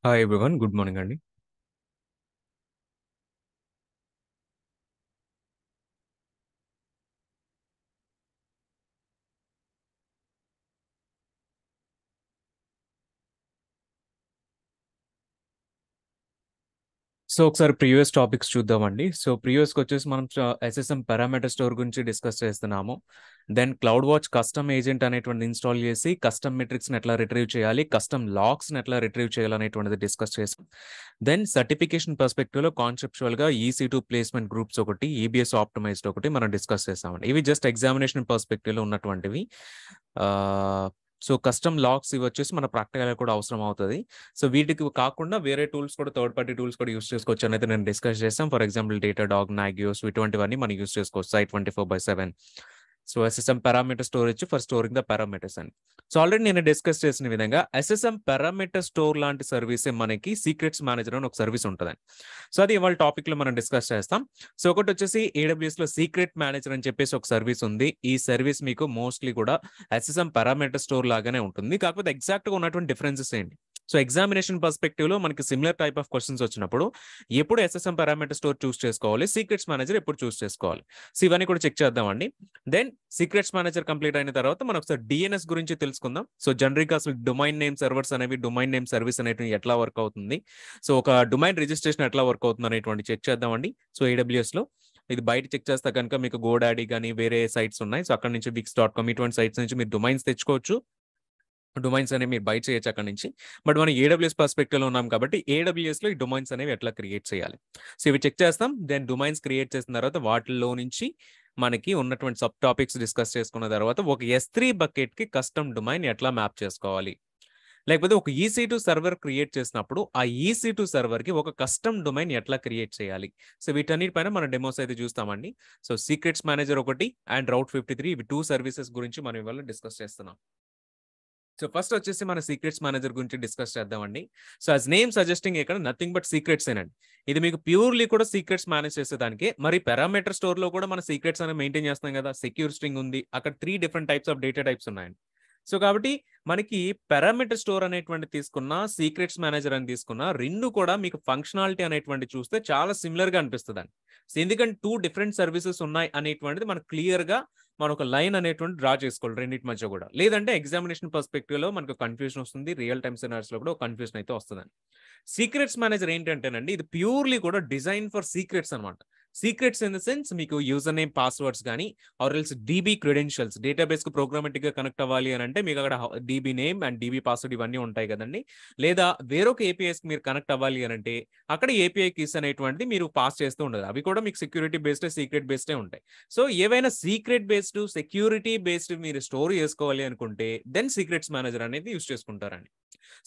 Hi everyone. Good morning అండి. So ఒకసారి previous topics చూద్దామండి. సో ప్రీవియస్కి వచ్చేసి మనం ఎస్ఎస్ఎం పారామీటర్ స్టోర్ గురించి డిస్కస్ చేస్తున్నాము. Then cloud watch custom agent అనేటువంటి ఇన్స్టాల్ చేసి కస్టమ్ మెట్రిక్స్ని ఎట్లా రిట్రీవ్ చేయాలి, కస్టమ్ లాగ్స్ని ఎట్లా రిట్రీవ్ చేయాలి అనేటువంటిది డిస్కస్ చేసాం. దెన్ సర్టిఫికేషన్ పర్స్పెక్టివ్లో కాన్సెప్చువల్గా EC2 ప్లేస్మెంట్ గ్రూప్స్ ఒకటి, EBS ఆప్టిమైజ్డ్ ఒకటి మనం డిస్కస్ చేసామండి. ఇవి జస్ట్ ఎగ్జామినేషన్ పర్స్పెక్టివ్లో ఉన్నటువంటివి. సో కస్టమ్ లాగ్స్ ఇవి వచ్చేసి మన ప్రాక్టికల్ కూడా అవసరం అవుతుంది. సో వీటికి కాకుండా వేరే టూల్స్ కూడా, థర్డ్ పార్టీ టూల్స్ కూడా యూస్ చేసుకోవచ్చు అనేది నేను డిస్కస్ చేస్తాం. For example Datadog, Nagios ఇటువంటివన్నీ మనం యూస్ చేసుకోవచ్చు. Site 24/7. So SSM parameter storage for storing the parameters అని. సో ఆల్రెడీ నేను డిస్కస్ చేసిన విధంగా ఎస్ఎస్ఎం పారామీటర్ స్టోర్ లాంటి సర్వీసే మనకి సీక్రెట్స్ మేనేజర్ అని ఒక సర్వీస్ ఉంటుందండి. సో అది ఇవాళ టాపిక్ లో మనం డిస్కస్ చేస్తాం. సో ఒకటి వచ్చేసి AWS లో సీక్రెట్ మేనేజర్ అని చెప్పేసి ఒక సర్వీస్ ఉంది. ఈ సర్వీస్ మీకు మోస్ట్లీ కూడా ఎస్ఎస్ఎం పారామీటర్ స్టోర్ లాగానే ఉంటుంది. కాకపోతే ఎగ్జాక్ట్ గా ఉన్నటువంటి డిఫరెన్సెస్ ఏంటి? సో ఎగ్జామినేషన్ పర్స్పెక్టివ్ లో మనకి సిమిలర్ టైప్ ఆఫ్ క్వశ్చన్స్ వచ్చినప్పుడు ఎప్పుడు ఎస్ఎస్ఎం పారామీటర్ స్టోర్ చూస్ చేసుకోవాలి, సీక్రెట్స్ మేనేజర్ ఎప్పుడు చూస్ చేసుకోవాలి. సో ఇవన్నీ కూడా చెక్ చేద్దామండి. దెన్ సీక్రెట్స్ మేనేజర్ కంప్లీట్ అయిన తర్వాత మనం ఒకసారి DNS గురించి తెలుసుకుందాం. సో జనరిక్ అసలు డొమైన్ నేమ్ సర్వర్స్ అనేవి, డొమైన్ నేమ్ సర్వీస్ అనేవి ఎట్లా వర్క్ అవుతుంది, సో ఒక డొమైన్ రిజిస్ట్రేషన్ ఎట్లా వర్క్ అవుతుంది అనేటువంటి చెక్ చేద్దామండి. సో AWS లో ఇది బయట చెక్ చేస్తే కనుక మీకు గోడాడీ కానీ వేరే సైట్స్ ఉన్నాయి. సో అక్కడ నుంచి wix.com ఇటువంటి సైట్స్ నుంచి మీరు డొమైన్స్ తెచ్చుకోవచ్చు. డొమైన్స్ అనేవి మీరు బై చేయొచ్చు అక్కడ నుంచి. బట్ మనం AWS పర్స్పెక్టివ్ లో ఉన్నాం కాబట్టి AWS లో ఈ డొమైన్స్ అనేవి ఎట్లా క్రియేట్ చేయాలి, సో ఇవి చెక్ చేస్తాం. దెన్ డొమైన్స్ క్రియేట్ చేసిన తర్వాత వాటిల్లో నుంచి మనకి ఉన్నటువంటి సబ్ టాపిక్స్ డిస్కస్ చేసుకున్న తర్వాత ఒక S3 బకెట్ కి కస్టమ్ డొమైన్ ఎట్లా మ్యాప్ చేసుకోవాలి, లేకపోతే ఒక EC2 సర్వర్ క్రియేట్ చేసినప్పుడు ఆ EC2 సర్వర్ కి ఒక కస్టమ్ డొమైన్ ఎట్లా క్రియేట్ చేయాలి. సో వీటన్నిటిపైన మనం డెమోస్ అయితే చూస్తామండి. సో సీక్రెట్స్ మేనేజర్ ఒకటి అండ్ రౌట్ 53 ఇవి 2 సర్వీసెస్ గురించి మనం ఇవాళ డిస్కస్ చేస్తున్నాం. సో ఫస్ట్ వచ్చేసి మన సీక్రెట్స్ మేనేజర్ గురించి డిస్కస్ చేద్దామండి. సో యాజ్ నేమ్ సజెస్టింగ్ ఇక్కడ నథింగ్ బట్ సీక్రెట్స్ ఏనండి. ఇది మీకు ప్యూర్లీ కూడా సీక్రెట్స్ మేనేజ్ చేసేదానికి. మరి పారామీటర్ స్టోర్ లో కూడా మన సీక్రెట్స్ అనేవి మెయింటైన్ చేస్తాం కదా. సెక్యూర్ స్ట్రింగ్ ఉంది, అక్కడ 3 different types of data types ఉన్నాయండి. సో కాబట్టి మనకి పారామీటర్ స్టోర్ అనేటువంటి తీసుకున్న, సీక్రెట్స్ మేనేజర్ అని తీసుకున్న, రెండు కూడా మీకు ఫంక్షనాలిటీ అనేటువంటి చూస్తే చాలా సిమిలర్ గా అనిపిస్తుంది అండి. సో ఎందుకంటే 2 డిఫరెంట్ సర్వీసెస్ ఉన్నాయి అనేటువంటిది మనకు క్లియర్ గా మనం ఒక లైన్ అనేటువంటి డ్రా చేసుకోవాలి రెండింటి మధ్య కూడా. లేదంటే ఎగ్జామినేషన్ పర్స్పెక్టివ్ లో మనకు కన్ఫ్యూజన్ వస్తుంది, రియల్ టైమ్ సినారియోస్ లో కూడా కన్ఫ్యూజన్ అయితే వస్తుందండి. సీక్రెట్స్ మేనేజర్ ఏంటంటేనండి, ఇది ప్యూర్లీ కూడా డిజైన్ ఫర్ సీక్రెట్స్ అనమాట. సీక్రెట్స్ ఇన్ ద సెన్స్ మీకు యూజర్ నేమ్ పాస్వర్డ్స్ కానీ or else DB credentials, database కు ప్రోగ్రామేటిక్ గా కనెక్ట్ అవ్వాలి అని అంటే మీకు అక్కడ DB name and DB password ఇవన్నీ ఉంటాయి కదండి. లేదా వేరొక APIs కి మీరు కనెక్ట్ అవ్వాలి అని అంటే అక్కడ API కీస్ అనేటువంటిది మీరు పాస్ చేస్తూ ఉండదు. అవి కూడా మీకు సెక్యూరిటీ బేస్డ్, సీక్రెట్ బేస్డే ఉంటాయి. సో ఏవైనా సీక్రెట్ బేస్డ్, సెక్యూరిటీ బేస్డ్ మీరు స్టోర్ చేసుకోవాలి అనుకుంటే దెన్ సీక్రెట్స్ మేనేజర్ అనేది యూస్ చేసుకుంటారండి.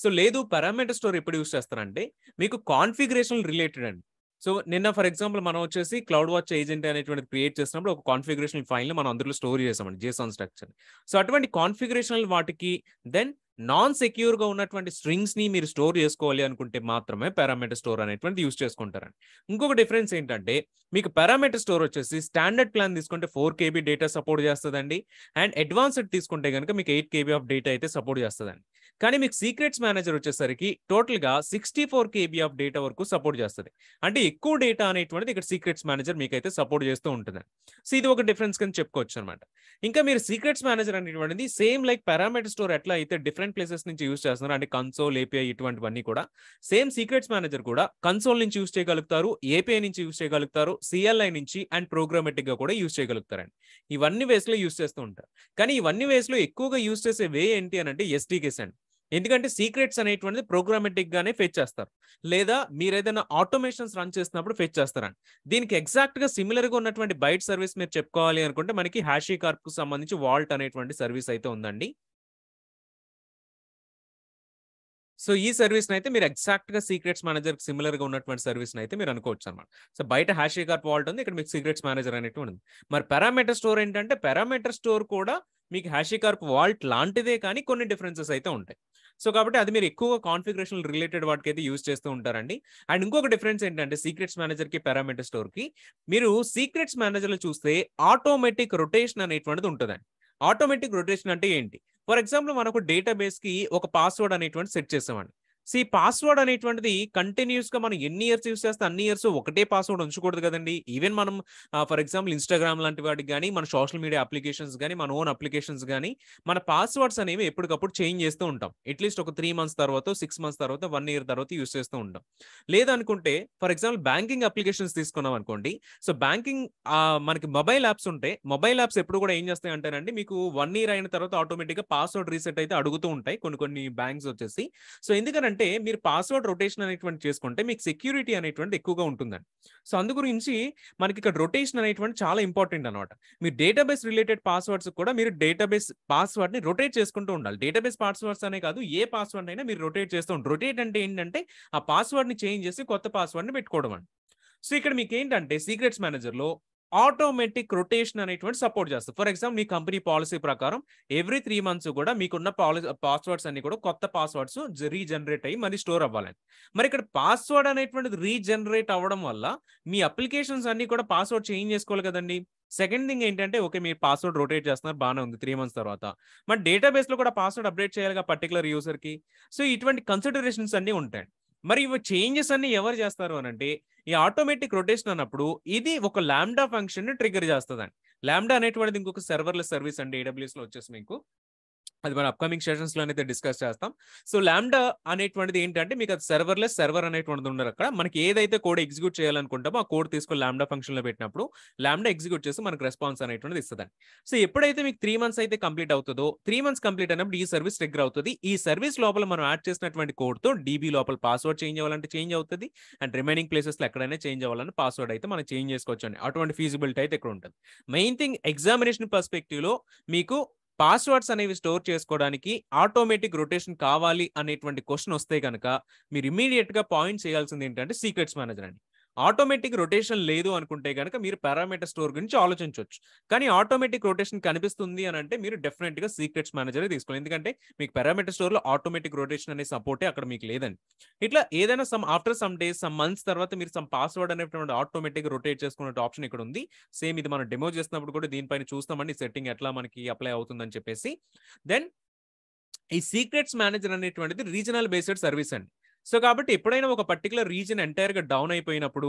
సో లేదు పారామీటర్ స్టోర్ ఎప్పుడు యూస్ చేస్తారంటే మీకు కాన్ఫిగరేషన్ రిలేటెడ్ అండి. సో నిన్న ఫర్ ఎగ్జాంపుల్ మనం వచ్చేసి క్లౌడ్ వాచ్ ఏజెంట్ అనేటువంటి క్రియేట్ చేసినప్పుడు ఒక కాన్ఫిగరేషన్ ఫైల్ ని మనం అందులో స్టోర్ చేసామండి, JSON స్ట్రక్చర్. సో అటువంటి కాన్ఫిగరేషన్ వాటికి దెన్ నాన్ సెక్యూర్ గా ఉన్నటువంటి స్ట్రింగ్స్ ని మీరు స్టోర్ చేసుకోవాలి అనుకుంటే మాత్రమే పారామీటర్ స్టోర్ అనేటువంటి యూస్ చేసుకుంటారండి. ఇంకొక డిఫరెన్స్ ఏంటంటే మీకు పారామీటర్ స్టోర్ వచ్చేసి స్టాండర్డ్ ప్లాన్ తీసుకుంటే 4 KB డేటా సపోర్ట్ చేస్తుందండి. అండ్ అడ్వాన్స్డ్ తీసుకుంటే కనుక మీకు 8 KB ఆఫ్ డేటా అయితే సపోర్ట్ చేస్తుందండి. కానీ మీకు సీక్రెట్స్ మేనేజర్ వచ్చేసరికి టోటల్ గా 64 KB ఆఫ్ డేటా వరకు సపోర్ట్ చేస్తుంది. అంటే ఎక్కువ డేటా అనేటువంటిది ఇక్కడ సీక్రెట్స్ మేనేజర్ మీకైతే సపోర్ట్ చేస్తూ ఉంటుంది. సో ఇది ఒక డిఫరెన్స్ కింద చెప్పుకోవచ్చు అనమాట. ఇంకా మీరు సీక్రెట్స్ మేనేజర్ అనేటువంటిది సేమ్ లైక్ పారామీటర్ స్టోర్ ఎట్లా అయితే డిఫరెంట్ ప్లేసెస్ నుంచి యూస్ చేస్తున్నారు అంటే కన్సోల్, API ఇటువంటివన్నీ కూడా సేమ్ సీక్రెట్స్ మేనేజర్ కూడా కన్సోల్ నుంచి యూస్ చేయగలుగుతారు, API నుంచి యూస్ చేయగలుగుతారు, CLI నుంచి అండ్ ప్రోగ్రామేటిక్ గా కూడా యూస్ చేయగలుగుతారండి. ఇవన్నీ వేస్ లో యూస్ చేస్తూ ఉంటారు. కానీ ఇవన్నీ వేస్ లో ఎక్కువగా యూస్ చేసే వే ఏంటి అని అంటే SDKs అండి. ఎందుకంటే సీక్రెట్స్ అనేటువంటిది ప్రోగ్రామేటిక్ గానే ఫెచ్ చేస్తారు, లేదా మీరు ఏదైనా ఆటోమేషన్స్ రన్ చేసినప్పుడు ఫెచ్ చేస్తారండి. దీనికి ఎగ్జాక్ట్ గా సిమిలర్ గా ఉన్నటువంటి బైట్ సర్వీస్ మీరు చెప్పుకోవాలి అనుకుంటే మనకి HashiCorp కు సంబంధించి వాల్ట్ అనేటువంటి సర్వీస్ అయితే ఉందండి. సో ఈ సర్వీస్ అయితే మీరు ఎగ్జాక్ట్ గా సీక్రెట్స్ మేనేజర్ సిమిలర్ గా ఉన్నటువంటి సర్వీస్ అయితే మీరు అనుకోవచ్చు అనమాట. సో బయట HashiCorp వాల్ట్ ఉంది, ఇక్కడ మీకు సీక్రెట్స్ మేనేజర్ అనేటువంటి ఉంది. మరి పారామీటర్ స్టోర్ ఏంటంటే పారామీటర్ స్టోర్ కూడా మీకు HashiCorp వాల్ట్ లాంటిదే, కానీ కొన్ని డిఫరెన్సెస్ అయితే ఉంటాయి. సో కాబట్టి అది మీరు ఎక్కువగా కాన్ఫిగరేషన్ రిలేటెడ్ వాటికి అయితే యూస్ చేస్తూ ఉంటారండి. అండ్ ఇంకొక డిఫరెన్స్ ఏంటంటే సీక్రెట్స్ మేనేజర్ కి పారామీటర్ స్టోర్ కి మీరు సీక్రెట్స్ మేనేజర్ లో చూస్తే ఆటోమేటిక్ రొటేషన్ అనేటువంటిది ఉంటుందండి. ఆటోమేటిక్ రొటేషన్ అంటే ఏంటి? ఫర్ ఎగ్జాంపుల్ మనకు డేటాబేస్ కి ఒక పాస్వర్డ్ అనేటువంటి సెట్ చేసామండి. సో, ఈ పాస్వర్డ్ అనేటువంటిది కంటిన్యూయస్‌గా మనం ఎన్ని ఇయర్స్ యూజ్ చేస్తే అన్ని ఇయర్స్ ఒకటే పాస్వర్డ్ ఉంచకూడదు కదండీ! ఈవెన్ మనం ఫర్ ఎగ్జాంపుల్ ఇన్‌స్టాగ్రామ్ లాంటి వాటికి గాని, మన సోషల్ మీడియా అప్లికేషన్స్ గాని, మన ఓన్ అప్లికేషన్స్ గాని, మన పాస్వర్డ్స్ అనేవి ఎప్పటికప్పుడు చేంజ్ చేస్తూ ఉంటాం. అట్‌లీస్ట్ ఒక 3 మంత్స్ తర్వాతో, 6 మంత్స్ తర్వాత, 1 ఇయర్ తర్వాత యూజ్ చేస్తూ ఉంటాం. లేదనుకుంటే ఫర్ ఎగ్జాంపుల్ బ్యాంకింగ్ అప్లికేషన్స్ తీసుకున్నాం అనుకోండి. సో, బ్యాంకింగ్ మనకి మొబైల్ యాప్స్ ఉంటాయి. మొబైల్ యాప్స్ ఎప్పుడు కూడా ఏం చేస్తాయంటేనండి, మీకు 1 ఇయర్ అయిన తర్వాత ఆటోమేటిక్‌గా పాస్వర్డ్ రీసెట్ అయితే అడుగుతూ ఉంటాయి కొన్ని బ్యాంక్స్ వచ్చేసి. సో, ఎందుకనంటే మీరు పాస్వర్డ్ రొటేషన్ అనేటువంటిది చేసుకుంటే మీకు సెక్యూరిటీ అనేటువంటిది ఎక్కువగా ఉంటుందండి. సో, అందు గురించి మనకి ఇక్కడ రొటేషన్ అనేటువంటిది చాలా ఇంపార్టెంట్ అన్నమాట. మీరు డేటాబేస్ రిలేటెడ్ పాస్వర్డ్స్ కూడా మీరు డేటాబేస్ పాస్వర్డ్‌ని రొటేట్ చేసుకుంటూ ఉండాలి. డేటాబేస్ పాస్వర్డ్స్ అనే కాదు, ఏ పాస్వర్డ్ అయినా మీరు రొటేట్ చేస్తూ ఉండాలి. రొటేట్ అంటే ఏంటంటే ఆ పాస్వర్డ్‌ని చేంజ్ చేసి కొత్త పాస్వర్డ్‌ని పెట్టుకోవడం అండి. సో, ఇక్కడ మీకేంటంటే సీక్రెట్స్ మేనేజర్‌లో ఆటోమేటిక్ రొటేషన్ అనేటువంటి సపోర్ట్ చేస్తది. For example me company policy ప్రకారం ఎవ్రీ 3 మంత్స్ కూడా మీకున్న పాస్వర్డ్స్ అన్ని కూడా కొత్త పాస్వర్డ్స్ రీజనరేట్ అయ్యి మళ్ళీ స్టోర్ అవ్వాలండి. మరి ఇక్కడ పాస్వర్డ్ అనేటువంటిది రీజనరేట్ అవ్వడం వల్ల మీ అప్లికేషన్స్ అన్ని కూడా పాస్వర్డ్ చేంజ్ చేసుకోవాలి కదండీ! సెకండ్ థింగ్ ఏంటంటే ఓకే. మీరు పాస్వర్డ్ రొటేట్ చేస్తున్నారు బానే ఉంది 3 మంత్స్ తర్వాత. మరి డేటాబేస్‌లో కూడా పాస్వర్డ్ అప్డేట్ చేయాలిగా పర్టిక్యులర్ యూజర్‌కి. సో, ఇటువంటి కన్సిడరేషన్స్ అన్నీ ఉంటాయి. మరి ఇవి చేంజెస్ అన్నీ ఎవరు చేస్తారు అనంటే, ఈ ఆటోమేటిక్ రొటేషన్ అన్నప్పుడు ఇది ఒక లాంబ్డా ఫంక్షన్‌ని ట్రిగ్గర్ చేస్తదండి. లాంబ్డా అనేటువంటిది ఇంకొక సర్వర్‌లెస్ సర్వీస్ అండి ఏడబ్ల్యూఎస్‌లో వచ్చేసి మీకు. అది మన అప్‌కమింగ్ సెషన్స్‌లో అయితే డిస్కస్ చేస్తాం. సో, లాంబ్డా అనేటువంటిది ఏంటంటే మీకు అది సర్వర్ అనేటువంటిది ఉండదక్కడ. మనకి ఏదైతే కోడ్ ఎగ్జిక్యూట్ చేయాలనుకుంటామో ఆ కోడ్ తీసుకొని లాంబ్డా ఫంక్షన్‌లో పెట్టినప్పుడు లాంబ్డా ఎగ్జిక్యూట్ చేసి మనకు రెస్పాన్స్ అనేటువంటిది ఇస్తదండి. సో, ఎప్పుడైతే మీకు 3 మంత్స్ అయితే కంప్లీట్ అవుతదో, 3 మంత్స్ కంప్లీట్ అయినప్పుడు ఈ సర్విస్ ట్రిగ్గర్ అవుతది. ఈ సర్విస్ లోపల మనం యాడ్ చేసినటువంటి కోడ్‌తో డీబీ లోపల పాస్వర్డ్ చేంజ్ అవ్వాలంటే చేంజ్ అవుతది. అండ్ రిమైనింగ్ ప్లేసెస్‌లో ఎక్కడైనా చేంజ్ అవ్వాలన్నా పాస్వర్డ్ అయితే మనం చేంజ్ చేసుకోవచ్చండి. అటువంటి ఫీజిబిలిటీ అయితే ఇక్కడ ఉంటది. మెయిన్ థింగ్ ఎగ్జామినేషన్ పర్స్‌పెక్టివ్‌లో మీకు పాస్వర్డ్స్ అనేవి స్టోర్ చేసుకోవడానికి ఆటోమేటిక్ రొటేషన్ కావాలి అనేటువంటి క్వెషన్ వస్తే గనక మీరు ఇమ్మీడియేట్‌గా పాయింట్ చేయాల్సింది ఏంటంటే సీక్రెట్స్ మేనేజర్ అండి. ఆటోమేటిక్ రొటేషన్ లేదు అనుకుంటే గనక మీరు పారామీటర్ స్టోర్ గురించి ఆలోచించొచ్చు. కానీ ఆటోమేటిక్ రొటేషన్ కనిపిస్తుంది అనంటే మీరు డెఫినిట్‌గా సీక్రెట్స్ మేనేజరే తీసుకోవాలి. ఎందుకంటే మీకు పారామీటర్ స్టోర్‌లో ఆటోమేటిక్ రొటేషన్ అనే సపోర్టే అక్కడ మీకు లేదండి. ఇట్లా ఏదైనా after some days, some months తర్వాత మీరు పాస్వర్డ్ అనేటువంటి ఆటోమేటిక్‌గా రొటేట్ చేసుకునే ఆప్షన్ ఇక్కడ ఉంది. సేమ్ ఇది మనం డెమో చేస్తున్నప్పుడు కూడా దీనిపైన చూస్తామండి సెట్టింగ్ ఎట్లా మనకి అప్లై అవుతుందని చెప్పేసి. దెన్ ఈ సీక్రెట్స్ మేనేజర్ అనేటువంటిది రీజనల్ బేస్డ్ సర్వీస్ అండి. సో, కాబట్టి ఎప్పుడైనా ఒక పర్టిక్యులర్ రీజియన్ ఎంటైర్‌గా డౌన్ అయిపోయినప్పుడు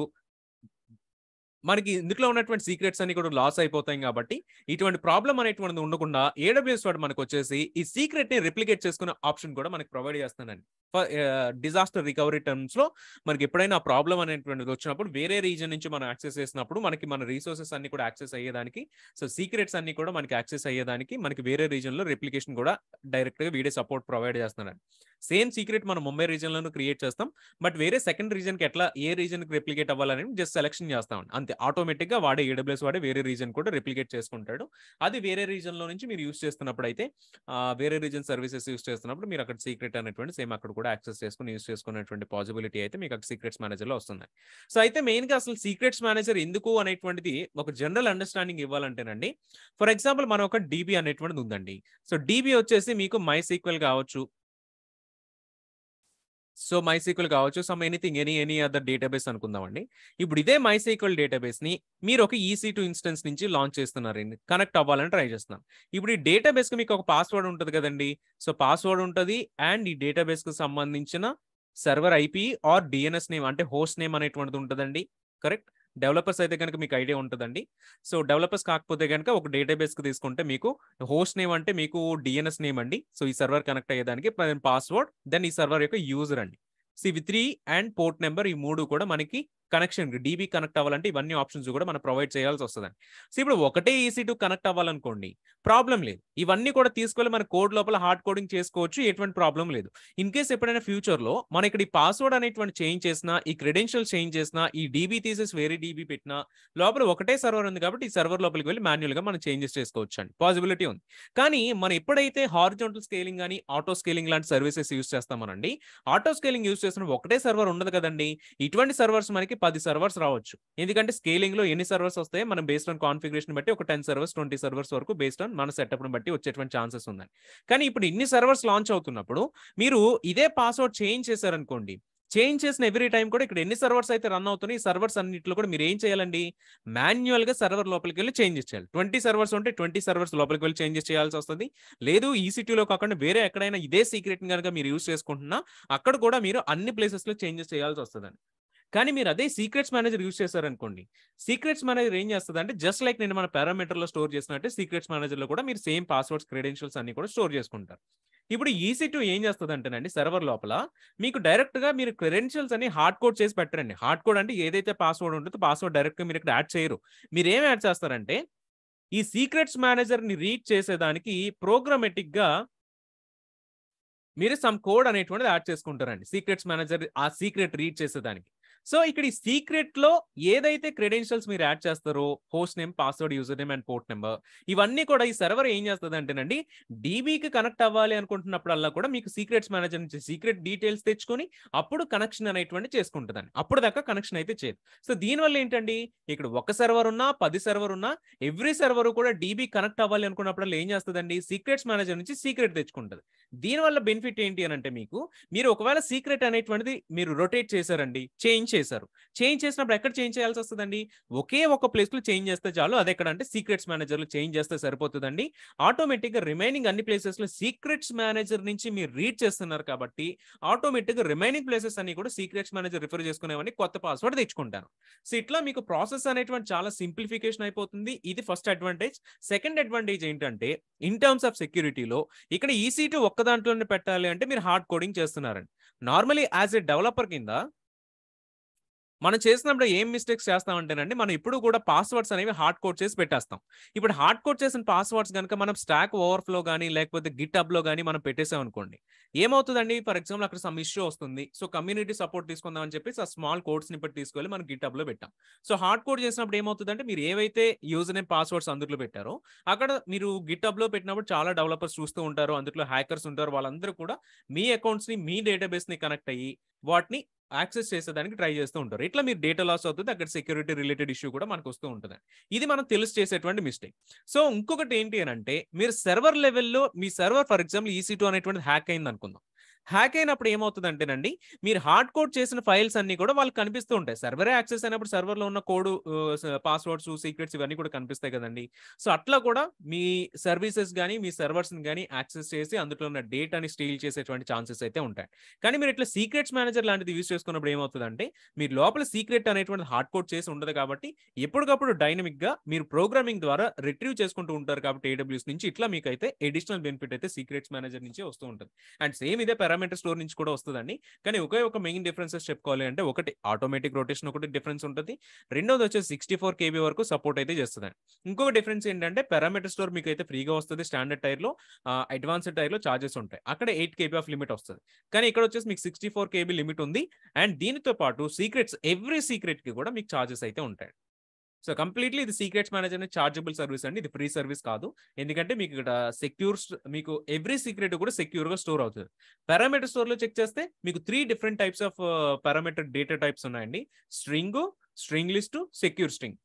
మనకి ఇందులో ఉన్నటువంటి సీక్రెట్స్ అన్ని కూడా లాస్ అయిపోతాయి కాబట్టి, ఇటువంటి ప్రాబ్లమ్ అనేటువంటిది ఉండకుండా ఏడబ్ల్యూఎస్ వాడు మనకొచ్చేసి ఈ సీక్రెట్‌ని రెప్లికేట్ చేసుకునే ఆప్షన్ కూడా మనకు ప్రొవైడ్ చేస్తున్నాడండి. డిజాస్టర్ రికవరీ టర్మ్స్‌లో మనకి ఎప్పుడైనా ప్రాబ్లమ్ అనేటువంటిది వచ్చినప్పుడు వేరే రీజియన్ నుంచి మనం యాక్సెస్ చేసినప్పుడు మనకి మన రిసోర్సెస్ అన్ని కూడా యాక్సెస్ అయ్యేదానికి, సో సీక్రెట్స్ అన్ని కూడా మనకి యాక్సెస్ అయ్యేదానికి మనకి వేరే రీజియన్‌లో రెప్లికేషన్ కూడా డైరెక్ట్‌గా వీడే సపోర్ట్ ప్రొవైడ్ చేస్తున్నాడండి. సేమ్ సీక్రెట్ మనం ముంబై రీజియన్‌లోనూ క్రియేట్ చేస్తాం. బట్ వేరే సెకండ్ రీజియన్‌కి ఎట్లా ఏ రీజియన్‌కి రెప్లికేట్ అవ్వాలని జస్ట్ సెలక్షన్ చేస్తామండి. అంతే ఆటోమేటిక్‌గా వాడే ఏడబ్ల్యూఎస్ వాడే వేరే రీజియన్ కూడా రెప్లికేట్ చేసుకుంటాడు. అది వేరే రీజియన్‌లో నుంచి మీరు యూజ్ చేస్తున్నప్పుడైతే వేరే రీజియన్ సర్వీసెస్ యూజ్ చేస్తున్నప్పుడు మీరు అక్కడ సీక్రెట్ అనేటువంటి సేమ్ అక్కడ కూడా యాక్సెస్ చేసుకొని యూజ్ చేసుకునేటువంటి పాసిబిలిటీ అయితే మీకు అక్కడ సీక్రెట్స్ మేనేజర్‌లో వస్తుంది. సో, అయితే మెయిన్‌గా అసలు సీక్రెట్స్ మేనేజర్ ఎందుకు అనేటువంటిది ఒక జనరల్ అండర్‌స్టాండింగ్ ఇవ్వాలంటేనండి, ఫర్ ఎగ్జాంపుల్ మనం ఒక డీబీ అనేటువంటిది ఉందండి. సో, డీబీ వచ్చేసి మీకు MySQL కావచ్చు. సో, MySQL కావచ్చు. Some anything any other database అనుకుందామండి. ఇప్పుడు ఇదే MySQL డేటాబేస్‌ని మీరు ఒక EC2 ఇన్‌స్టెన్స్ నుంచి లాంచ్ చేస్తున్నారండి. కనెక్ట్ అవ్వాలని ట్రై చేస్తున్నారు. ఇప్పుడు ఈ డేటాబేస్‌కి మీకు ఒక పాస్వర్డ్ ఉంటది కదండీ! సో, పాస్వర్డ్ ఉంటది. అండ్ ఈ డేటాబేస్‌కి సంబంధించిన server IP are DNS name అంటే హోస్ట్ నేమ్ అనేటువంటిది ఉంటదండి. కరెక్ట్? డెవలపర్స్ అయితే గనుక మీకు ఐడియా ఉంటదండి. సో, డెవలపర్స్ కాకపోతే గనుక ఒక డేటాబేస్‌కి తీసుకుంటే మీకు హోస్ట్ నేమ్ అంటే మీకు డీఎన్ఎస్ నేమ్ అండి. సో, ఈ సర్వర్ కనెక్ట్ అయ్యేదానికి పాస్వర్డ్, దెన్ ఈ సర్వర్ యొక్క యూజర్ అండి. సో, ఇవి 3 అండ్ పోర్ట్ నంబర్ ఈ 3 కూడా మనకి కనెక్షన్ డీబీ కనెక్ట్ అవ్వాలంటే ఇవన్నీ ఆప్షన్స్ కూడా మనం ప్రొవైడ్ చేయాల్సొస్తదండి. సో, ఇప్పుడు ఒకటే EC2 కనెక్ట్ అవ్వాలనుకోండి ప్రాబ్లమ్ లేదు. ఇవన్నీ కూడా తీసుకెళ్ళి మన కోడ్ లోపల హార్డ్ కోడింగ్ చేసుకోవచ్చు. ఎటువంటి ప్రాబ్లమ్ లేదు. ఇన్ కేస్ ఎప్పుడైనా ఫ్యూచర్‌లో మనం ఇక్కడ ఈ పాస్వర్డ్ అనేటువంటి చేంజ్ చేసినా, ఈ క్రెడెన్షియల్స్ చేంజ్ చేసినా, ఈ డీబీ తీసేసి వేరే డీబీ పెట్టినా, లోపల ఒకటే సర్వర్ ఉంది కాబట్టి ఈ సర్వర్ లోపలికి వెళ్లి మాన్యుయల్‌గా మనం చేంజెస్ చేసుకోవచ్చండి. పాసిబిలిటీ ఉంది. కానీ మనం ఎప్పుడైతే హారిజాంటల్ స్కేలింగ్ గాని, ఆటో స్కేలింగ్ లాంటి సర్వీసెస్ యూజ్ చేస్తామోనండి, ఆటో స్కేలింగ్ యూజ్ చేసినప్పుడు ఒకటే సర్వర్ ఉండదు కదండీ! ఇటువంటి సర్వర్స్ మనకి 10 సర్వర్స్ రావచ్చు. ఎందుకంటే స్కేలింగ్‌లో ఎన్ని సర్వర్స్ వస్తాయో మనం బేస్డ్ ఆన్ కాన్ఫిగరేషన్ బట్టి ఒక 10 సర్వర్స్, 20 సర్వర్స్ వరకు బేస్డ్ ఆన్ మన సెటప్‌ని బట్టి వచ్చేటువంటి ఛాన్సెస్ ఉందండి. కానీ ఇప్పుడు ఇన్ని సర్వర్స్ లాంచ్ అవుతున్నప్పుడు మీరు ఇదే పాస్వర్డ్ చేంజ్ చేశారనుకోండి, చేంజ్ చేసిన ఎవ్రీ టైం కూడా ఇక్కడ ఎన్ని సర్వర్స్ అయితే రన్ అవుతున్నాయి, ఈ సర్వర్స్ అన్నింటిలో కూడా మీరు ఏం చేయాలండి, మాన్యువల్గా సర్వర్ లోపలికి వెళ్ళి చేంజెస్ చేయాలి. 20 సర్వర్స్ ఉంటే 20 సర్వర్స్ లోపలికి వెళ్ళి చేంజెస్ చేయాల్సి వస్తుంది. లేదు ఈసీటీలో కాకుండా వేరే ఎక్కడైనా ఇదే సీక్రెట్ కనుక మీరు యూస్ చేసుకుంటున్నా అక్కడ కూడా మీరు అన్ని ప్లేసెస్లో చేంజెస్ చేయాల్సి వస్తుందండి. కానీ మీరు అదే సీక్రెట్స్ మేనేజర్ యూస్ చేశారనుకోండి, సీక్రెట్స్ మేనేజర్ ఏం చేస్తుంది అంటే జస్ట్ లైక్ నేను మన పారామీటర్లో స్టోర్ చేసినట్టే సీక్రెట్స్ మేనేజర్లో కూడా మీరు సేమ్ పాస్వర్డ్స్, క్రెడెన్షియల్స్ అన్ని కూడా స్టోర్ చేసుకుంటారు. ఇప్పుడు ఈసీ2 ఏం చేస్తుంది అంటేనండి, సర్వర్ లోపల మీకు డైరెక్ట్ గా మీరు క్రెడెన్షియల్స్ అని హార్డ్ కోడ్ చేసి పెట్టరండి. హార్డ్ కోడ్ అంటే ఏదైతే పాస్వర్డ్ ఉంటుందో పాస్వర్డ్ డైరెక్ట్ గా మీరు ఇక్కడ యాడ్ చేయరు. మీరు ఏం యాడ్ చేస్తారంటే ఈ సీక్రెట్స్ మేనేజర్ ని రీడ్ చేసేదానికి ప్రోగ్రామేటిక్ గా మీరు సమ్ కోడ్ అనేటువంటిది యాడ్ చేసుకుంటారండి. సీక్రెట్స్ మేనేజర్ ఆ సీక్రెట్ రీడ్ చేసేదానికి. సో ఇక్కడ ఈ సీక్రెట్ లో ఏదైతే క్రెడెన్షియల్స్ మీరు యాడ్ చేస్తారో, host name, password, user name and port number, ఇవన్నీ కూడా ఈ సర్వర్ ఏం చేస్తుంది అంటేనండి, డీబీకి కనెక్ట్ అవ్వాలి అనుకుంటున్నప్పుడల్లా కూడా మీకు సీక్రెట్స్ మేనేజర్ నుంచి సీక్రెట్ డీటెయిల్స్ తెచ్చుకొని అప్పుడు కనెక్షన్ అనేటువంటి చేసుకుంటుందండి. అప్పుడు దాకా కనెక్షన్ అయితే చేయదు. సో దీనివల్ల ఏంటండి, ఇక్కడ ఒక సర్వర్ ఉన్నా 10 సర్వర్ ఉన్నా ఎవ్రీ సర్వర్ కూడా డీబీ కనెక్ట్ అవ్వాలి అనుకున్నప్పుడల్లా ఏం చేస్తుందండి, సీక్రెట్స్ మేనేజర్ నుంచి సీక్రెట్ తెచ్చుకుంటుంది. దీనివల్ల బెనిఫిట్ ఏంటి అని అంటే మీరు ఒకవేళ సీక్రెట్ అనేటువంటిది మీరు రొటేట్ చేశారండి, చేంజ్ చేశారు. చేంజ్ చేసినప్పుడు ఎక్కడ చేంజ్ చేయాల్సి వస్తుందండి, ఒకే ఒక ప్లేస్ లో చేంజ్ చేస్తే చాలు. అది ఎక్కడ అంటే సీక్రెట్స్ మేనేజర్ లో చేంజ్ చేస్తే సరిపోతుందండి. ఆటోమేటిక్ గా రిమైనింగ్ అన్ని ప్లేసెస్ లో సీక్రెట్స్ మేనేజర్ నుంచి మీరు రీడ్ చేస్తున్నారు కాబట్టి ఆటోమేటిక్ గా రిమైనింగ్ ప్లేసెస్ అన్ని కూడా సీక్రెట్స్ మేనేజర్ రిఫర్ చేసుకునేవన్నీ కొత్త పాస్వర్డ్ తెచ్చుకుంటాను. సో ఇట్లా మీకు ప్రాసెస్ అనేటువంటి చాలా సింప్లిఫికేషన్ అయిపోతుంది. ఇది ఫస్ట్ అడ్వాంటేజ్. సెకండ్ అడ్వాంటేజ్ ఏంటంటే ఇన్ టర్మ్స్ ఆఫ్ సెక్యూరిటీలో ఇక్కడ ఈసీ2 ఒక్క దాంట్లోనే పెట్టాలి అంటే మీరు హార్డ్ కోడింగ్ చేస్తున్నారండి. నార్మలీ యాజ్ ఎ డెవలపర్ కింద మనం చేసినప్పుడు ఏం మిస్టేక్స్ చేస్తామంటేనండి, మనం ఇప్పుడు కూడా పాస్వర్డ్స్ అనేవి హార్డ్ కోడ్ చేసి పెట్టేస్తాం. ఇప్పుడు హార్డ్ కోడ్ చేసిన పాస్వర్డ్స్ కనుక మనం స్టాక్ ఓవర్ఫ్లో కానీ లేకపోతే గిట్ హబ్లో కానీ మనం పెట్టేసాం అనుకోండి, ఏమవుతుందండి, ఫర్ ఎగ్జాంపుల్ అక్కడ సమ్ ఇష్యూ వస్తుంది. సో కమ్యూనిటీ సపోర్ట్ తీసుకుందాం అని చెప్పేసి ఆ స్మాల్ కోడ్స్ ని బట్టి తీసుకెళ్ళి మనం గిట్ హబ్లో పెట్టాం. సో హార్డ్ కోడ్ చేసినప్పుడు ఏమవుతుందంటే మీరు ఏవైతే యూజర్ నేమ్, పాస్వర్డ్స్ అందులో పెట్టారో అక్కడ మీరు గిట్ హబ్లో పెట్టినప్పుడు చాలా డెవలపర్స్ చూస్తూ ఉంటారు, అందులో హ్యాకర్స్ ఉంటారు. వాళ్ళందరూ కూడా మీ అకౌంట్స్ ని, మీ డేటాబేస్ ని కనెక్ట్ అయ్యి వాటిని యాక్సెస్ చేసేదానికి ట్రై చేస్తూ ఉంటారు. ఇట్లా మీరు డేటా లాస్ అవుతుంది, అక్కడ సెక్యూరిటీ రిలేటెడ్ ఇష్యూ కూడా మనకు వస్తూ ఉంటుంది. ఇది మనం తెలిసి చేసేటువంటి మిస్టేక్. సో ఇంకొకటి ఏంటి అని అంటే, మీరు సర్వర్ లెవెల్లో మీ సర్వర్ ఫర్ ఎగ్జాంపుల్ ఈసీ2 అనేటువంటిది హ్యాక్ అయింది అనుకుందాం. హ్యాక్ అయినప్పుడు ఏమవుతుంది అంటేనండి, మీరు హార్డ్ కోడ్ చేసిన ఫైల్స్ అన్ని కూడా వాళ్ళకి కనిపిస్తూ ఉంటాయి. సర్వరే యాక్సెస్ అయినప్పుడు సర్వర్లో ఉన్న కోడ్, పాస్వర్డ్స్, సీక్రెట్స్ ఇవన్నీ కూడా కనిపిస్తాయి కదండి. సో అట్లా కూడా మీ సర్వీసెస్ కానీ మీ సర్వర్స్ని కానీ యాక్సెస్ చేసి అందులో ఉన్న డేటాని స్టీల్ చేసేటువంటి ఛాన్సెస్ అయితే ఉంటాయి. కానీ మీరు ఇట్లా సీక్రెట్స్ మేనేజర్ లాంటిది యూజ్ చేసుకున్నప్పుడు ఏమవుతుందంటే, మీరు లోపల సీక్రెట్ అనేటువంటి హార్డ్ కోడ్ చేసి ఉండదు కాబట్టి ఎప్పటికప్పుడు డైనమిక్ గా మీరు ప్రోగ్రామింగ్ ద్వారా రిట్రీవ్ చేసుకుంటూ ఉంటారు కాబట్టి ఏడబ్ల్యూఎస్ నుంచి, ఇట్లా మీకు అయితే అడిషనల్ బెనిఫిట్ అయితే సీక్రెట్స్ మేనేజర్ నుంచి వస్తూ ఉంటుంది. అండ్ సేమ్ ఇదే పారామీటర్ స్టోర్ నుంచి కూడా వస్తుందండి. కానీ ఒకే ఒక మెయిన్ డిఫరెన్సెస్ చెప్పుకోవాలి అంటే, ఒకటి ఆటోమేటిక్ రొటేషన్ ఒకటి డిఫరెన్స్ ఉంటుంది, రెండోది వచ్చేసి 64 KB వరకు సపోర్ట్ అయితే చేస్తుందండి. ఇంకొక డిఫరెన్స్ ఏంటంటే పారామీటర్ స్టోర్ మీకు అయితే ఫ్రీగా వస్తుంది స్టాండర్డ్ టైర్ లో, అడ్వాన్స్డ్ టైర్ లో చార్జెస్ ఉంటాయి. అక్కడ 8 KB ఆఫ్ లిమిట్ వస్తుంది. కానీ ఇక్కడ వచ్చేసి మీకు 64 KB లిమిట్ ఉంది. అండ్ దీనితో పాటు సీక్రెట్స్, ఎవ్రీ సీక్రెట్ కి కూడా మీకు చార్జెస్ అయితే ఉంటాయి. సో కంప్లీట్లీ ఇది సీక్రెట్స్ మేనేజర్ అనేది చార్జబుల్ సర్వీస్ అండి, ఇది ఫ్రీ సర్వీస్ కాదు. ఎందుకంటే మీకు ఇక్కడ మీకు ఎవ్రీ సీక్రెట్ కూడా సెక్యూర్ గా స్టోర్ అవుతుంది. పారామీటర్ స్టోర్ లో చెక్ చేస్తే మీకు 3 different types of parameter data types ఉన్నాయండి. String, string list, secure string.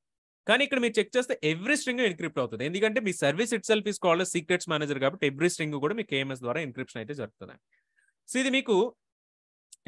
కానీ ఇక్కడ మీరు చెక్ చేస్తే ఎవ్రీ స్ట్రింగ్ ఎన్క్రిప్ట్ అవుతుంది. ఎందుకంటే మీ service itself is called secrets manager కాబట్టి ఎవ్రీ స్ట్రింగ్ కూడా మీ KMS ద్వారా ఎన్క్రిప్షన్ అయితే జరుగుతుంది. సో ఇది మీకు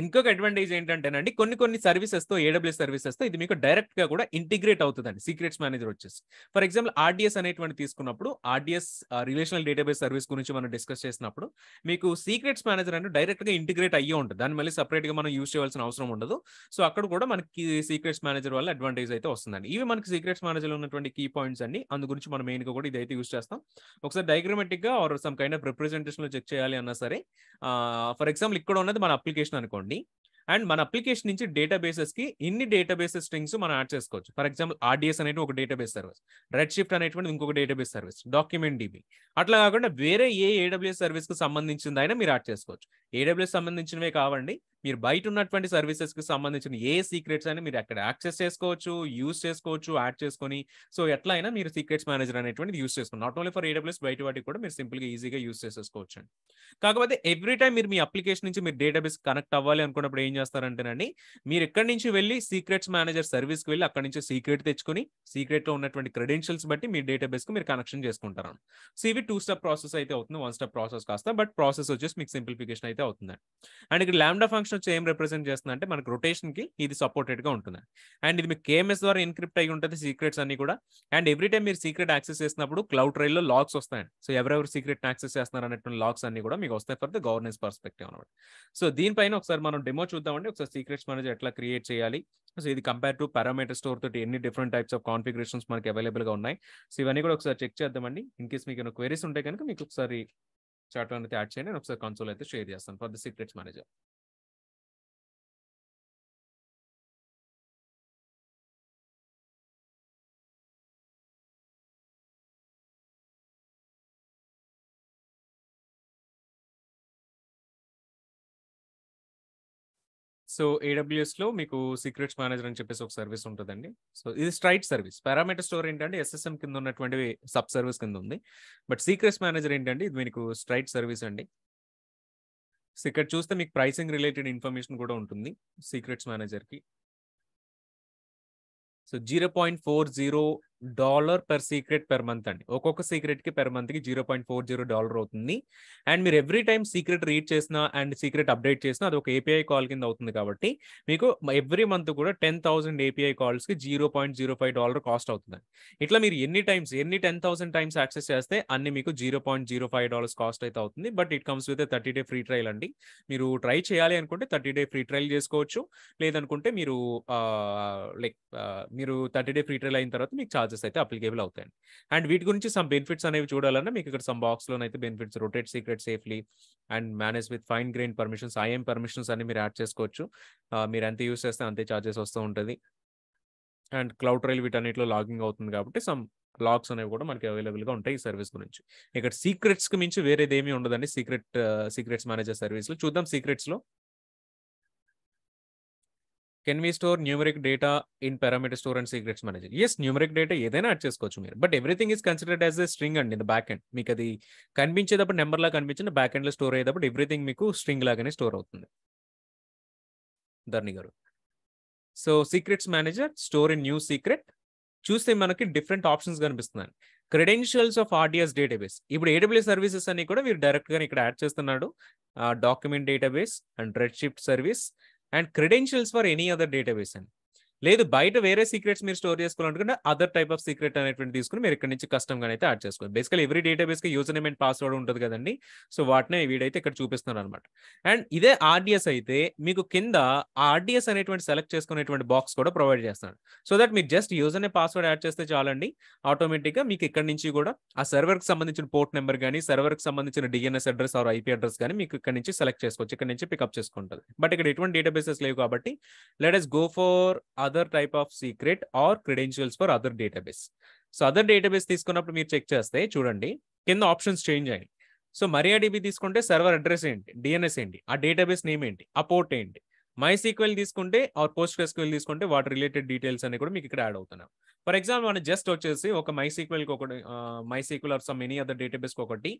ఇంకొక అడ్వాంటేజ్ ఏంటంటేనండి, కొన్ని సర్వీసెస్ తో, ఏడబ్ల్యూఎస్ సర్వీసెస్ తో ఇది మీకు డైరెక్ట్ గా కూడా ఇంటిగ్రేట్ అవుతుందండి సీక్రెట్స్ మేనేజర్ వచ్చేసి. ఫర్ ఎగ్జాంపుల్ ఆర్డిఎస్ అనేటువంటి తీసుకున్నప్పుడు, ఆర్డిఎస్ రిలేషనల్ డేటాబేస్ సర్వీస్ గురించి మనం డిస్కస్ చేసినప్పుడు మీకు సీక్రెట్స్ మేనేజర్ అంటే డైరెక్ట్ గా ఇంటిగ్రేట్ అయ్యే ఉంటుంది. దాన్ని మళ్ళీ సపరేట్ గా మనం యూజ్ చేయాల్సిన అవసరం ఉండదు. సో అక్కడ కూడా మనకి సీక్రెట్స్ మేనేజర్ వల్ల అడ్వాంటేజ్ అయితే వస్తుందండి. ఇవి మనకి సీక్రెట్స్ మేనేజర్ ఉన్నటువంటి కీ పాయింట్స్ అండి. అందు గురించి మనం మెయిన్ గా కూడా ఇదైతే యూజ్ చేస్తాం. ఒకసారి డయాగ్రమాటిక్ గా or some kind of representation లో చెక్ చేయాలి అన్నా సరే, ఫర్ ఎగ్జాంపుల్ ఇక్కడ ఉన్నది మన అప్లికేషన్ అనుకోండి, అండ్ మన అప్లికేషన్ నుంచి డేటాబేసెస్ కి ఇన్ని డేటాబేసెస్ స్ట్రింగ్స్ మనం యాడ్ చేసుకోవచ్చు. ఫర్ ఎగ్జాంపుల్ ఆర్డిఎస్ అనేది ఒక డేటాబేస్ సర్వీస్, రెడ్ షిఫ్ట్ అనేటువంటి ఇంకొక డేటాబేస్ సర్వీస్, డాక్యుమెంట్ DB. అట్లా కాకుండా వేరే ఏ AWS సర్వీస్ కి సంబంధించింది అయినా మీరు యాడ్ చేసుకోవచ్చు. AWS సంబంధించినవే కావండి, మీరు బయట ఉన్నటువంటి సర్వీసెస్ కి సంబంధించిన ఏ సీక్రెట్స్ అయినా మీరు అక్కడ యాక్సెస్ చేసుకోవచ్చు, యూజ్ చేసుకోవచ్చు, యాడ్ చేసుకొని. సో ఎట్లా అయినా మీరు సీక్రెట్స్ మేనేజర్ అనేటువంటిది యూజ్ చేసుకోండి. నాట్ ఓన్లీ ఫర్ AWS, బయట వాటికి కూడా మీరు సింపుల్ గా ఈజీగా యూజ్ చేసేసుకోవచ్చు అండి. కాకపోతే ఎవ్రీ టైం మీరు మీ అప్లికేషన్ నుంచి మీరు డేటాబేస్ కనెక్ట్ అవ్వాలి అనుకున్నప్పుడు ఏం చేస్తారంటేనండి, మీరు ఎక్కడి నుంచి వెళ్ళి సీక్రెట్స్ మేనేజర్ సర్వీస్కి వెళ్ళి అక్కడ నుంచి సీక్రెట్ తెచ్చుకొని సీక్రెట్ లో ఉన్నటువంటి క్రెడెన్షియల్స్ బట్టి మీ డేటాబేస్ కు మీరు కనెక్షన్ చేసుకుంటారు. సో ఇవి 2 స్టెప్ ప్రాసెస్ అయితే అవుతుంది, 1 స్టెప్ ప్రాసెస్ కాస్త, బట్ ప్రాసెస్ వచ్చేసి మీకు సింప్లిఫికేషన్ అయితే అవుతుంది. అండ్ ఇక్కడ లాంబ్డా ఫంక్షన్ కాంబినేషన్ వచ్చి ఏం రిప్రజెంట్ చేస్తుంది అంటే మనకు రొటేషన్కి ఇది సపోర్టెడ్గా ఉంటుంది. అండ్ ఇది మీకు కేఎంఎస్ ద్వారా ఎన్క్రిప్ట్ అయి ఉంటుంది సీక్రెట్స్ అన్ని కూడా. అండ్ ఎవ్రీ టైం మీరు సీక్రెట్ యాక్సెస్ చేసినప్పుడు క్లౌడ్ ట్రైల్లో లాగ్స్ వస్తాయండి. సో ఎవరెవరు సీక్రెట్ యాక్సెస్ చేస్తున్నారు అనేటువంటి లాగ్స్ అన్ని కూడా మీకు వస్తాయి ఫర్ ద గవర్నెన్స్ పర్స్పెక్టివ్ అనమాట. సో దీనిపైన ఒకసారి మనం డెమో చూద్దామండి. ఒకసారి సీక్రెట్స్ మేనేజర్ ఎట్లా క్రియేట్ చేయాలి. సో ఇది కంపేర్ టు పారామీటర్ స్టోర్ తోటి ఎన్ని డిఫరెంట్ టైప్స్ ఆఫ్ కాన్ఫిగరేషన్స్ మనకి అవైలబుల్గా ఉన్నాయి. సో ఇవన్నీ కూడా ఒకసారి చెక్ చేద్దామండి. ఇన్ కేస్ మీకు క్వెరీస్ ఉంటే కనుక మీకు ఒకసారి చాట్ అనేది యాడ్ చేయండి. నేను ఒకసారి కన్సోల్ అయితే షేర్ చేస్తాను for the secrets manager. So ఏడబ్ల్యూఎస్లో మీకు సీక్రెట్స్ మేనేజర్ అని చెప్పేసి ఒక సర్వీస్ ఉంటుందండి. సో ఇది స్ట్రైట్ సర్వీస్. పారామీటర్ స్టోర్ ఏంటంటే ఎస్ఎస్ఎం కింద ఉన్నటువంటి సబ్ సర్వీస్ కింద ఉంది. బట్ సీక్రెట్స్ మేనేజర్ ఏంటంటే ఇది మీకు స్ట్రైట్ సర్వీస్ అండి. సో ఇక్కడ చూస్తే మీకు ప్రైసింగ్ రిలేటెడ్ ఇన్ఫర్మేషన్ కూడా ఉంటుంది సీక్రెట్స్ మేనేజర్కి. So $0.40 per secret per month అండి. ఒక్కొక్క సీక్రెట్కి పర్ మంత్కి $0.40 అవుతుంది. అండ్ మీరు ఎవ్రీ టైమ్ సీక్రెట్ రీడ్ చేసినా అండ్ సీక్రెట్ అప్డేట్ చేసినా అది ఒక ఏపీఐ కాల్ కింద అవుతుంది కాబట్టి మీకు ఎవ్రీ మంత్ కూడా 10,000 ఏపీఐ కాల్స్కి $0.05 కాస్ట్ అవుతుందండి. ఇట్లా మీరు ఎన్ని 10,000 టైమ్స్ యాక్సెస్ చేస్తే అన్ని మీకు $0.05 కాస్ట్ అయితే అవుతుంది. But it comes with 30-day free trial అండి. మీరు ట్రై చేయాలి అనుకుంటే 30-day ఫ్రీ ట్రయల్ చేసుకోవచ్చు. లేదనుకుంటే మీరు మీరు 30-day ఫ్రీ ట్రయల్ అయిన తర్వాత మీకు ఛార్జెస్ అయితే అప్లికేబుల్ అవుతాయండి. అండ్ వీటి గురించి సమ్ బెనిఫిట్స్ అనేవి చూడాలన్నా మీకు ఇక్కడ సమ్ బాక్స్లోనైతే benefits rotate secret safely and manage with fine grain permissions, IAM permissions అన్ని మీరు యాడ్ చేసుకోవచ్చు. మీరు ఎంత యూస్ చేస్తే అంతే ఛార్జెస్ వస్తూ ఉంటుంది. అండ్ క్లౌడ్ ట్రయల్ వీటన్నిటిలో లాగింగ్ అవుతుంది కాబట్టి సమ్ లాగ్స్ అనేవి కూడా మనకి అవైలబుల్గా ఉంటాయి ఈ సర్వీస్ గురించి. ఇక్కడ సీక్రెట్స్కి మించి వేరేది ఏమీ ఉండదండి సీక్రెట్స్ మేనేజర్ సర్వీస్లో. చూద్దాం సీక్రెట్స్లో. Can we store numeric data in parameter store and secrets manager? Yes, numeric data ఏదైనా యాడ్ చేసుకోవచ్చు మీరు. But everything is considered as a string అండి ఇన్ ద బ్యాక్ ఎండ్. మీకు అది కనిపించేటప్పుడు నెంబర్ లాగా కనిపించిన బ్యాక్ ఎండ్ లో స్టోర్ అయ్యేటప్పుడు ఎవ్రీథింగ్ మీకు స్ట్రింగ్ లాగానే స్టోర్ అవుతుంది. ధర్ని గారు. So secrets manager store in new secret చూస్తే మనకి డిఫరెంట్ ఆప్షన్స్ కనిపిస్తున్నాయి. Credentials of RDS database. ఇప్పుడు ఏడబ్ల్యూఎస్ సర్వీసెస్ అన్ని కూడా మీరు డైరెక్ట్ గా ఇక్కడ యాడ్ చేస్తున్నాడు. Document database and red shift service and credentials for any other database అండి. లేదు బయట వేరే సీక్రెట్స్ మీరు స్టోర్ చేసుకోవాలనుకుంటే అదర్ టైప్ ఆఫ్ సీక్రెట్ అనేటువంటి తీసుకుని మీరు ఇక్కడ నుంచి కస్టమ్ గా అయితే యాడ్ చేసుకోవాలి. బేసికల్ ఎవ్రీ డేటాబేస్ కి యూజర్ నేమ్ అండ్ పాస్వర్డ్ ఉంటుంది కదండి. సో వాటినే వీడైతే ఇక్కడ చూపిస్తున్నారు అనమాట. అండ్ ఇదే ఆర్డిఎస్ అయితే మీకు కింద ఆర్డిఎస్ అనేటువంటి సెలెక్ట్ చేసుకునేటువంటి బాక్స్ కూడా ప్రొవైడ్ చేస్తున్నాడు. సో దట్ మీరు just user name password add చేస్తే చాలండి. ఆటోమేటిక్ గా మీకు ఇక్కడ నుంచి కూడా ఆ సర్వర్ కి సంబంధించిన పోర్ట్ నెంబర్ కానీ సర్వర్ కి సంబంధించిన DNS address or IP address కానీ మీకు ఇక్కడ నుంచి సెలెక్ట్ చేసుకోవచ్చు. ఇక్కడ నుంచి పికప్ చేసుకుంటుంది. బట్ ఇక్కడ ఎటువంటి డేటాబేసెస్ లేవు కాబట్టి let us go for other type of secret or credentials for other database. So other database తీసుకున్నప్పుడు మీరు చెక్ చేస్తే చూడండి కింద ఆప్షన్స్ చేంజ్ అయ్యాయి. సో MariaDB తీసుకుంటే సర్వర్ అడ్రస్ ఏంటి, డిఎన్ఎస్ ఏంటి, ఆ డేటాబేస్ నేమ్ ఏంటి, ఆ పోర్ట్ ఏంటి. MySQL తీసుకుంటే ఆర్ PostgreSQL తీసుకుంటే వాటి రిలేటెడ్ డీటెయిల్స్ అన్ని కూడా మీకు ఇక్కడ యాడ్ అవుతున్నాయి. ఫర్ ఎగ్జాంపుల్ మనం జస్ట్ వచ్చేసి ఒక MySQL కి ఒకటి MySQL or some any other database కి ఒకటి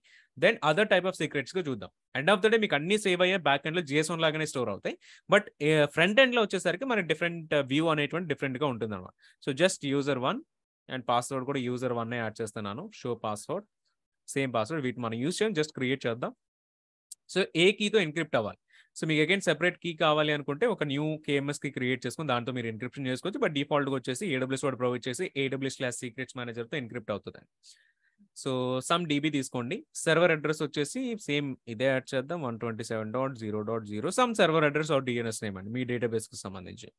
then other type of secrets గా చూద్దాం. ఎండ్ ఆఫ్ ద డే మీకు అన్ని సేవ్ అయ్యే బ్యాక్ ఎండ్ లో JSON లాగానే స్టోర్ అవుతాయి. బట్ ఫ్రంట్ ఎండ్ లో వచ్చేసరికి మనకి డిఫరెంట్ వ్యూ అనేటువంటి డిఫరెంట్ గా ఉంటుంది అనమాట. So just user1 and password కూడా user1 యాడ్ చేస్తున్నాను. షో పాస్వర్డ్ సేమ్ పాస్వర్డ్ వీటి మనం యూజ్ చేయం, జస్ట్ క్రియేట్ చేద్దాం. సో ఏ కీతో ఎన్క్రిప్ట్ అవ్వాలి. సో మీకు అగైన్ సెపరేట్ కీ కావాలి అనుకుంటే ఒక న్యూ KMS కి క్రియేట్ చేసుకుని దాంతో మీరు ఎన్క్రిప్షన్ చేసుకోవచ్చు. బట్ డిఫాల్ట్ గా వచ్చేసి AWS వాడు ప్రొవైడ్ చేసి AWS/Secrets Manager తో ఎన్క్రిప్ట్ అవుతుంది. సో సమ్ DB తీసుకోండి. సర్వర్ అడ్రస్ వచ్చేసి సేమ్ ఇదే యాడ్ చేద్దాం. 127.0.0 some server address or DNS name అండి మీ డేటాబేస్ కి సంబంధించి.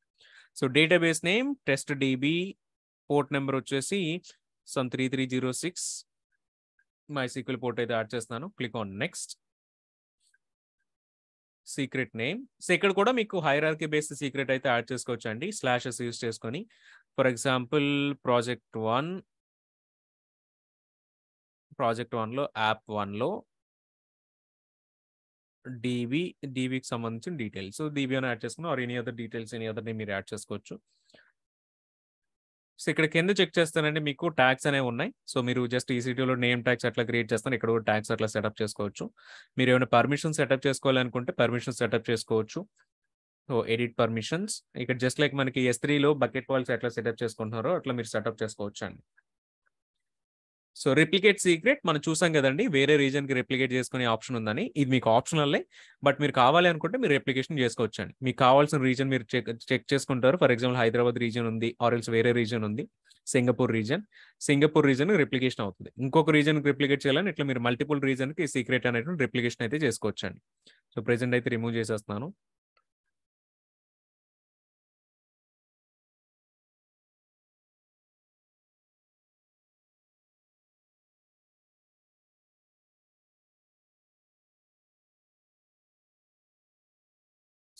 So database name test DB, port number వచ్చేసి సమ్ 3306. MySQL పోర్ట్ అయితే యాడ్ చేస్తాను. Click on next. Secret name. So ఇక్కడ కూడా మీకు హైరార్కీ బేస్డ్ సీక్రెట్ అయితే యాడ్ చేసుకోవచ్చు అండి. స్లాషెస్ యూజ్ చేసుకొని. ఫర్ ఎగ్జాంపుల్ ప్రాజెక్ట్ 1లో యాప్ 1లో DBకి సంబంధించిన డీటెయిల్స్. సో DB అని యాడ్ చేసుకుని or any other details any other name మీరు యాడ్ చేసుకోవచ్చు. సో ఇక్కడ కింద చెక్ చేస్తానండి మీకు ట్యాగ్స్ అనేవి ఉన్నాయి. సో మీరు జస్ట్ EC2లో నేమ్ ట్యాగ్స్ ఎట్లా క్రియేట్ చేస్తాను ఇక్కడ కూడా ట్యాగ్స్ అట్లా సెటప్ చేసుకోవచ్చు. మీరు ఏమైనా పర్మిషన్ సెటప్ చేసుకోవాలనుకుంటే పర్మిషన్ సెటప్ చేసుకోవచ్చు. సో ఎడిట్ పర్మిషన్స్ ఇక్కడ జస్ట్ లైక్ మనకి S3లో బకెట్ వాల్స్ ఎట్లా సెటప్ చేసుకుంటున్నారో అట్లా మీరు సెటప్ చేసుకోవచ్చు అండి. సో రిప్లికేట్ సీక్రెట్ మనం చూసాం కదండి, వేరే రీజన్కి రిప్లికేట్ చేసుకునే ఆప్షన్ ఉందని. ఇది మీకు ఆప్షనల్లే, బట్ మీరు కావాలి అనుకుంటే మీరు రిప్లికేషన్ చేసుకోవచ్చండి. మీకు కావాల్సిన రీజన్ మీరు చెక్ చేసుకుంటారు. ఫర్ ఎగ్జాంపుల్ హైదరాబాద్ రీజన్ ఉంది, ఆర్ ఎల్స్ వేరే రీజన్ ఉంది, సింగపూర్ రీజన్ రిప్లికేషన్ అవుతుంది. ఇంకొక రీజన్ రిప్లికేట్ చేయాలని ఇట్లా మీరు మల్టిపుల్ రీజన్కి సీక్రెట్ అనేటువంటి రిప్లికేషన్ అయితే చేసుకోవచ్చండి. సో ప్రెసెంట్ అయితే రిమూవ్ చేసేస్తున్నాను.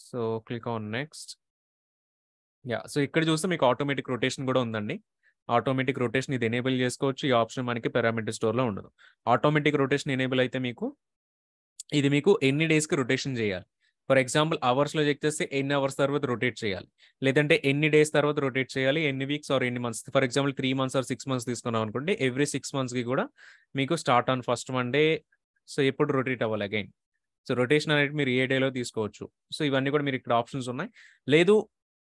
So click on next. So ఇక్కడ చూస్తే మీకు ఆటోమేటిక్ రొటేషన్ కూడా ఉందండి. ఆటోమేటిక్ రొటేషన్ ఇది ఎనేబుల్ చేసుకోవచ్చు. ఈ ఆప్షన్ మనకి పారామీటర్ స్టోర్లో ఉండదు. ఆటోమేటిక్ రొటేషన్ ఎనేబుల్ అయితే ఇది మీకు ఎన్ని డేస్కి రొటేషన్ చేయాలి. ఫర్ ఎగ్జాంపుల్ అవర్స్లో చెక్ చేస్తే ఎన్ని అవర్స్ తర్వాత రొటేట్ చేయాలి, లేదంటే ఎన్ని డేస్ తర్వాత రొటేట్ చేయాలి, ఎన్ని వీక్స్ ఆర్ ఎన్ని months. For example 3 months or 6 months తీసుకున్నాం అనుకోండి, ఎవ్రీ 6 monthsకి కూడా మీకు start on first Monday. So ఎప్పుడు రొటేట్ అవ్వాలి అగైన్. సో రొటేషన్ అనేది మీరు ఏ డేలో తీసుకోవచ్చు. సో ఇవన్నీ కూడా మీరు ఇక్కడ ఆప్షన్స్ ఉన్నాయి. లేదు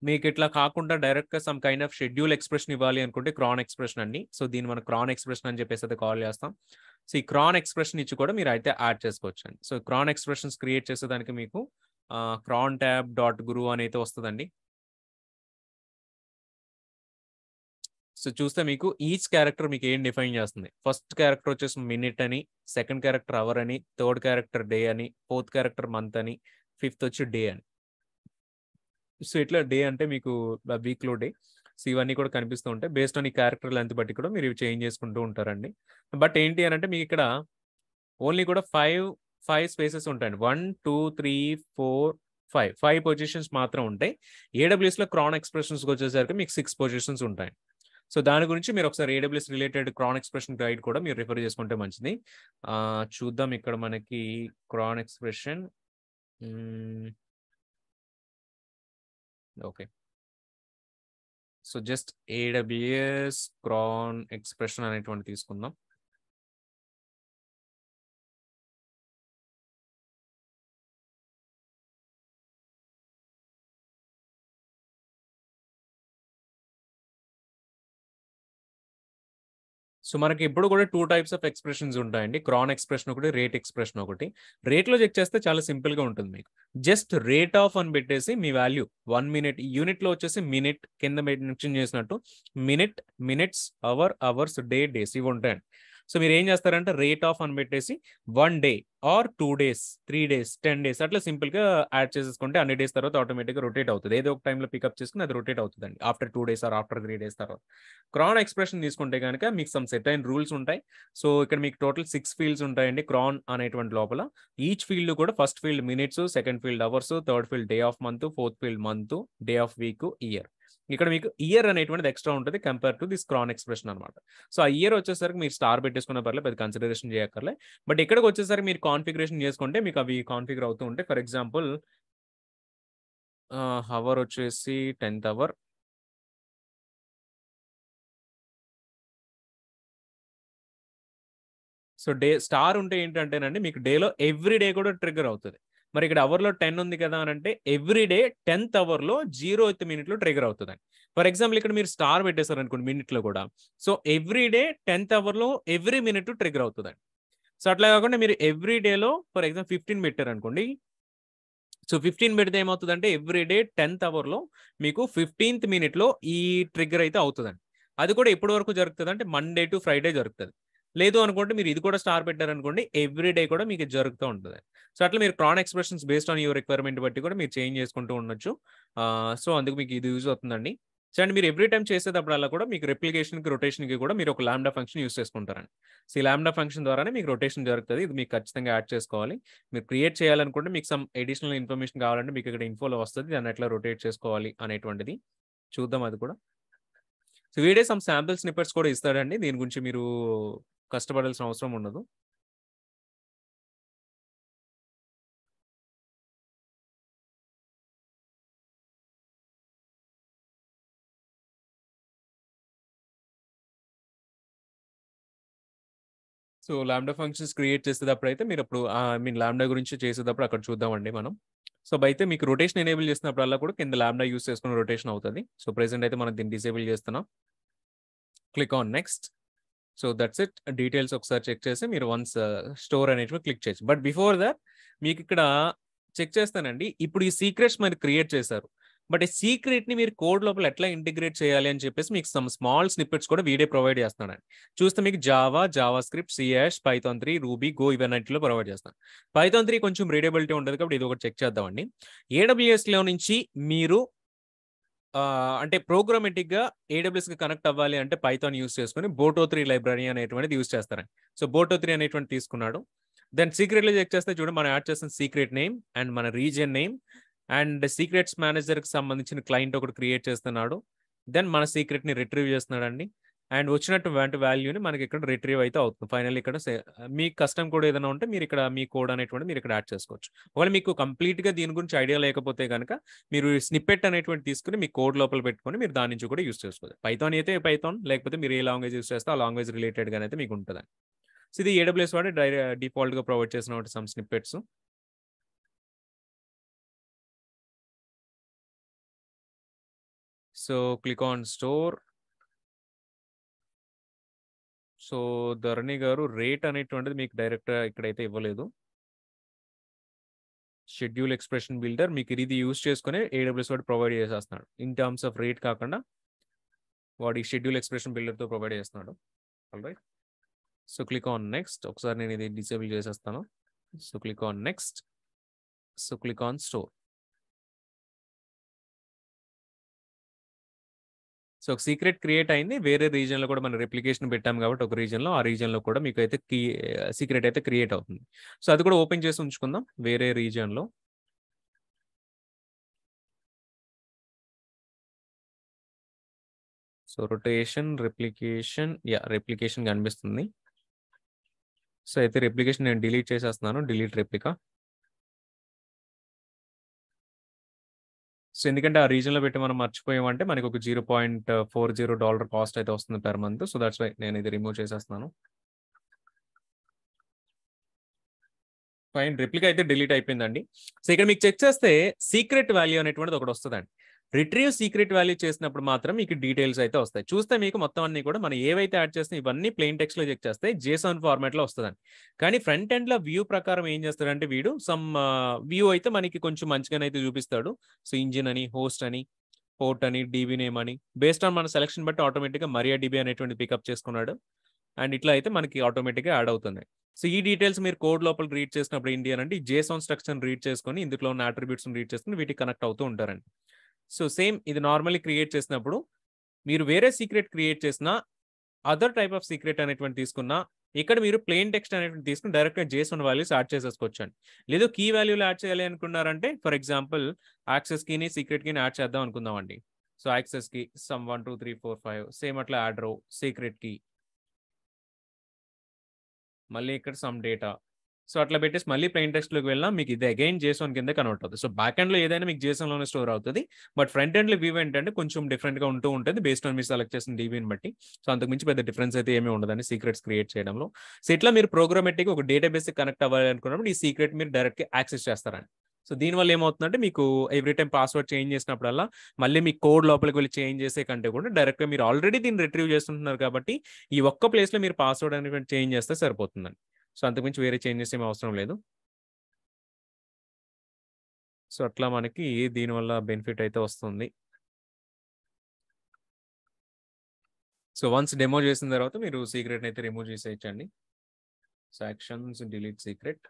మీకు ఇట్లా కాకుండా డైరెక్ట్గా some kind of schedule expression ఇవ్వాలి అనుకుంటే క్రాన్ ఎక్స్ప్రెషన్ అండి. సో దీన్ని మనం క్రాన్ ఎక్స్ప్రెషన్ అని చెప్పేసి అయితే కాల్ చేస్తాం. సో ఈ క్రాన్ ఎక్స్ప్రెషన్ ఇచ్చి కూడా మీరు అయితే యాడ్ చేసుకోవచ్చు అండి. సో క్రాన్ ఎక్స్ప్రెషన్స్ క్రియేట్ చేసేదానికి మీకు క్రాన్ ట్యాబ్ డాట్ గురు అని అయితే వస్తుందండి. సో చూస్తే మీకు ఈచ్ క్యారెక్టర్ మీకు ఏం డిఫైన్ చేస్తుంది. ఫస్ట్ క్యారెక్టర్ వచ్చేసి మినిట్ అని, సెకండ్ క్యారెక్టర్ అవర్ అని, థర్డ్ క్యారెక్టర్ డే అని, ఫోర్త్ క్యారెక్టర్ మంత్ అని, ఫిఫ్త్ వచ్చి డే అని. సో ఇట్లా డే అంటే మీకు వీక్లో డే. సో ఇవన్నీ కూడా కనిపిస్తూ ఉంటాయి. బేస్డ్ ఆన్ ఈ క్యారెక్టర్ లెంత్ బట్టి కూడా మీరు ఇవి చేంజ్ చేసుకుంటూ ఉంటారండి. బట్ ఏంటి అని అంటే మీకు ఇక్కడ ఓన్లీ కూడా ఫైవ్ స్పేసెస్ ఉంటాయండి. 1 2 3 4 5 పొజిషన్స్ మాత్రం ఉంటాయి. ఏడబ్ల్యూఎస్లో క్రాన్ ఎక్స్ప్రెషన్స్కి వచ్చేసరికి మీకు 6 పొజిషన్స్ ఉంటాయి. సో దాని గురించి మీరు ఒకసారి AWS related cron expression guide కూడా మీరు రిఫర్ చేసుకుంటే మంచిది. చూద్దాం ఇక్కడ మనకి cron expression. Okay, so just AWS cron expression అనేటువంటి తీసుకుందాం. సో మనకి ఇప్పుడు కూడా 2 types ఆఫ్ ఎక్స్ప్రెషన్స్ ఉంటాయండి. క్రాన్ ఎక్స్ప్రెషన్ ఒకటి, రేట్ ఎక్స్ప్రెషన్ ఒకటి. రేట్లో చెక్ చేస్తే చాలా సింపుల్గా ఉంటుంది. మీకు జస్ట్ రేట్ ఆఫ్ అని పెట్టేసి మీ వాల్యూ 1 minute, యూనిట్లో వచ్చేసి మినిట్ కింద మెన్షన్ చేసినట్టు minute, minutes, hour, hours, day, days ఇవి ఉంటాయండి. సో మీరు ఏం చేస్తారంటే రేట్ ఆఫ్ అని పెట్టేసి 1 day are 2 days, 3 days, 10 days అట్లా సింపుల్గా యాడ్ చేసేసుకుంటే అన్ని డేస్ తర్వాత ఆటోమేటిక్గా రొటేట్ అవుతుంది. ఏదో ఒక టైంలో పికప్ చేసుకుని అది రొటేట్ అవుతుందండి after 2 days or after 3 days తర్వాత. క్రాన్ ఎక్స్ప్రెషన్ తీసుకుంటే కనుక మీకు సమ్ సెట్ అయిన రూల్స్ ఉంటాయి. సో ఇక్కడ మీకు టోటల్ 6 ఫీల్డ్స్ ఉంటాయండి క్రాన్ అనేటువంటి లోపల. ఈచ్ ఫీల్డ్ కూడా first field minutes, second field hours, third field day of month, fourth field month, day of week, year. ఇక్కడ మీకు ఇయర్ అనేటువంటిది ఎక్స్ట్రా ఉంటుంది compare to this cron expression అనమాట. సో ఆ ఇయర్ వచ్చేసరికి మీరు స్టార్ పెట్టేసుకున్న పర్లేదు, పెద్ద కన్సిడరేషన్ చేయక్కర్లే. బట్ ఇక్కడికి వచ్చేసరికి మీరు కాన్ఫిగరేషన్ చేసుకుంటే మీకు అవి కాన్ఫిగర్ అవుతూ ఉంటాయి. ఫర్ ఎగ్జాంపుల్ అవర్ వచ్చేసి 10th hour. So day star ఉంటే ఏంటంటేనండి మీకు డేలో ఎవ్రీ డే కూడా ట్రిగ్గర్ అవుతుంది. మరి ఇక్కడ అవర్లో 10 ఉంది కదా అని అంటే ఎవ్రీ డే 10th అవర్లో 0th మినిట్లో ట్రిగ్గర్ అవుతుందండి. ఫర్ ఎగ్జాంపుల్ ఇక్కడ మీరు స్టార్ పెట్టేశారు అనుకోండి మినిట్లో కూడా. సో ఎవ్రీ డే 10th అవర్లో ఎవ్రీ మినిట్ ట్రిగ్గర్ అవుతుందండి. సో అట్లా కాకుండా మీరు ఎవ్రీ డేలో ఫర్ ఎగ్జాంపుల్ 15 పెట్టారు అనుకోండి. సో 15 పెడితే ఏమవుతుందంటే ఎవ్రీ డే 10th అవర్లో మీకు 15th మినిట్లో ఈ ట్రిగ్గర్ అయితే అవుతుందండి. అది కూడా ఎప్పటి వరకు జరుగుతుంది అంటే మండే టు ఫ్రైడే జరుగుతుంది. లేదు అనుకోండి మీరు ఇది కూడా స్టార్ పెట్టారనుకోండి ఎవ్రీ డే కూడా మీకు జరుగుతూ ఉంటుంది. సో అట్లా మీరు cron expressions based on your requirement బట్టి కూడా మీరు చేంజ్ చేసుకుంటూ ఉండొచ్చు. సో అందుకు మీకు ఇది యూజ్ అవుతుందండి. సో అండ్ మీరు ఎవ్రీ టైం చేసేటప్పుడల్లా కూడా మీకు రెప్లికేషన్కి, రొటేషన్కి కూడా మీరు ఒక లాంబ్డా ఫంక్షన్ యూస్ చేసుకుంటారండి. సో ఈ లాంబ్డా ఫంక్షన్ ద్వారానే మీకు రొటేషన్ జరుగుతుంది. ఇది మీకు ఖచ్చితంగా యాడ్ చేసుకోవాలి. మీరు క్రియేట్ చేయాలనుకుంటే మీకు సమ్ అడిషనల్ ఇన్ఫర్మేషన్ కావాలంటే మీకు ఇక్కడ ఇన్ఫోలో వస్తుంది. దాన్ని ఎట్లా రొటేట్ చేసుకోవాలి అనేటువంటిది చూద్దాం అది కూడా. సో వీడే సమ్ శాంపిల్ స్నిప్పెట్స్ కూడా ఇస్తాడండి. దీని గురించి మీరు కష్టపడాల్సిన అవసరం ఉండదు. సో లాంబ్డా ఫంక్షన్స్ క్రియేట్ చేసేటప్పుడు అయితే మీరు అప్పుడు లాంబ్డా గురించి చేసేటప్పుడు అక్కడ చూద్దామండి మనం. సో అయితే మీకు రొటేషన్ ఎనేబుల్ చేసినప్పుడల్లా కూడా కింద లాంబ్డా యూస్ చేసుకుని రొటేషన్ అవుతుంది. సో ప్రెసెంట్ అయితే మనం దీన్ని డిసేబుల్ చేస్తున్నాం. Click on next. So that's it. Details ఒకసారి చెక్ చేసి మీరు వన్స్ స్టోర్ అనేటివి క్లిక్ చేయొచ్చు. బట్ బిఫోర్ దట్ మీకు ఇక్కడ చెక్ చేస్తానండి. ఇప్పుడు ఈ సీక్రెట్స్ మీరు క్రియేట్ చేశారు. బట్ ఈ సీక్రెట్‌ని మీరు కోడ్ లోపల ఎట్లా ఇంటిగ్రేట్ చేయాలి అని చెప్పేసి మీకు సమ్ స్మాల్ స్నిప్పెట్స్ కూడా వీడే ప్రొవైడ్ చేస్తున్నాడండి. చూస్తే మీకు Java, JavaScript, C hash, Python 3, Ruby, Go ఇవన్నిటిలో ప్రొవైడ్ చేస్తాను. పైథాన్ 3 కొంచెం రీడబిలిటీ ఉండదు కాబట్టి ఇది ఒకటి చెక్ చేద్దామండి. ఏడబ్ల్యూఎస్‌లో నుంచి మీరు అంటే ప్రోగ్రామాటిక్‌గా ఏడబ్ల్యూఎస్‌కి కనెక్ట్ అవ్వాలి అంటే పైథాన్ యూజ్ చేసుకొని బోటో 3 లైబ్రరీ అనేటువంటిది యూజ్ చేస్తారండి. సో బోటో 3 అనేటువంటిది తీసుకున్నాడు. దెన్ సీక్రెట్‌లో చెక్ చేస్తే చూడండి మనం యాడ్ చేసిన సీక్రెట్ నేమ్ అండ్ మన రీజియన్ నేమ్ అండ్ సీక్రెట్స్ మేనేజర్‌కి సంబంధించిన క్లయింట్ ఒకటి క్రియేట్ చేస్తున్నాడు. దెన్ మన సీక్రెట్‌ని రిట్రీవ్ చేస్తున్నాడండి. అండ్ వచ్చినటువంటి వాల్యూని మనకి ఇక్కడ రిట్రీవ్ అయితే అవుతుంది. ఫైనల్లీ ఇక్కడ మీ కస్టమ్ కోడ్ ఏదైనా ఉంటే మీరు ఇక్కడ మీ కోడ్ అనేటువంటిది మీరు ఇక్కడ యాడ్ చేసుకోవచ్చు. ఒకవేళ మీకు కంప్లీట్‌గా దీని గురించి ఐడియా లేకపోతే గనక మీరు స్నిప్పెట్ అనేటువంటి తీసుకొని మీ కోడ్ లోపల పెట్టుకొని మీరు దాని నుంచి కూడా యూజ్ చేసుకోవచ్చు. పైథాన్ అయితే పైథాన్ లేకపోతే మీరు ఏ లాంగ్వేజ్ యూజ్ చేస్తే ఆ లాంగ్వేజ్ రిలేటెడ్‌గా అయితే మీకు ఉంటదండి. సో ఇది ఏడబ్ల్యూఎస్ వాడు డిఫాల్ట్‌గా ప్రొవైడ్ చేసిన some snippets. So click on store. So Dharani గారు రేట్ అనేటువంటిది మీకు డైరెక్ట్‌గా ఇక్కడైతే ఇవ్వలేదు. షెడ్యూల్ ఎక్స్‌ప్రెషన్ బిల్డర్ మీకు ఇది యూజ్ చేసుకొని ఏడబ్ల్యూఎస్ వాడు ప్రొవైడ్ చేసేస్తున్నాడు. ఇన్ టర్మ్స్ ఆఫ్ రేట్ కాకుండా వాడు ఈ షెడ్యూల్ ఎక్స్‌ప్రెషన్ బిల్డర్‌తో ప్రొవైడ్ చేస్తున్నాడు. Alright. So click on next. ఒకసారి నేను ఇది డిసేబుల్ చేసేస్తాను. So click on next. So click on store. So ఒక సీక్రెట్ క్రియేట్ అయింది. వేరే రీజియన్‌లో కూడా మనం రెప్లికేషన్ పెట్టాం కాబట్టి ఒక రీజియన్‌లో, ఆ రీజియన్‌లో కూడా మీకైతే సీక్రెట్ అయితే క్రియేట్ అవుతుంది. సో అది కూడా ఓపెన్ చేసి ఉంచుకుందాం వేరే రీజియన్‌లో. సో రొటేషన్, రెప్లికేషన్ కనిపిస్తుంది. సో అయితే రెప్లికేషన్ నేను డిలీట్ చేసేస్తున్నాను. Delete replica. సో ఎందుకంటే ఆ రీజియన్‌లో పెట్టి మనం మర్చిపోయామంటే మనకు ఒక $0.40 కాస్ట్ అయితే వస్తుంది per month. So that's why నేను ఇది రిమూవ్ చేసేస్తున్నాను. ఫైన్. రెప్లికా అయితే డిలీట్ అయిపోయిందండి. సో ఇక్కడ మీకు చెక్ చేస్తే సీక్రెట్ వాల్యూ అనేటువంటిది ఒకటి వస్తదండి. రిట్రీవ్ సీక్రెట్ వాల్యూ చేసినప్పుడు మాత్రం మీకు డీటెయిల్స్ అయితే వస్తాయి. చూస్తే మీకు మొత్తం అన్ని కూడా మనం ఏవైతే యాడ్ చేస్తామో ఇవన్నీ ప్లెయిన్ టెక్స్ట్‌లో చెక్ చేస్తే జేసన్ ఫార్మాట్‌లో వస్తదండి. కానీ ఫ్రంట్ ఎండ్‌లో వ్యూ ప్రకారం ఏం చేస్తాడంటే వీడు వ్యూ అయితే మనకి కొంచెం మంచిగానైతే చూపిస్తాడు. సో ఇంజిన్ అని, హోస్ట్ అని, పోర్ట్ అని, డీబీ నేమ్ అని బేస్డ్ ఆన్ మన సెలక్షన్ బట్టి ఆటోమేటిక్‌గా మరియాడీబీ అనేటువంటిది పికప్ చేసుకున్నాడు. అండ్ ఇట్లా అయితే మనకి ఆటోమేటిక్‌గా యాడ్ అవుతుంది. సో ఈ డీటెయిల్స్ మీరు కోడ్ లోపల రీడ్ చేసినప్పుడు ఏంటి అనంటే ఈ జేసన్ స్ట్రక్చర్‌ని రీడ్ చేసుకొని ఇందులో ఉన్న అట్రిబ్యూట్స్‌ని రీడ్ చేసుకొని వీటికి కనెక్ట్ అవుతూ ఉంటారండి. సో సేమ్ ఇది నార్మల్లీ క్రియేట్ చేసినప్పుడు మీరు వేరే సీక్రెట్ క్రియేట్ చేసినా, అదర్ టైప్ ఆఫ్ సీక్రెట్ అనేటువంటి తీసుకున్నా, ఇక్కడ మీరు ప్లెయిన్ టెక్స్ట్ అనేటువంటి తీసుకొని డైరెక్ట్‌గా జేసన్ వాల్యూస్ యాడ్ చేసేసుకోవచ్చండి. లేదు కీ వాల్యూలు యాడ్ చేయాలి అనుకున్నారంటే ఫర్ ఎగ్జాంపుల్ యాక్సెస్ కీని, సీక్రెట్ కీని యాడ్ చేద్దాం అనుకుందామండి. So access key some 1, 2, 3, 4, 5 same అట్లా యాడ్ రో, సీక్రెట్ కీ మళ్ళీ ఇక్కడ సమ్ డేటా. సో అట్లా పెట్టేసి మళ్ళీ ప్లెయిన్ టెక్స్ట్‌లోకి వెళ్ళినా మీకు ఇది అగైన్ జేసన్ కిందే కన్వర్ట్ అవుతుంది. సో బ్యాక్ ఎండ్‌లో ఏదైనా మీకు జేసన్‌లోనే స్టోర్ అవుతది. బట్ ఫ్రంట్ ఎండ్‌లో వ్యూ ఏంటంటే కొంచెం డిఫరెంట్‌గా ఉంటూ ఉంటది బేస్డ్ ఆన్ మీరు సెలెక్ట్ చేసిన డీబీని బట్టి. సో అంతకు మించి పెద్ద డిఫరెన్స్ అయితే ఏమీ ఉండదండి సీక్రెట్స్ క్రియేట్ చేయడంలో. సో ఇట్లా మీరు ప్రోగ్రామాటిక్‌గా ఒక డేటాబేస్‌కి కనెక్ట్ అవ్వాలి అనుకున్నప్పుడు ఈ సీక్రెట్ మీరు డైరెక్ట్‌గా యాక్సెస్ చేస్తారండి. సో దీనివల్ల ఏమవుతుందంటే మీకు ఎవ్రీ టైమ్ పాస్వర్డ్ చేంజ్ చేసినప్పుడల్లా మళ్ళీ మీ కోడ్ లోపలికి వెళ్లి చేంజ్ చేసే కంటే కూడా డైరెక్ట్‌గా మీరు ఆల్రెడీ దీన్ని రిట్రీవ్ చేస్తుంటున్నారు కాబట్టి ఈ ఒక్క ప్లేస్‌లో మీరు పాస్వర్డ్ అనేటువంటి చేంజ్ చేస్తే సరిపోతుందండి. సో అంతకుమించి వేరే చేంజెస్ ఏమి అవసరం లేదు. సో అట్లా మనకి దీనివల్ల బెనిఫిట్ అయితే వస్తుంది. సో వన్స్ డెమో చేసిన తర్వాత మీరు సీక్రెట్‌ని అయితే రిమూవ్ చేసేయొచ్చండి. So actions delete secret.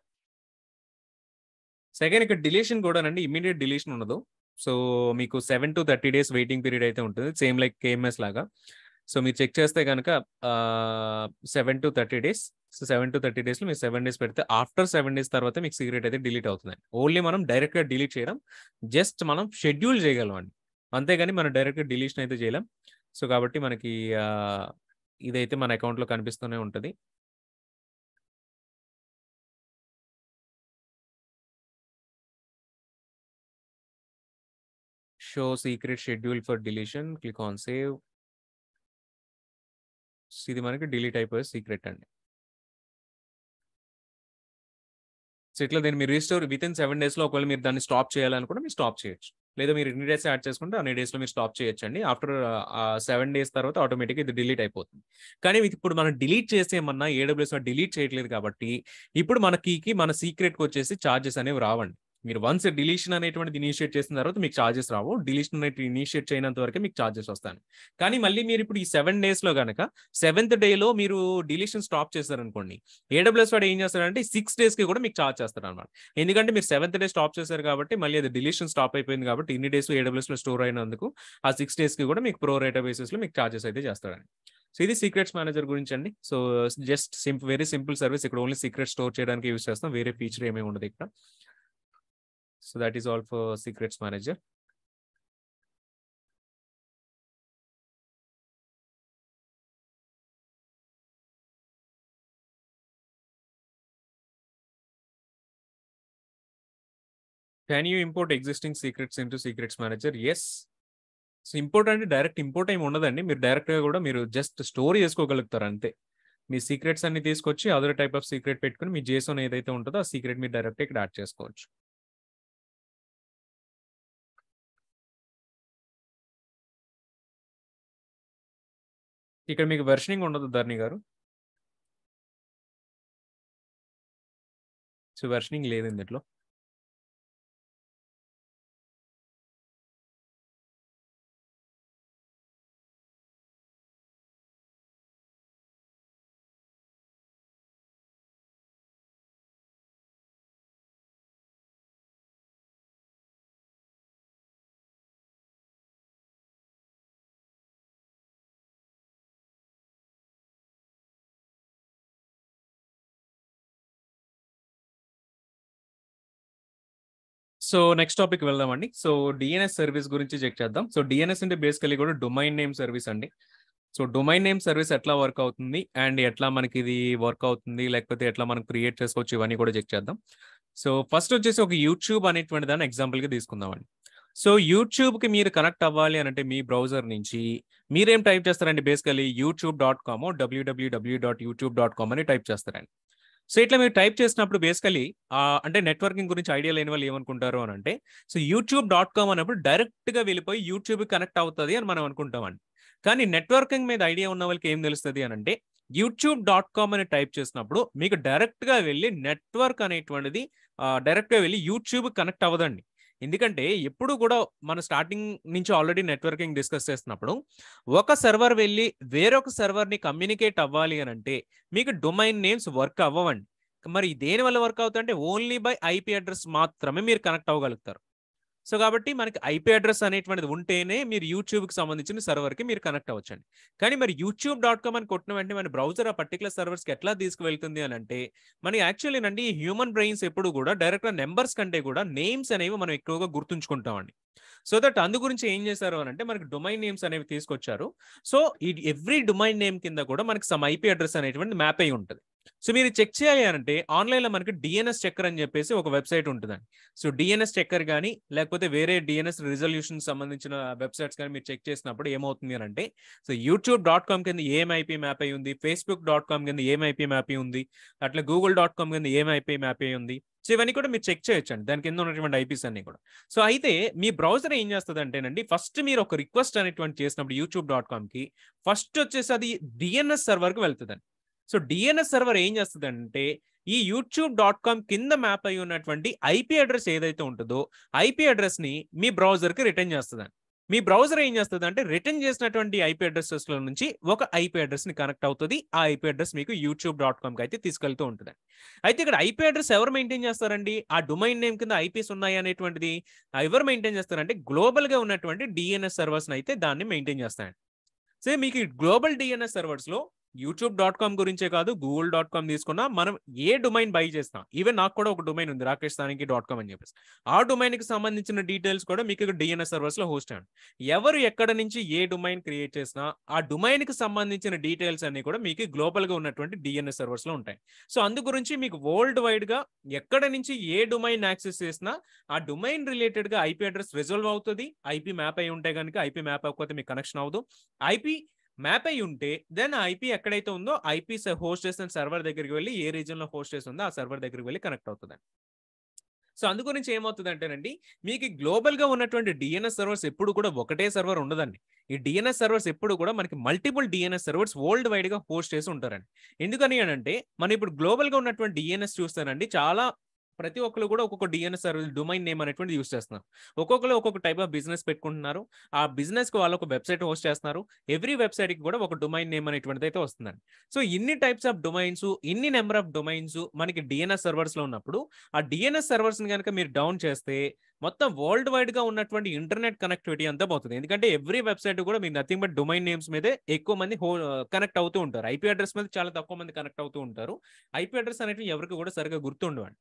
Second ఇక్కడ డిలీషన్ కూడానండి ఇమ్మీడియేట్ డిలీషన్ ఉండదు. సో మీకు 7-30 డేస్ వెయిటింగ్ పీరియడ్ అయితే ఉంటుంది. సేమ్ లైక్ కేఎంఎస్ లాగా. సో మీరు చెక్ చేస్తే గనక 7-30 డేస్. సో 7-30 డేస్‌లో మీరు 7 డేస్ పెడితే ఆఫ్టర్ 7 డేస్ తర్వాత మీకు సీక్రెట్ అయితే డిలీట్ అవుతుందండి. ఓన్లీ మనం డైరెక్ట్‌గా డిలీట్ చేయడం. జస్ట్ మనం షెడ్యూల్ చేయగలమండి. అంతేగాని మనం డైరెక్ట్‌గా డిలీషన్ అయితే చేయలేం. సో కాబట్టి మనకి ఆహ్, ఇదైతే మన అకౌంట్‌లో కనిపిస్తూనే ఉంటది. Show secret schedule for deletion. Click on save. ఇది మనకి డిలీట్ అయిపోయే సీక్రెట్ అండి. సో ఇట్లా దీన్ని మీరు రీస్టోర్ వితిన్ 7 డేస్‌లో ఒకవేళ మీరు దాన్ని స్టాప్ చేయాలనుకుంటే మీరు స్టాప్ చేయొచ్చు. లేదా మీరు ఎన్ని డేస్ యాడ్ చేసుకుంటే అన్ని డేస్‌లో మీరు స్టాప్ చేయొచ్చండి. ఆఫ్టర్ 7 డేస్ తర్వాత ఆటోమేటిక్‌గా ఇది డిలీట్ అయిపోతుంది. కానీ ఇప్పుడు మనం డిలీట్ చేసేయమన్నా ఏడబ్ల్యూఎస్‌లో డిలీట్ చేయట్లేదు కాబట్టి, ఇప్పుడు మన కీకి మన సీక్రెట్‌కొచ్చేసి చార్జెస్ అనేవి రావండి. మీరు వన్స్ డిలీషన్ అనేటువంటిది ఇనిషియేట్ చేసిన తర్వాత మీకు చార్జెస్ రావు. డిలీషన్ అనేటివి ఇనిషియేట్ చేయనంత వరకే మీకు చార్జెస్ వస్తాయి. కానీ మళ్ళీ మీరు ఇప్పుడు ఈ 7 డేస్‌లో గనక సెవెంత్ డేలో మీరు డిలీషన్ స్టాప్ చేశారనుకోండి, ఏడబ్ల్యూఎస్ వాడు ఏం చేస్తాడంటే 6 డేస్‌కి కూడా మీకు చార్జ్ చేస్తాడనమాట. ఎందుకంటే మీరు సెవెంత్ డే స్టాప్ చేశారు కాబట్టి మళ్ళీ అది డిలీషన్ స్టాప్ అయిపోయింది కాబట్టి ఇన్ని డేస్ ఏడబ్ల్యూఎస్‌లో స్టోర్ అయినందుకు ఆ 6 డేస్‌కి కూడా మీకు ప్రో రేటా బేసిస్‌లో మీకు చార్జెస్ అయితే చేస్తాడండి. సో ఇది సీక్రెట్స్ మేనేజర్ గురించి అండి. So just very simple service. ఇక్కడ ఓన్లీ సీక్రెట్ స్టోర్ చేయడానికి యూజ్ చేస్తాం. వేరే ఫీచర్ ఏమీ ఉండదు ఇక్కడ. So that is all for secrets manager. Can you import existing secrets into Secrets Manager? Yes. So import అంటే డైరెక్ట్ ఇంపోర్ట్ ఏమి ఉండదండి. మీరు డైరెక్ట్‌గా కూడా మీరు జస్ట్ స్టోర్ చేసుకోగలుగుతారు అంతే. మీ సీక్రెట్స్ అన్ని తీసుకొచ్చి అదర్ టైప్ ఆఫ్ సీక్రెట్ పెట్టుకొని మీ జేసన్ ఏదైతే ఉంటుందో ఆ సీక్రెట్ మీరు డైరెక్ట్‌గా ఇక్కడ యాడ్ చేసుకోవచ్చు. ఇక్కడ మీకు వెర్షనింగ్ ఉండదు ధరణి గారు. సో వెర్షనింగ్ లేదు ఇందులో. సో నెక్స్ట్ టాపిక్ వెళ్దామండి. సో డీఎన్ఎస్ సర్వీస్ గురించి చెక్ చేద్దాం. సో డీఎన్ఎస్ అంటే బేసికల్లీ కూడా డొమైన్ నేమ్ సర్వీస్ అండి. సో డొమైన్ నేమ్ సర్వీస్ ఎట్లా వర్క్ అవుతుంది అండ్ ఎట్లా మనకి ఇది వర్క్ అవుతుంది, లేకపోతే ఎట్లా మనం క్రియేట్ చేసుకోవచ్చు, ఇవన్నీ కూడా చెక్ చేద్దాం. సో ఫస్ట్ వచ్చేసి ఒక యూట్యూబ్ అనేటువంటి దాన్ని ఎగ్జాంపుల్గా తీసుకుందామండి. సో యూట్యూబ్కి మీరు కనెక్ట్ అవ్వాలి అని అంటే మీ బ్రౌజర్ నుంచి మీరేం టైప్ చేస్తారండి, బేసికలీ యూట్యూబ్.com www.youtube.com అని టైప్ చేస్తారండి. సో ఇట్లా మీరు టైప్ చేసినప్పుడు బేసికలీ అంటే నెట్వర్కింగ్ గురించి ఐడియా లేని వాళ్ళు ఏమనుకుంటారు అని అంటే, సో యూట్యూబ్.com అన్నప్పుడు డైరెక్ట్గా వెళ్ళిపోయి యూట్యూబ్ కనెక్ట్ అవుతుంది అని మనం అనుకుంటామండి. కానీ నెట్వర్కింగ్ మీద ఐడియా ఉన్న వాళ్ళకి ఏం తెలుస్తుంది అని అంటే, యూట్యూబ్.com అని టైప్ చేసినప్పుడు మీకు డైరెక్ట్గా వెళ్ళి నెట్వర్క్ అనేటువంటిది డైరెక్ట్గా వెళ్ళి యూట్యూబ్ కనెక్ట్ అవ్వదండి. ఎందుకంటే ఎప్పుడు కూడా మన స్టార్టింగ్ నుంచి ఆల్రెడీ నెట్వర్కింగ్ డిస్కస్ చేస్తున్నప్పుడు ఒక సర్వర్ వెళ్ళి వేరొక సర్వర్ని కమ్యూనికేట్ అవ్వాలి అని అంటే మీకు డొమైన్ నేమ్స్ వర్క్ అవ్వండి. మరి దేని వల్ల వర్క్ అవుతుందంటే ఓన్లీ బై ఐపీ అడ్రస్ మాత్రమే మీరు కనెక్ట్ అవ్వగలుగుతారు. సో కాబట్టి మనకి ఐపీ అడ్రస్ అనేటువంటిది ఉంటేనే మీరు యూట్యూబ్కి సంబంధించిన సర్వర్కి మీరు కనెక్ట్ అవ్వచ్చండి. కానీ మరి యూట్యూబ్.com అని కొట్టిన వెంటనే మన బ్రౌజర్ ఆ పర్టికులర్ సర్వర్స్కి ఎట్లా తీసుకువెళ్తుంది అని అంటే, మనకి యాక్చువల్లీ నండి హ్యూమన్ బ్రెయిన్స్ ఎప్పుడు కూడా డైరెక్ట్గా నెంబర్స్ కంటే కూడా నేమ్స్ అనేవి మనం ఎక్కువగా గుర్తుంచుకుంటామండి. సో దట్ అందు గురించి ఏం చేశారు అని అంటే మనకి డొమైన్ నేమ్స్ అనేవి తీసుకొచ్చారు. సో ఈ ఎవ్రీ డొమైన్ నేమ్ కింద కూడా మనకి సమ్ ఐపీ అడ్రస్ అనేటువంటి మ్యాప్ అయి ఉంటుంది. సో మీరు చెక్ చేయాలి అంటే ఆన్లైన్లో మనకి డిఎన్ఎస్ చెక్కర్ అని చెప్పేసి ఒక వెబ్సైట్ ఉంటుందండి. సో డిఎన్ఎస్ చెక్కర్ కానీ లేకపోతే వేరే డిఎన్ఎస్ రిజల్యూషన్ సంబంధించిన వెబ్సైట్స్ కానీ మీరు చెక్ చేసినప్పుడు ఏమవుతుంది అని అంటే, సో యూట్యూబ్.com కింద ఏం ఐపీ మ్యాప్ అయి ఉంది, Facebook.com కింద ఏం ఐపీ మ్యాప్ అయి ఉంది, అట్లా Google.com కింద ఏం ఐపీ మ్యాప్ అయి ఉంది. సో ఇవన్నీ కూడా మీరు చెక్ చేయొచ్చండి దాని కింద ఉన్నటువంటి ఐపీస్ అన్ని కూడా. సో అయితే మీ బ్రౌజర్ ఏం చేస్తుంది అంటేనండి, ఫస్ట్ మీరు ఒక రిక్వెస్ట్ అనేటువంటి చేసినప్పుడు యూట్యూబ్.comకి ఫస్ట్ వచ్చేసి అది డిఎన్ఎస్ సర్వర్కి వెళ్తుందండి. సో డిఎన్ఎస్ సర్వర్ ఏం చేస్తుందంటే ఈ యూట్యూబ్.com కింద మ్యాప్ అయి ఉన్నటువంటి ఐపీ అడ్రస్ ఏదైతే ఉంటుందో ఐపీ అడ్రస్ ని మీ బ్రౌజర్ కి రిటర్న్ చేస్తుందండి. మీ బ్రౌజర్ ఏం చేస్తుంది అంటే రిటర్న్ చేసినటువంటి ఐపీ అడ్రసెస్ లో నుంచి ఒక ఐపీ అడ్రస్ ని కనెక్ట్ అవుతుంది. ఆ ఐపీ అడ్రస్ మీకు యూట్యూబ్.com కి అయితే తీసుకెళ్తూ ఉంటుంది. అయితే ఇక్కడ ఐపీ అడ్రస్ ఎవరు మెయింటైన్ చేస్తారండి, ఆ డొమైన్ నేమ్ కింద ఐపీస్ ఉన్నాయి అనేటువంటిది ఎవరు మెయింటైన్ చేస్తారంటే గ్లోబల్ గా ఉన్నటువంటి డిఎన్ఎస్ సర్వర్స్ అయితే దాన్ని మెయింటైన్ చేస్తాయండి. సో మీకు గ్లోబల్ డిఎన్ఎస్ సర్వర్స్ లో యూట్యూబ్.com గురించే కాదు Google.com తీసుకున్నా మనం ఏ డొమైన్ బై చేస్తాం, ఈవెన్ నాకు కూడా ఒక డొమైన్ ఉంది rakeshsaniki.com అని చెప్పేసి, ఆ డొమైన్ కి సంబంధించిన డీటెయిల్స్ కూడా మీకు డిఎన్ఎస్ సర్వర్స్ లో హోస్ట్ అయ్యండి. ఎవరు ఎక్కడ నుంచి ఏ డొమైన్ క్రియేట్ చేసినా ఆ డొమైన్ కి సంబంధించిన డీటెయిల్స్ అన్ని కూడా మీకు గ్లోబల్ గా ఉన్నటువంటి డిఎన్ఎస్ సర్వర్స్ లో ఉంటాయి. సో అందు గురించి మీకు వరల్డ్ వైడ్ గా ఎక్కడ నుంచి ఏ డొమైన్ యాక్సెస్ చేసినా ఆ డొమైన్ రిలేటెడ్ గా ఐపీ అడ్రస్ రిజల్వ్ అవుతుంది. ఐపీ మ్యాప్ అయి ఉంటే కనుక ఐపీ మ్యాప్ అవ్వకపోతే మీకు కనెక్షన్ అవ్వదు. ఐపీ మ్యాప్ అయి ఉంటే దెన్ ఐపీ ఎక్కడైతే ఉందో ఐపీ హోస్ట్ చేసిన సర్వర్ దగ్గరికి వెళ్ళి ఏ రీజన్ లో హోస్ట్ చేసి ఉందో ఆ సర్వర్ దగ్గరికి వెళ్ళి కనెక్ట్ అవుతుంది. సో అందు గురించి ఏమవుతుందంటేనండి, మీకు గ్లోబల్‌గా ఉన్నటువంటి డీఎన్ఎస్ సర్వర్స్ ఎప్పుడు కూడా ఒకటే సర్వర్ ఉండదండి. ఈ డీఎన్ఎస్ సర్వర్స్ ఎప్పుడు కూడా మనకి మల్టిపుల్ డీఎన్ఎస్ సర్వర్స్ వరల్డ్ వైడ్‌గా హోస్ట్ చేసి ఉంటారండి. ఎందుకని అనంటే, మనం ఇప్పుడు గ్లోబల్‌గా ఉన్నటువంటి డీఎన్ఎస్ చూస్తేనండి చాలా ప్రతి ఒక్కళ్ళు కూడా ఒక్కొక్క డీఎన్ఎస్ సర్వీస్ డొమైన్ నేమ్ అనేటువంటిది యూజ్ చేస్తున్నారు. ఒక్కొక్కళ్ళు ఒక్కొక్క టైప్ ఆఫ్ బిజినెస్ పెట్టుకుంటున్నారు. ఆ బిజినెస్‌కి వాళ్ళు ఒక వెబ్‌సైట్ హోస్ట్ చేస్తున్నారు. ఎవ్రీ వెబ్‌సైట్‌కి కూడా ఒక డొమైన్ నేమ్ అనేటువంటిదైతే వస్తుందండి. సో, ఇన్ని టైప్స్ ఆఫ్ డొమైన్స్, ఇన్ని నంబర్ ఆఫ్ డొమైన్స్ మనకి డీఎన్ఎస్ సర్వర్స్‌లో ఉన్నప్పుడు, ఆ డీఎన్ఎస్ సర్వర్స్‌ని గనక మీరు డౌన్ చేస్తే, మొత్తం వరల్డ్ వైడ్‌గా ఉన్నటువంటి ఇంటర్నెట్ కనెక్టివిటీ అంతా పోతది. ఎందుకంటే ఎవ్రీ వెబ్‌సైట్ కూడా మీకు నథింగ్ బట్ డొమైన్ నేమ్స్ మీదే ఎక్కువ మంది కనెక్ట్ అవుతూ ఉంటారు. ఐపీ అడ్రెస్ మీద చాలా తక్కువ మంది కనెక్ట్ అవుతూ ఉంటారు. ఐపీ అడ్రెస్ అనేటివి ఎవరికీ కూడా సరిగ్గా గుర్తుండవండి.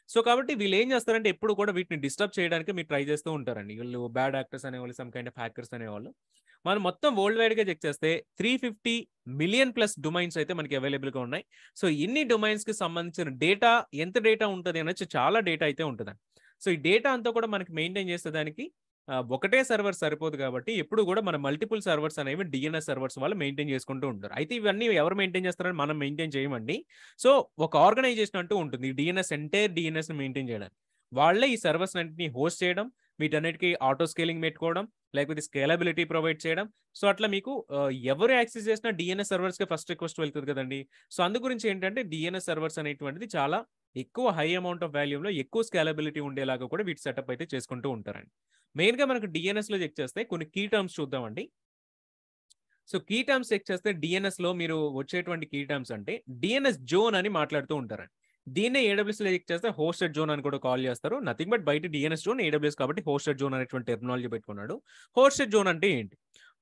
సో, కాబట్టి వీళ్ళేం చేస్తారంటే ఎప్పుడు కూడా వీటిని డిస్టర్బ్ చేయడానికి మీరు ట్రై చేస్తూ ఉంటారండి. వీళ్ళు బ్యాడ్ యాక్టర్స్ అనేవాళ్ళు, సమ్ కైండ్ ఆఫ్ హ్యాకర్స్ అనేవాళ్ళు. మనం మొత్తం వరల్డ్ వైడ్‌గా చెక్ చేస్తే 350 మిలియన్ ప్లస్ డొమైన్స్ అయితే మనకి అవైలబుల్‌గా ఉన్నాయి. సో, ఇన్ని డొమైన్స్‌కి సంబంధించిన డేటా ఎంత డేటా ఉంటది అనొచ్చు చాలా డేటా అయితే ఉంటదండి. సో, ఈ డేటా అంతా కూడా మనకి మెయింటైన్ చేసేదానికి ఒకటే సర్వర్ సరిపోదు కాబట్టి ఎప్పుడు కూడా మన మల్టిపుల్ సర్వర్స్ అనేవి డీఎన్ఎస్ సర్వర్స్ వాళ్ళు మెయింటైన్ చేసుకుంటూ ఉంటారు. అయితే ఇవన్నీ ఎవరు మెయింటైన్ చేస్తారని మనం మెయింటైన్ చేయమండి. సో, ఒక ఆర్గనైజేషన్ అంటూ ఉంటుంది. ఈ డీఎన్ఎస్ ఎంటైర్ డీఎన్ఎస్‌ని మెయింటైన్ చేయడానికి. వాళ్ళే ఈ సర్వర్స్ అన్నిటిని హోస్ట్ చేయడం, వీటన్నిటికి ఆటో స్కేలింగ్ పెట్టుకోవడం, లేకపోతే స్కేలబిలిటీ ప్రొవైడ్ చేయడం. సో, అట్లా మీకు ఎవరు యాక్సెస్ చేసినా డీఎన్ఎస్ సర్వర్స్‌కే ఫస్ట్ రిక్వెస్ట్ వెళ్తది కదండీ! సో, అందు గురించి ఏంటంటే డీఎన్ఎస్ సర్వర్స్ అనేటువంటిది చాలా ఎక్కువ హై అమౌంట్ ఆఫ్ వాల్యూమ్‌లో ఎక్కువ స్కేలబిలిటీ ఉండేలాగా కూడా వీటి సెటప్ అయితే చేసుకుంటూ ఉంటారండి. మెయిన్‌గా మనకు డీఎన్ఎస్‌లో చెక్ చేస్తే కొన్ని కీ టర్మ్స్ చూద్దామండి. సో, కీ టర్మ్స్ చెక్ చేస్తే డీఎన్ఎస్‌లో మీరు వచ్చేటువంటి కీ టర్మ్స్ అంటే డీఎన్ఎస్ జోన్ అని మాట్లాడుతూ ఉంటారండి. దీన్నే ఏడబ్ల్యూఎస్‌లో చెక్ చేస్తే హోస్టెడ్ జోన్ అని కూడా కాల్ చేస్తారు. నథింగ్ బట్ బయట డీఎన్ఎస్ జోన్, ఏడబ్ల్యూఎస్ కాబట్టి హోస్టెడ్ జోన్ అనేటువంటి టెర్మినాలజీ పెట్టుకున్నాడు. హోస్టెడ్ జోన్ అంటే ఏంటి?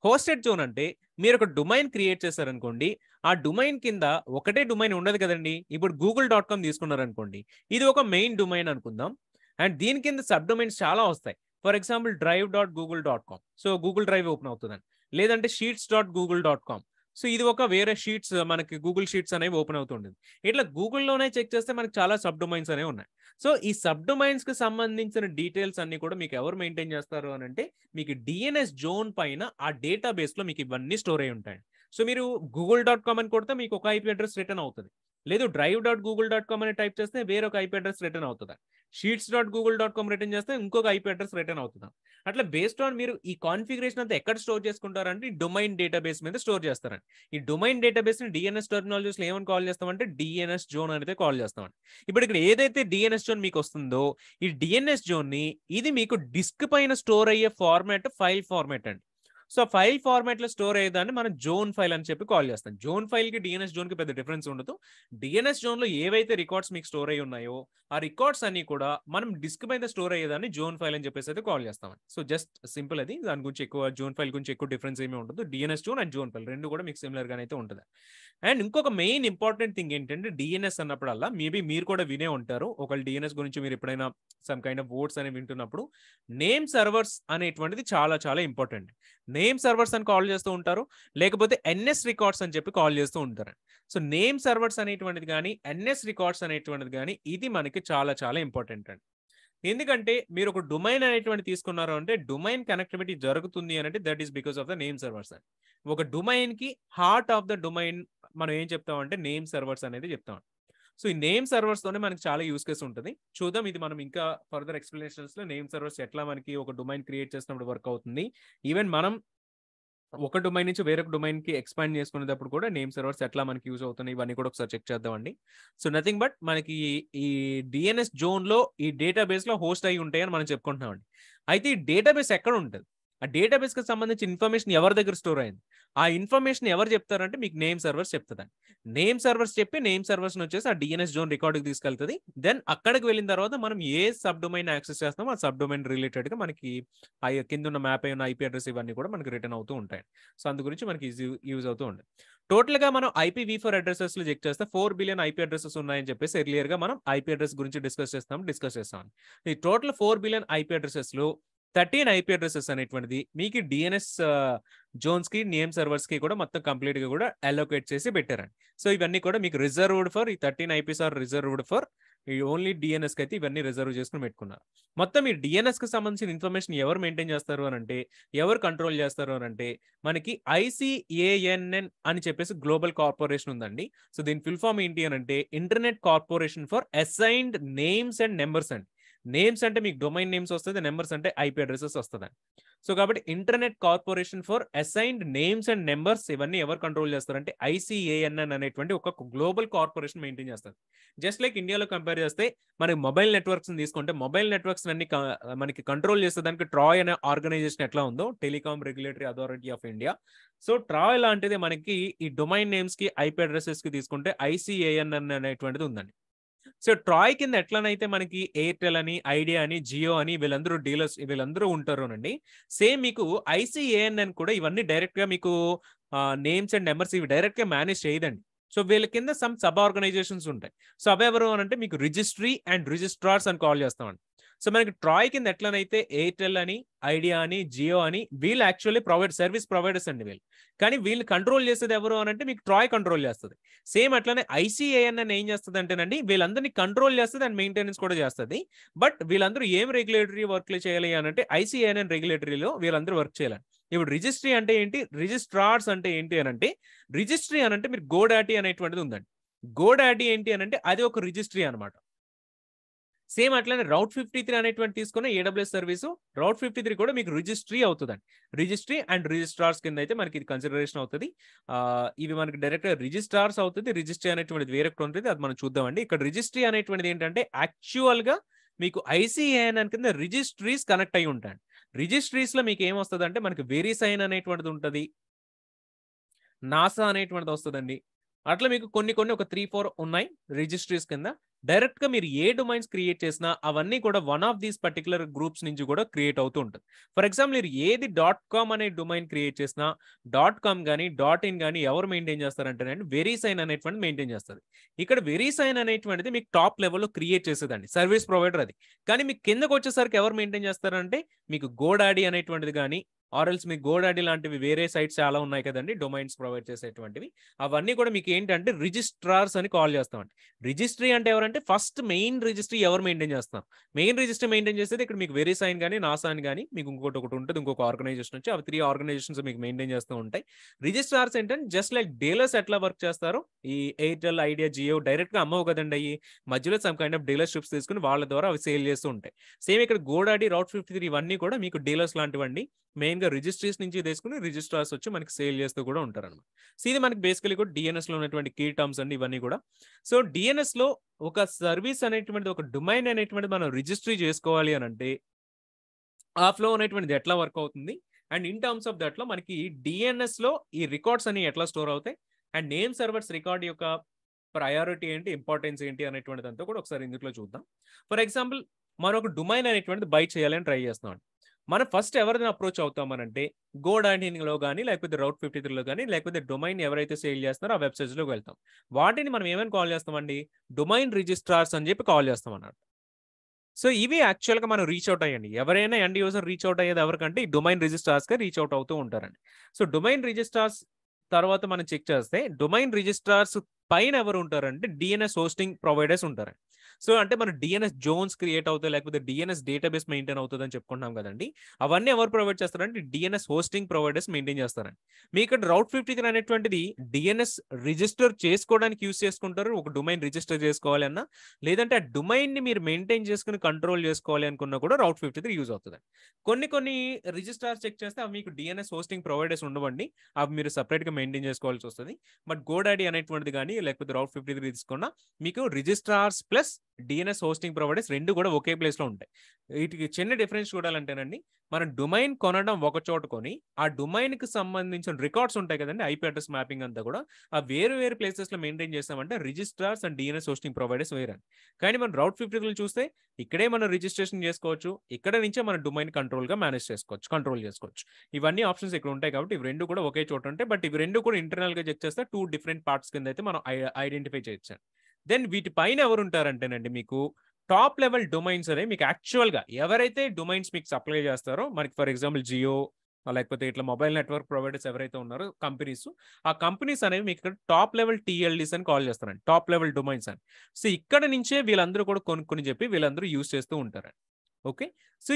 హోస్టెడ్ జోన్ అంటే మీరొక డొమైన్ క్రియేట్ చేశారనుకోండి. ఆ డొమైన్ కింద ఒకటే డొమైన్ ఉండదు కదండీ! ఇప్పుడు గూగుల్.కామ్ తీసుకున్నారనుకోండి. ఇది ఒక మెయిన్ డొమైన్ అనుకుందాం. అండ్ దీని కింద సబ్ డొమైన్స్ చాలా వస్తాయి. For example drive.google.com. So, Google drive open అవుతదండి. లేదంటే sheets.google.com. సో, ఇది ఒక వేరే షీట్స్ మనకి గూగుల్ షీట్స్ అనేవి ఓపెన్ అవుతుండేది. ఇట్లా గూగుల్‌లోనే చెక్ చేస్తే మనకు చాలా సబ్ డొమైన్స్ అనేవి ఉన్నాయి. సో, ఈ సబ్ డొమైన్స్‌కి సంబంధించిన డీటెయిల్స్ అన్నీ కూడా మీకు ఎవరు మెయింటైన్ చేస్తారు అనంటే, మీకు డీఎన్ఎస్ జోన్ పైన ఆ డేటాబేస్‌లో మీకు ఇవన్నీ స్టోర్ అయ్యి ఉంటాయండి. సో, మీరు గూగుల్.కామ్ అని కొడితే మీకు ఒక ఐపీ అడ్రెస్ రిటర్న్ అవుతది. లేదు drive.google.com అని టైప్ చేస్తే వేరొక ఐపీ అడ్రెస్ రిటర్న్ అవుతది. sheets.google.com రిటర్న్ చేస్తే ఇంకొక ఐపీ అడ్రెస్ రిటర్న్ అవుతది. అట్లా బేస్డ్ ఆన్ మీరు ఈ కాన్ఫిగరేషన్ అంతా ఎక్కడ స్టోర్ చేసుకుంటారంటే ఈ డొమైన్ డేటాబేస్ మీద స్టోర్ చేస్తారండి. ఈ డొమైన్ డేటాబేస్‌ని డీఎన్ఎస్ టెర్మినాలజీస్‌లో ఏమని కాల్ చేస్తామంటే డీఎన్ఎస్ జోన్ అనేది కాల్ చేస్తామండి. ఇప్పుడు ఇక్కడ ఏదైతే డీఎన్ఎస్ జోన్ మీకు వస్తుందో ఈ డీఎన్ఎస్ జోన్‌ని ఇది మీకు డిస్క్ పైన స్టోర్ అయ్యే ఫార్మాట్ ఫైల్ ఫార్మాట్ అండి. సో, ఫైల్ ఫార్మాట్‌లో స్టోర్ అయ్యేదాన్ని మనం జోన్ ఫైల్ అని చెప్పి కాల్ చేస్తాం. జోన్ ఫైల్‌కి డీఎన్ఎస్ జోన్‌కి పెద్ద డిఫరెన్స్ ఉండదు. డీఎన్ఎస్ జోన్‌లో ఏవైతే రికార్డ్స్ మీకు స్టోర్ అయ్యి ఉన్నాయో ఆ రికార్డ్స్ అన్నీ కూడా మనం డిస్క్ మీద స్టోర్ అయ్యేదాన్ని జోన్ ఫైల్ అని చెప్పేసి అయితే కాల్ చేస్తామండి. సో, జస్ట్ సింపుల్ అది. దాని గురించి ఎక్కువ జోన్ ఫైల్ గురించి ఎక్కువ డిఫరెన్స్ ఏమీ ఉండదు. DNS zone and zone file 2 కూడా మీకు సిమిలర్ గానే అయితే ఉంటది. అండ్ ఇంకొక మెయిన్ ఇంపార్టెంట్ థింగ్ ఏంటంటే డీఎన్ఎస్ అన్నప్పుడల్లా మేబీ మీరు కూడా వినే ఉంటారు. ఒకవేళ డీఎన్ఎస్ గురించి మీరు ఎప్పుడైనా సమ్ కైండ్ ఆఫ్ వర్డ్స్ అనేవి వింటున్నప్పుడు నేమ్ సర్వర్స్ అనేటువంటిది చాలా చాలా ఇంపార్టెంట్. నేమ్ సర్వర్స్ అని కాల్ చేస్తూ ఉంటారు. లేకపోతే ఎన్ఎస్ రికార్డ్స్ అని చెప్పి కాల్ చేస్తూ ఉంటారు. సో, నేమ్ సర్వర్స్ అనేటువంటిది గాని, ఎన్ఎస్ రికార్డ్స్ అనేటువంటిది గాని ఇది మనకి చాలా చాలా ఇంపార్టెంట్ అండి. ఎందుకంటే మీరు ఒక డొమైన్ అనేటువంటిది తీసుకున్నారు అంటే డొమైన్ కనెక్టివిటీ జరుగుతుంది అనంటే that is because of the name servers అండి. ఒక డొమైన్‌కి హార్ట్ ఆఫ్ ద డొమైన్ మనం ఏం చెప్తామంటే నేమ్ సర్వర్స్ అనేది చెప్తాం. సో, ఈ నేమ్ సర్వర్స్‌తోనే మనకి చాలా యూజ్ కేస్ ఉంటది. చూద్దాం ఇది మనం ఇంకా ఫర్దర్ ఎక్స్‌ప్లనేషన్స్‌లో నేమ్ సర్వర్స్ ఎట్లా మనకి ఒక డొమైన్ క్రియేట్ చేసినప్పుడు వర్క్ అవుతుంది. ఈవెన్ మనం ఒక డొమైన్ నుంచి వేరొక డొమైన్‌కి ఎక్స్‌పాండ్ చేసుకునేటప్పుడు కూడా నేమ్ సర్వర్స్ ఎట్లా మనకి యూజ్ అవుతున్నాయి ఇవన్నీ కూడా ఒకసారి చెక్ చేద్దామండి. సో, నథింగ్ బట్ మనకి ఈ డీఎన్ఎస్ జోన్‌లో ఈ డేటాబేస్‌లో హోస్ట్ అయ్యి ఉంటాయని మనం చెప్పుకుంటున్నామండి. అయితే ఈ డేటాబేస్ ఎక్కడ ఉంటది? ఆ డేటాబేస్‌కి సంబంధించిన ఇన్ఫర్మేషన్ ఎవరి దగ్గర స్టోర్ అయింది? ఆ ఇన్ఫర్మేషన్ ఎవరు చెప్తారంటే మీకు నేమ్ సర్వర్స్ చెప్తదండి. నేమ్ సర్వర్స్ చెప్పి నేమ్ సర్వర్స్‌ని వచ్చేసి ఆ డీఎన్ఎస్ జోన్ రికార్డ్‌కి తీసుకెళ్తది. దెన్ అక్కడికి వెళ్ళిన తర్వాత మనం ఏ సబ్ డొమైన్ యాక్సెస్ చేస్తామో ఆ సబ్ డొమైన్ రిలేటెడ్‌గా మనకి కిందున్న మ్యాప్ అయి ఉన్న ఐపీ అడ్రెస్ ఇవన్నీ కూడా మనకి రిటర్న్ అవుతూ ఉంటాయి. సో, అందు గురించి మనకి యూజ్ అవుతూ ఉంది. టోటల్‌గా మనం ఐపీవీ4 అడ్రెసెస్‌లో చెక్ చేస్తే 4 బిలియన్ ఐపీ అడ్రెసెస్ ఉన్నాయని చెప్పేసి ఎర్లియర్‌గా మనం ఐపీ అడ్రెస్ గురించి డిస్కస్ చేస్తాం. ఈ టోటల్ 4 బిలియన్ ఐపీ అడ్రెసెస్‌లో 13 ఐపీ అడ్రెసెస్ అనేటువంటిది మీకు డీఎన్ఎస్ జోన్స్‌కి, నేమ్ సర్వర్స్‌కి కూడా మొత్తం కంప్లీట్‌గా కూడా అలోకేట్ చేసి పెట్టారండి. సో, ఇవన్నీ కూడా మీకు రిజర్వ్డ్ ఫర్ ఈ 13 ఐపీస్ ఆర్ రిజర్వ్డ్ ఫర్ ఈ ఓన్లీ డీఎన్ఎస్‌కి అయితే ఇవన్నీ రిజర్వ్ చేసుకొని పెట్టుకున్నారు. మొత్తం ఈ డీఎన్ఎస్‌కి సంబంధించిన ఇన్ఫర్మేషన్ ఎవరు మెయింటైన్ చేస్తారు అనంటే, ఎవరు కంట్రోల్ చేస్తారు అనంటే, మనకి ఐసీఏఎన్ఎన్ అని చెప్పేసి గ్లోబల్ కార్పొరేషన్ ఉందండి. సో, దీని ఫుల్ ఫార్మ్ ఏంటి అనంటే internet corporation for assigned names and numbers అండి. నేమ్స్ అంటే మీకు డొమైన్ నేమ్స్ వస్తది. నంబర్స్ అంటే ఐపీ అడ్రెసెస్ వస్తదండి. సో కాబట్టి internet corporation for assigned names and numbers ఇవన్నీ ఎవరు కంట్రోల్ చేస్తారంటే ఐసీఏఎన్ఎన్ అనేటువంటి ఒక గ్లోబల్ కార్పొరేషన్ మెయింటైన్ చేస్తది. జస్ట్ లైక్ ఇండియాలో కంపేర్ చేస్తే మనకి మొబైల్ నెట్వర్క్స్ తీసుకుంటే మొబైల్ నెట్వర్క్స్ అన్ని మనకి కంట్రోల్ చేసేదానికి ట్రాయ్ అనే ఆర్గనైజేషన్ ఎట్లా ఉందో telecom regulatory authority of India. So TRAI లాంటిది మనకి ఈ డొమైన్ నేమ్స్ కి ఐపీ అడ్రసెస్ కి తీసుకుంటే ఐసీఏఎన్ఎన్ అనేటువంటిది ఉందండి. సో ట్రాయ్ కింద ఎట్లనైతే మనకి ఎయిర్టెల్ అని, ఐడియా అని, జియో అని వీళ్ళందరూ డీలర్స్ వీళ్ళందరూ ఉంటారోనండి. సేమ్ మీకు ఐసీఏఎన్ఎన్ కూడా ఇవన్నీ డైరెక్ట్ గా మీకు నేమ్స్ అండ్ నెంబర్స్ ఇవి డైరెక్ట్ గా మేనేజ్ చేయదండి. సో వీళ్ళ కింద సబ్ ఆర్గనైజేషన్స్ ఉంటాయి. సో అవెవరు అని అంటే మీకు రిజిస్ట్రీ అండ్ రిజిస్ట్రార్స్ అని కాల్ చేస్తామండి. సో మనకి ట్రాయ్ కింద ఎట్లనైతే ఎయిర్టెల్ అని, ఐడియా అని, జియో అని వీళ్ళు యాక్చువల్లీ సర్వీస్ ప్రొవైడర్స్ అండి వీళ్ళు. కానీ వీళ్ళు కంట్రోల్ చేసేది ఎవరు అని అంటే మీకు ట్రాయ్ కంట్రోల్ చేస్తుంది. సేమ్ అట్లనే ఐసీఏఎన్ఎన్ ఏం చేస్తుంది అంటేనండి వీళ్ళందరినీ కంట్రోల్ చేస్తుంది అండ్ మెయింటెనెన్స్ కూడా చేస్తుంది. బట్ వీళ్ళందరూ ఏం రెగ్యులేటరీ వర్క్లు చేయాలి అని అంటే ఐసీఏఎన్ఎన్ రెగ్యులేటరీలో వీళ్ళందరూ వర్క్ చేయాలి. ఇప్పుడు రిజిస్ట్రీ అంటే ఏంటి, రిజిస్ట్రార్స్ అంటే ఏంటి అని అంటే రిజిస్ట్రీ అని అంటే మీరు గోడాటీ అనేటువంటిది ఉందండి. గోడాటీ ఏంటి అని అంటే అది ఒక రిజిస్ట్రీ అనమాట. సేమ్ అట్లనే రౌట్ 53 అనేటువంటి తీసుకున్న ఏడబ్ల్యూఎస్ సర్వీసు రౌట్ 53 కూడా మీకు రిజిస్ట్రీ అవుతుందండి. రిజిస్ట్రీ అండ్ రిజిస్ట్రార్స్ కింద అయితే మనకి ఇది కన్సిడరేషన్ అవుతుంది. ఇవి మనకి డైరెక్ట్ రిజిస్ట్రార్స్ అవుతుంది. రిజిస్ట్రీ అనేటువంటిది వేరొకటి ఉంటుంది, అది మనం చూద్దామండి. ఇక్కడ రిజిస్ట్రీ అనేటువంటిది ఏంటంటే యాక్చువల్ గా మీకు ఐసీఏఎన్ఎన్ కింద రిజిస్ట్రీస్ కనెక్ట్ అయి ఉంటాయి. రిజిస్ట్రీస్ లో మీకు ఏమొస్తుంది అంటే మనకి వెరీసైన్ అనేటువంటిది ఉంటుంది, నాసా అనేటువంటిది వస్తుందండి. అట్లా మీకు కొన్ని ఒక 3-4 ఉన్నాయి రిజిస్ట్రీస్ కింద. డైరెక్ట్ గా మీరు ఏ డొమైన్స్ క్రియేట్ చేసినా అవన్నీ కూడా one of these particular groups నుంచి కూడా క్రియేట్ అవుతూ ఉంటుంది. ఫర్ ఎగ్జాంపుల్ మీరు ఏది .com అనే డొమైన్ క్రియేట్ చేసినా .com కానీ .in కానీ ఎవరు మెయింటైన్ చేస్తారంటే వెరీసైన్ అనేటువంటి మెయింటైన్ చేస్తుంది. ఇక్కడ వెరీసైన్ అనేటువంటిది మీకు టాప్ లెవెల్లో క్రియేట్ చేసేదండి, సర్వీస్ ప్రొవైడర్ అది. కానీ మీకు కిందకు వచ్చేసరికి ఎవరు మెయింటైన్ చేస్తారంటే మీకు గోడాడీ అనేటువంటిది కానీ ఆర్ఎల్స్ మీకు గోడాడీ లాంటివి వేరే సైట్స్ చాలా ఉన్నాయి కదండి డొమైన్స్ ప్రొవైడ్ చేసేటువంటివి. అవన్నీ కూడా మీకు ఏంటంటే రిజిస్ట్రార్స్ అని కాల్ చేస్తామండి. రిజిస్ట్రీ అంటే ఎవరంటే ఫస్ట్ మెయిన్ రిజిస్ట్రీ ఎవరు మెయింటైన్ చేస్తారు, మెయిన్ రిజిస్ట్రీ మెయింటైన్ చేసేది ఇక్కడ మీకు వెరీసైన్ కానీ నాసా అని కానీ మీకు ఒకటి ఉంటుంది, ఇంకొక ఆర్గనైజేషన్ వచ్చి అవి 3 ఆర్గనైజేషన్స్ మీకు మెయింటైన్ చేస్తూ ఉంటాయి. రిజిస్ట్రార్స్ ఏంటంటే జస్ట్ లైక్ డీలర్స్ ఎట్లా వర్క్ చేస్తారో ఈ ఎయిర్టెల్, ఐడియా, జియో డైరెక్ట్ గా అమ్మవు కదండి, అయ్యి మధ్యలో సమ్ కైండ్ ఆఫ్ డీలర్షిప్స్ తీసుకుని వాళ్ళ ద్వారా అవి సేల్ చేస్తూ ఉంటాయి. సేమ్ ఇక్కడ గోడాడీ, రౌట్ 53 ఇవన్నీ కూడా మీకు డీలర్స్ లాంటివండి. మెయిన్ గా రిజిస్ట్రీస్ నుంచి తీసుకుని రిజిస్ట్రార్స్ వచ్చి మనకి సేల్ చేస్తూ కూడా ఉంటారు అనమాట. సో ఇది మనకి బేసికలీ కూడా డిఎన్ఎస్ లో ఉన్నటువంటి కీ టర్మ్స్ అండి ఇవన్నీ కూడా. సో డిఎన్ఎస్ లో ఒక సర్వీస్ అనేటువంటిది, ఒక డొమైన్ అనేటువంటిది మనం రిజిస్ట్రీ చేసుకోవాలి అని అంటే ఆ ఫ్లో అనేటువంటిది ఎట్లా వర్క్ అవుతుంది and in terms of that లో మనకి డిఎన్ఎస్ లో ఈ రికార్డ్స్ అని ఎట్లా స్టోర్ అవుతాయి అండ్ నేమ్ సర్వర్స్ రికార్డ్ యొక్క ప్రయారిటీ ఏంటి, ఇంపార్టెన్స్ ఏంటి అనేటువంటిది అంతా కూడా ఒకసారి ఇందులో చూద్దాం. ఫర్ ఎగ్జాంపుల్ మనం ఒక డొమైన్ అనేటువంటిది బై చేయాలని ట్రై చేస్తున్నాం. మనం ఫస్ట్ ఎవరిని అప్రోచ్ అవుతామనంటే గోడాడీలో కానీ లేకపోతే రౌట్ 53లో కానీ లేకపోతే డొమైన్ ఎవరైతే సేల్ చేస్తున్నారో ఆ వెబ్సైట్స్ లోకి వెళ్తాం. వాటిని మనం ఏమని కాల్ చేస్తామండి, డొమైన్ రిజిస్ట్రార్స్ అని చెప్పి కాల్ చేస్తాం అన్నమాట. సో ఇవి యాక్చువల్ గా మనం రీచ్ అవుట్ అయ్యండి. ఎవరైనా ఎండ్ యూజర్ రీచ్ అవుట్ అయ్యేది ఎవరికంటే ఈ డొమైన్ రిజిస్ట్రార్స్ గా రీచ్ అవుట్ అవుతూ ఉంటారండి. సో డొమైన్ రిజిస్ట్రార్స్ తర్వాత మనం చెక్ చేస్తే డొమైన్ రిజిస్ట్రార్స్ పైన ఎవరు ఉంటారంటే డిఎన్ఎస్ హోస్టింగ్ ప్రొవైడర్స్ ఉంటారండి. సో అంటే మన డిఎన్ఎస్ జోన్స్ క్రియేట్ అవుతాయి లేకపోతే డిఎన్ఎస్ డేటాబేస్ మెయింటైన్ అవుతుంది అని చెప్పుకుంటున్నాం కదండి. అవన్నీ ఎవరు ప్రొవైడ్ చేస్తారంటే డిఎన్ఎస్ హోస్టింగ్ ప్రొవైడర్స్ మెయింటైన్ చేస్తారండి. మీ ఇక్కడ రౌట్ 53 అనేటువంటిది డిఎన్ఎస్ రిజిస్టర్ చేసుకోవడానికి యూస్ చేసుకుంటారు, ఒక డొమైన్ రిజిస్టర్ చేసుకోవాలి అన్నా, లేదంటే ఆ డొమైన్ ని మీరు మెయింటైన్ చేసుకుని కంట్రోల్ చేసుకోవాలి అనుకున్నా కూడా రౌట్ 53 యూజ్ అవుతుంది. కొన్ని రిజిస్ట్రార్స్ చెక్ చేస్తే అవి మీకు డిఎన్ఎస్ హోస్టింగ్ ప్రొవైడర్స్ ఉండవండి, అవి మీరు సపరేట్ గా మెయింటైన్ చేసుకోవాల్సి వస్తుంది. బట్ గోడాడీ అనేటువంటిది కానీ లేకపోతే రౌట్ 53 తీసుకున్నా మీకు registrars plus DNS hosting providers రెండు కూడా ఒకే ప్లేస్ లో ఉంటాయి. వీటికి చిన్న డిఫరెన్స్ చూడాలంటేనండి, మనం డొమైన్ కొనడం ఒక చోట కొని ఆ డొమైన్ కి సంబంధించిన రికార్డ్స్ ఉంటాయి కదండి, ఐపీ అడ్రస్ మ్యాపింగ్ అంతా కూడా ఆ వేరు ప్లేసెస్ లో మెయింటైన్ చేస్తామంటే registrars and DNS hosting providers వేరే. కానీ మనం రౌట్ 53 చూస్తే ఇక్కడే మనం రిజిస్ట్రేషన్ చేసుకోవచ్చు, ఇక్కడ నుంచే మన డొమైన్ కంట్రోల్ గా మేనేజ్ చేసుకోవచ్చు, కంట్రోల్ చేసుకోవచ్చు. ఇవన్నీ ఆప్షన్స్ ఇక్కడ ఉంటాయి కాబట్టి ఇవి రెండు కూడా ఒకే చోట ఉంటాయి. బట్ ఇవి రెండు కూడా ఇంటర్నల్ గా చెక్ చేస్తే 2 డిఫరెంట్ పార్ట్స్ కింద అయితే మనం ఐడెంటిఫై చేయొచ్చు. దెన్ వీటి పైన ఎవరు ఉంటారంటేనండి మీకు టాప్ లెవెల్ డొమైన్స్ అనేవి మీకు యాక్చువల్ గా ఎవరైతే డొమైన్స్ మీకు సప్లై చేస్తారో, మనకి ఫర్ ఎగ్జాంపుల్ జియో లేకపోతే ఇట్లా మొబైల్ నెట్వర్క్ ప్రొవైడర్స్ ఎవరైతే ఉన్నారో కంపెనీస్, ఆ కంపెనీస్ అనేవి మీకు ఇక్కడ టాప్ లెవెల్ టీఎల్డీస్ అని కాల్ చేస్తారండి, టాప్ లెవెల్ డొమైన్స్ అని. సో ఇక్కడ నుంచే వీళ్ళందరూ కూడా కొనుక్కొని చెప్పి వీళ్ళందరూ యూజ్ చేస్తూ ఉంటారండి. ఓకే, సో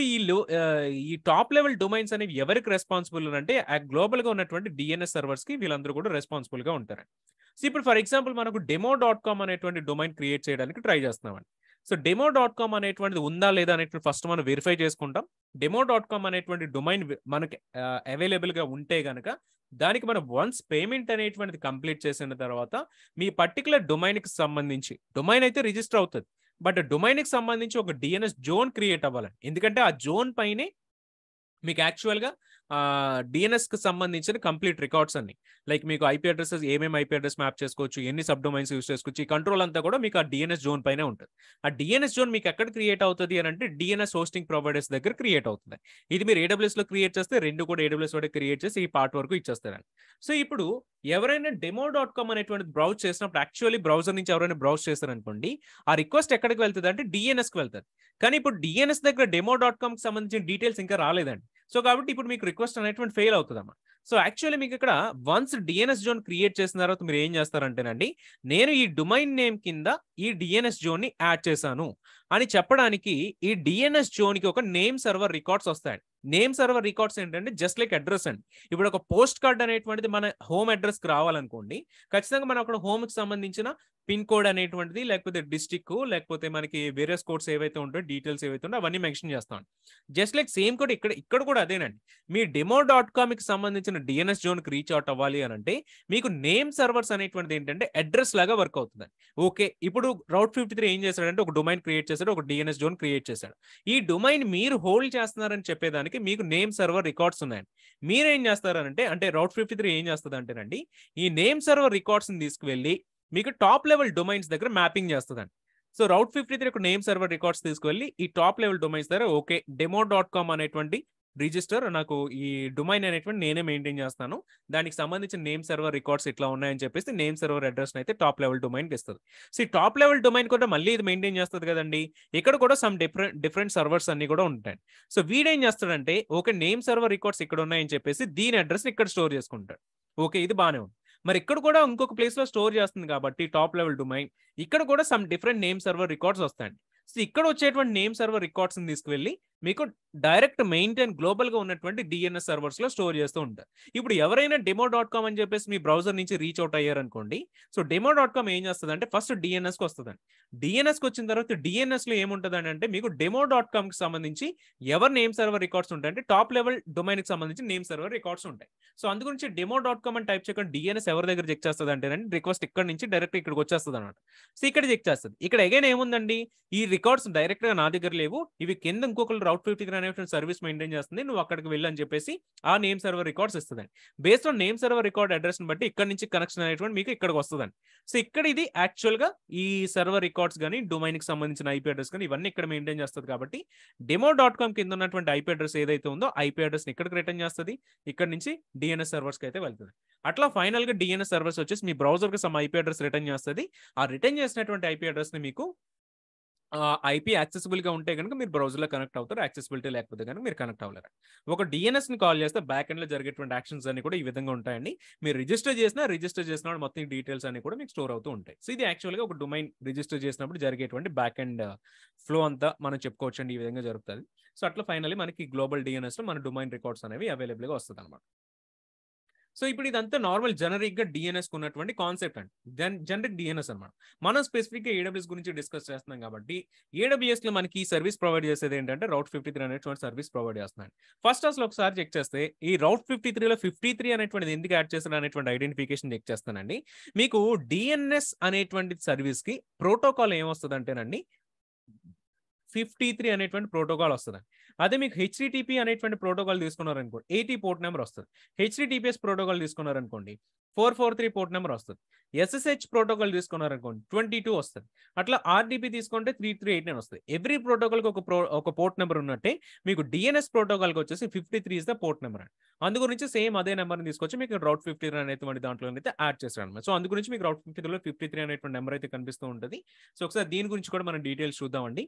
ఈ టాప్ లెవెల్ డొమైన్స్ అనేవి ఎవరికి రెస్పాన్సిబుల్ అంటే గ్లోబల్ గా ఉన్నటువంటి డిఎన్ఎస్ సర్వర్స్ కి వీళ్ళందరూ కూడా రెస్పాన్సిబుల్ గా ఉంటారండి. సో ఇప్పుడు ఫర్ ఎగ్జాంపుల్ మనకు డెమో.com అనేటువంటి డొమైన్ క్రియేట్ చేయడానికి ట్రై చేస్తున్నామండి. సో demo.com అనేటువంటిది ఉందా లేదా అనేటువంటి ఫస్ట్ మనం వెరిఫై చేసుకుంటాం. demo.com అనేటువంటి డొమైన్ మనకి అవైలబుల్గా ఉంటే గనక దానికి మనం వన్స్ పేమెంట్ అనేటువంటిది కంప్లీట్ చేసిన తర్వాత మీ పర్టికులర్ డొమైన్కి సంబంధించి డొమైన్ అయితే రిజిస్టర్ అవుతుంది. బట్ డొమైన్కి సంబంధించి ఒక డిఎన్ఎస్ జోన్ క్రియేట్ అవ్వాలండి. ఎందుకంటే ఆ జోన్ పైనే మీకు యాక్చువల్గా డిఎన్ఎస్కి సంబంధించిన కంప్లీట్ రికార్డ్స్ అన్ని లైక్ మీకు ఐపీ అడ్రసెస్ ఏమేమి ఐపీ అడ్రస్ మ్యాప్ చేసుకోవచ్చు, ఎన్ని సబ్ డొమైన్స్ యూస్ చేసుకోవచ్చు, ఈ కంట్రోల్ అంతా కూడా మీకు ఆ డిఎన్ఎస్ జోన్ పైనే ఉంటుంది. ఆ డిఎన్ఎస్ జోన్ మీకు ఎక్కడ క్రియేట్ అవుతుంది అని అంటే డిఎన్ఎస్ హోస్టింగ్ ప్రొవైడర్స్ దగ్గర క్రియేట్ అవుతుంది. ఇది మీరు AWS లో క్రియేట్ చేస్తే రెండు కూడా AWS వాడే క్రియేట్ చేసి ఈ పార్ట్ వరకు ఇచ్చేస్తారండి. సో ఇప్పుడు ఎవరైనా demo.com అనేటువంటి బ్రౌజ్ చేసినప్పుడు యాక్చువల్లీ బ్రౌజర్ నుంచి ఎవరైనా బ్రౌజ్ చేస్తారనుకోండి, ఆ రిక్వెస్ట్ ఎక్కడికి వెళ్తుంది అంటే డిఎన్ఎస్కి వెళ్తుంది. కానీ ఇప్పుడు డిఎన్ఎస్ దగ్గర demo.com కి సంబంధించిన డీటెయిల్స్ ఇంకా రాలేదండి. సో కాబట్టి ఇప్పుడు మీకు రిక్వెస్ట్ అనేటువంటి ఫెయిల్ అవుతుంది అన్నమాట. సో యాక్చువల్లీ మీకు ఇక్కడ వన్స్ డిఎన్ఎస్ జోన్ క్రియేట్ చేసిన తర్వాత మీరు ఏం చేస్తారంటేనండి, నేను ఈ డొమైన్ నేమ్ కింద ఈ డిఎన్ఎస్ జోన్ ని యాడ్ చేశాను అని చెప్పడానికి ఈ డిఎన్ఎస్ జోన్ కి ఒక నేమ్ సర్వర్ రికార్డ్స్ వస్తాయి. నేమ్ సర్వర్ రికార్డ్స్ ఏంటంటే జస్ట్ లైక్ అడ్రస్ అండి. ఇప్పుడు ఒక పోస్ట్ కార్డ్ అనేటువంటిది మన హోమ్ అడ్రస్ కి రావాలనుకోండి, ఖచ్చితంగా మనం అక్కడ హోమ్ కి సంబంధించిన పిన్ కోడ్ అనేటువంటిది లేకపోతే డిస్ట్రిక్ట్ లేకపోతే మనకి వేరియస్ కోడ్స్ ఏవైతే ఉంటాయో డీటెయిల్స్ ఏవైతే ఉంటాయో అవన్నీ మెన్షన్ చేస్తాం. జస్ట్ లైక్ సేమ్ కోడ్ ఇక్కడ కూడా అదేనండి. మీ demo.com కి సంబంధించిన డిఎన్ఎస్ జోన్ కి రీచ్ అవుట్ అవ్వాలి అని అంటే మీకు నేమ్ సర్వర్స్ అనేటువంటిది ఏంటంటే అడ్రస్ లాగా వర్క్ అవుతుంది. ఓకే, ఇప్పుడు రౌట్ 53 ఏం చేశాడంటే ఒక డొమైన్ క్రియేట్ చేశాడు, ఒక డిఎన్ఎస్ జోన్ క్రియేట్ చేశాడు. ఈ డొమైన్ మీరు హోల్డ్ చేస్తున్నారని చెప్పేదానికి మీకు నేమ్ సర్వర్ రికార్డ్స్ ఉన్నాయండి. మీరేం చేస్తారంటే అంటే రౌట్ 53 ఏం చేస్తుంది అంటేనండి, ఈ నేమ్ సర్వర్ రికార్డ్స్ ని తీసుకువెళ్ళి మీకు టాప్ లెవెల్ డొమైన్స్ దగ్గర మ్యాపింగ్ చేస్తుందండి. సో రౌట్ 53 ఒక నేమ్ సర్వర్ రికార్డ్స్ తీసుకువెళ్ళి ఈ టాప్ లెవెల్ డొమైన్స్ దగ్గర ఓకే demo.com అనేటువంటి రిజిస్టర్ నాకు ఈ డొమైన్ అనేటువంటి నేనే మెయింటైన్ చేస్తాను, దానికి సంబంధించిన నేమ్ సర్వర్ రికార్డ్స్ ఇట్లా ఉన్నాయని చెప్పేసి నేమ్ సర్వర్ అడ్రస్ అయితే టాప్ లెవెల్ డొమైన్కి ఇస్తుంది. సో ఈ టాప్ లెవెల్ డొమైన్ కూడా మళ్ళీ ఇది మెయింటైన్ చేస్తుంది కదండి. ఇక్కడ కూడా సమ్ డిఫరెంట్ సర్వర్స్ అన్ని కూడా ఉంటాయి. సో వీడేం చేస్తాడంటే ఓకే నేమ్ సర్వర్ రికార్డ్స్ ఇక్కడ ఉన్నాయని చెప్పేసి దీని అడ్రస్ ఇక్కడ స్టోర్ చేసుకుంటాడు. ఓకే, ఇది బాగానే ఉంది. మరి ఇక్కడ కూడా ఇంకొక ప్లేస్ లో స్టోర్ చేస్తుంది కాబట్టి టాప్ లెవెల్ డొమైన్ ఇక్కడ కూడా some different name server records వస్తాయండి. సో ఇక్కడ వచ్చేటువంటి నేమ్ సర్వర్ రికార్డ్స్ తీసుకువెళ్ళి మీకు డైరెక్ట్ మెయింటైన్ గ్లోబల్ గా ఉన్నటువంటి డిఎన్ఎస్ సర్వర్స్ లో స్టోర్ చేస్తూ ఉంటారు. ఇప్పుడు ఎవరైనా demo.com అని చెప్పేసి మీ బ్రౌజర్ నుంచి రీచ్ అవుట్ అయ్యారనుకోండి, సో demo.com ఏం చేస్తుంది అంటే ఫస్ట్ డిఎన్ఎస్ కి వస్తుందండి. డిఎన్ఎస్ కి వచ్చిన తర్వాత డిఎన్ఎస్ లో ఏముంటుంది అంటే మీకు demo.com కి సంబంధించి ఎవరు నేమ్ సర్వర్ రికార్డ్స్ ఉంటాయంటే టాప్ లెవెల్ డొమైన్ కి సంబంధించి నేమ్ సర్వర్ రికార్డ్స్ ఉంటాయి. సో అందు గురించి demo.com అని టైప్ చేయకుండా డిఎన్ఎస్ ఎవరి దగ్గర చెక్ చేస్తుంది అంటే రిక్వెస్ట్ ఇక్కడ నుంచి డైరెక్ట్ ఇక్కడికి వచ్చేస్తుంది అనమాట. సో ఇక్కడ చెక్ చేస్తుంది. ఇక్కడ అగైన్ ఏముందండి, ఈ రికార్డ్స్ డైరెక్ట్ గా నా దగ్గర లేవు, ఇవి కింద ఇంకొకరు రౌట్ 53 అనేటువంటి సర్వీస్ మెయింటైన్ చేస్తుంది, నువ్వు అక్కడికి వెళ్ళని చెప్పేసి ఆ నేమ్ సర్వర్ రికార్డ్స్ ఇస్తుందండి. Based on name server record address ని బట్టి ఇక్కడ నుంచి కనెక్షన్ అనేటువంటి మీకు ఇక్కడికి వస్తుందండి. సో ఇక్కడ ఇది యాక్చువల్ గా ఈ సర్వర్ రికార్డ్స్ కానీ డొమైన్ కి సంబంధించిన ఐపీ అడ్రస్ కానీ ఇవన్నీ ఇక్కడ మెయింటైన్ చేస్తుంది. కాబట్టి demo.com కింద ఉన్నటువంటి ఐపీ అడ్రస్ ఏదైతే ఉందో ఐపీ అడ్రస్ ని ఇక్కడికి రిటర్న్ చేస్తుంది, ఇక్కడ నుంచి డిఎన్ఎస్ సర్వర్స్ కి అయితే వెళ్తుంది. అట్లా ఫైనల్ గా డిఎన్ఎస్ సర్వర్స్ వచ్చేసి మీ బ్రౌజర్ కి సమ్ ఐపీ అడ్రస్ రిటర్న్ చేస్తుంది. ఆ రిటర్న్ చేసినటువంటి ఐపీ అడ్రస్ ని మీకు ఐపీ యాక్సెసిబుల్ గా ఉంటే కనుక మీరు బ్రౌజర్ లో కనెక్ట్ అవుతారు, యాక్సెసిబిలిటీ లేకపోతే కనుక మీరు కనెక్ట్ అవ్వలేరు. ఒక డిఎన్ఎస్ ని కాల్ చేస్తే బ్యాక్ ఎండ్ లో జరిగేటువంటి యాక్షన్స్ అన్ని కూడా ఈ విధంగా ఉంటాయండి. మీరు రిజిస్టర్ చేసిన మొత్తం డీటెయిల్స్ అన్ని కూడా మీకు స్టోర్ అవుతూ ఉంటాయి. సో ఇది యాక్చువల్ గా ఒక డొమైన్ రిజిస్టర్ చేసినప్పుడు జరిగేటువంటి బ్యాక్ ఎండ్ ఫ్లో అంతా మనం చెప్పుకోవచ్చు అండి, ఈ విధంగా జరుగుతుంది. సో అట్లా ఫైనల్లీ మనకి గ్లోబల్ డిఎన్ఎస్ లో మన డొమైన్ రికార్డ్స్ అనేవి అవైలబుల్ గా వస్తుంది అనమాట. సో ఇప్పుడు ఇదంతా నార్మల్ జనరిక్ గా డిఎన్ఎస్ ఉన్నటువంటి కాన్సెప్ట్ అండి, జనరిక్ డిఎన్ఎస్ అనమాట. మనం స్పెసిఫిక్ గా AWS గురించి డిస్కస్ చేస్తున్నాం కాబట్టి AWS లో మనకి ఈ సర్వీస్ ప్రొవైడ్ చేసేది ఏంటంటే రౌట్ 53 అనేటువంటి సర్వీస్ ప్రొవైడ్ చేస్తున్నాడు. ఫస్ట్ అసలు ఒకసారి చెక్ చేస్తే ఈ రౌట్ 53 లో 53 అనేటువంటిది ఎందుకు యాడ్ చేస్తారు అనేటువంటి ఐడెంటిఫికేషన్ చెక్ చేస్తానండి. మీకు డిఎన్ఎస్ అనేటువంటి సర్వీస్ కి ప్రోటోకాల్ ఏమొస్తుంది అంటేనండి 53 అనేటువంటి ప్రోటోకాల్ వస్తుంది. అదే మీకు HTTP అనేటువంటి ప్రోటోకాల్ తీసుకున్నారనుకోండి 80 పోర్ట్ నెంబర్ వస్తుంది. HTTPS ప్రోటోకాల్ తీసుకున్నారనుకోండి 443 పోర్ట్ నెంబర్ వస్తుంది. SSH ప్రోటోకాల్ తీసుకున్నారనుకోండి 22 వస్తుంది. అట్లా RDP తీసుకుంటే 3389 వస్తుంది. ఎవ్రీ ప్రోటోకాల్కి ఒక పోర్ట్ నెంబర్ ఉన్నట్టే మీకు డిఎన్ఎస్ ప్రోటోకాల్కి వచ్చేసి 53 ఇస్ ద పోర్ట్ నెంబర్ అండి. అందు గురించి సేమ్ అదే నెంబర్ని తీసుకొచ్చి మీకు రౌట్ 53 అనేటువంటి దాంట్లో అయితే యాడ్ చేస్తారు అనమాట. సో అందు గురించి మీకు రౌట్ 53లో 53 అనేటువంటి నెంబర్ అయితే కనిపిస్తూ ఉంటుంది. సో ఒకసారి దీని గురించి కూడా మనం డీటెయిల్స్ చూద్దామండి.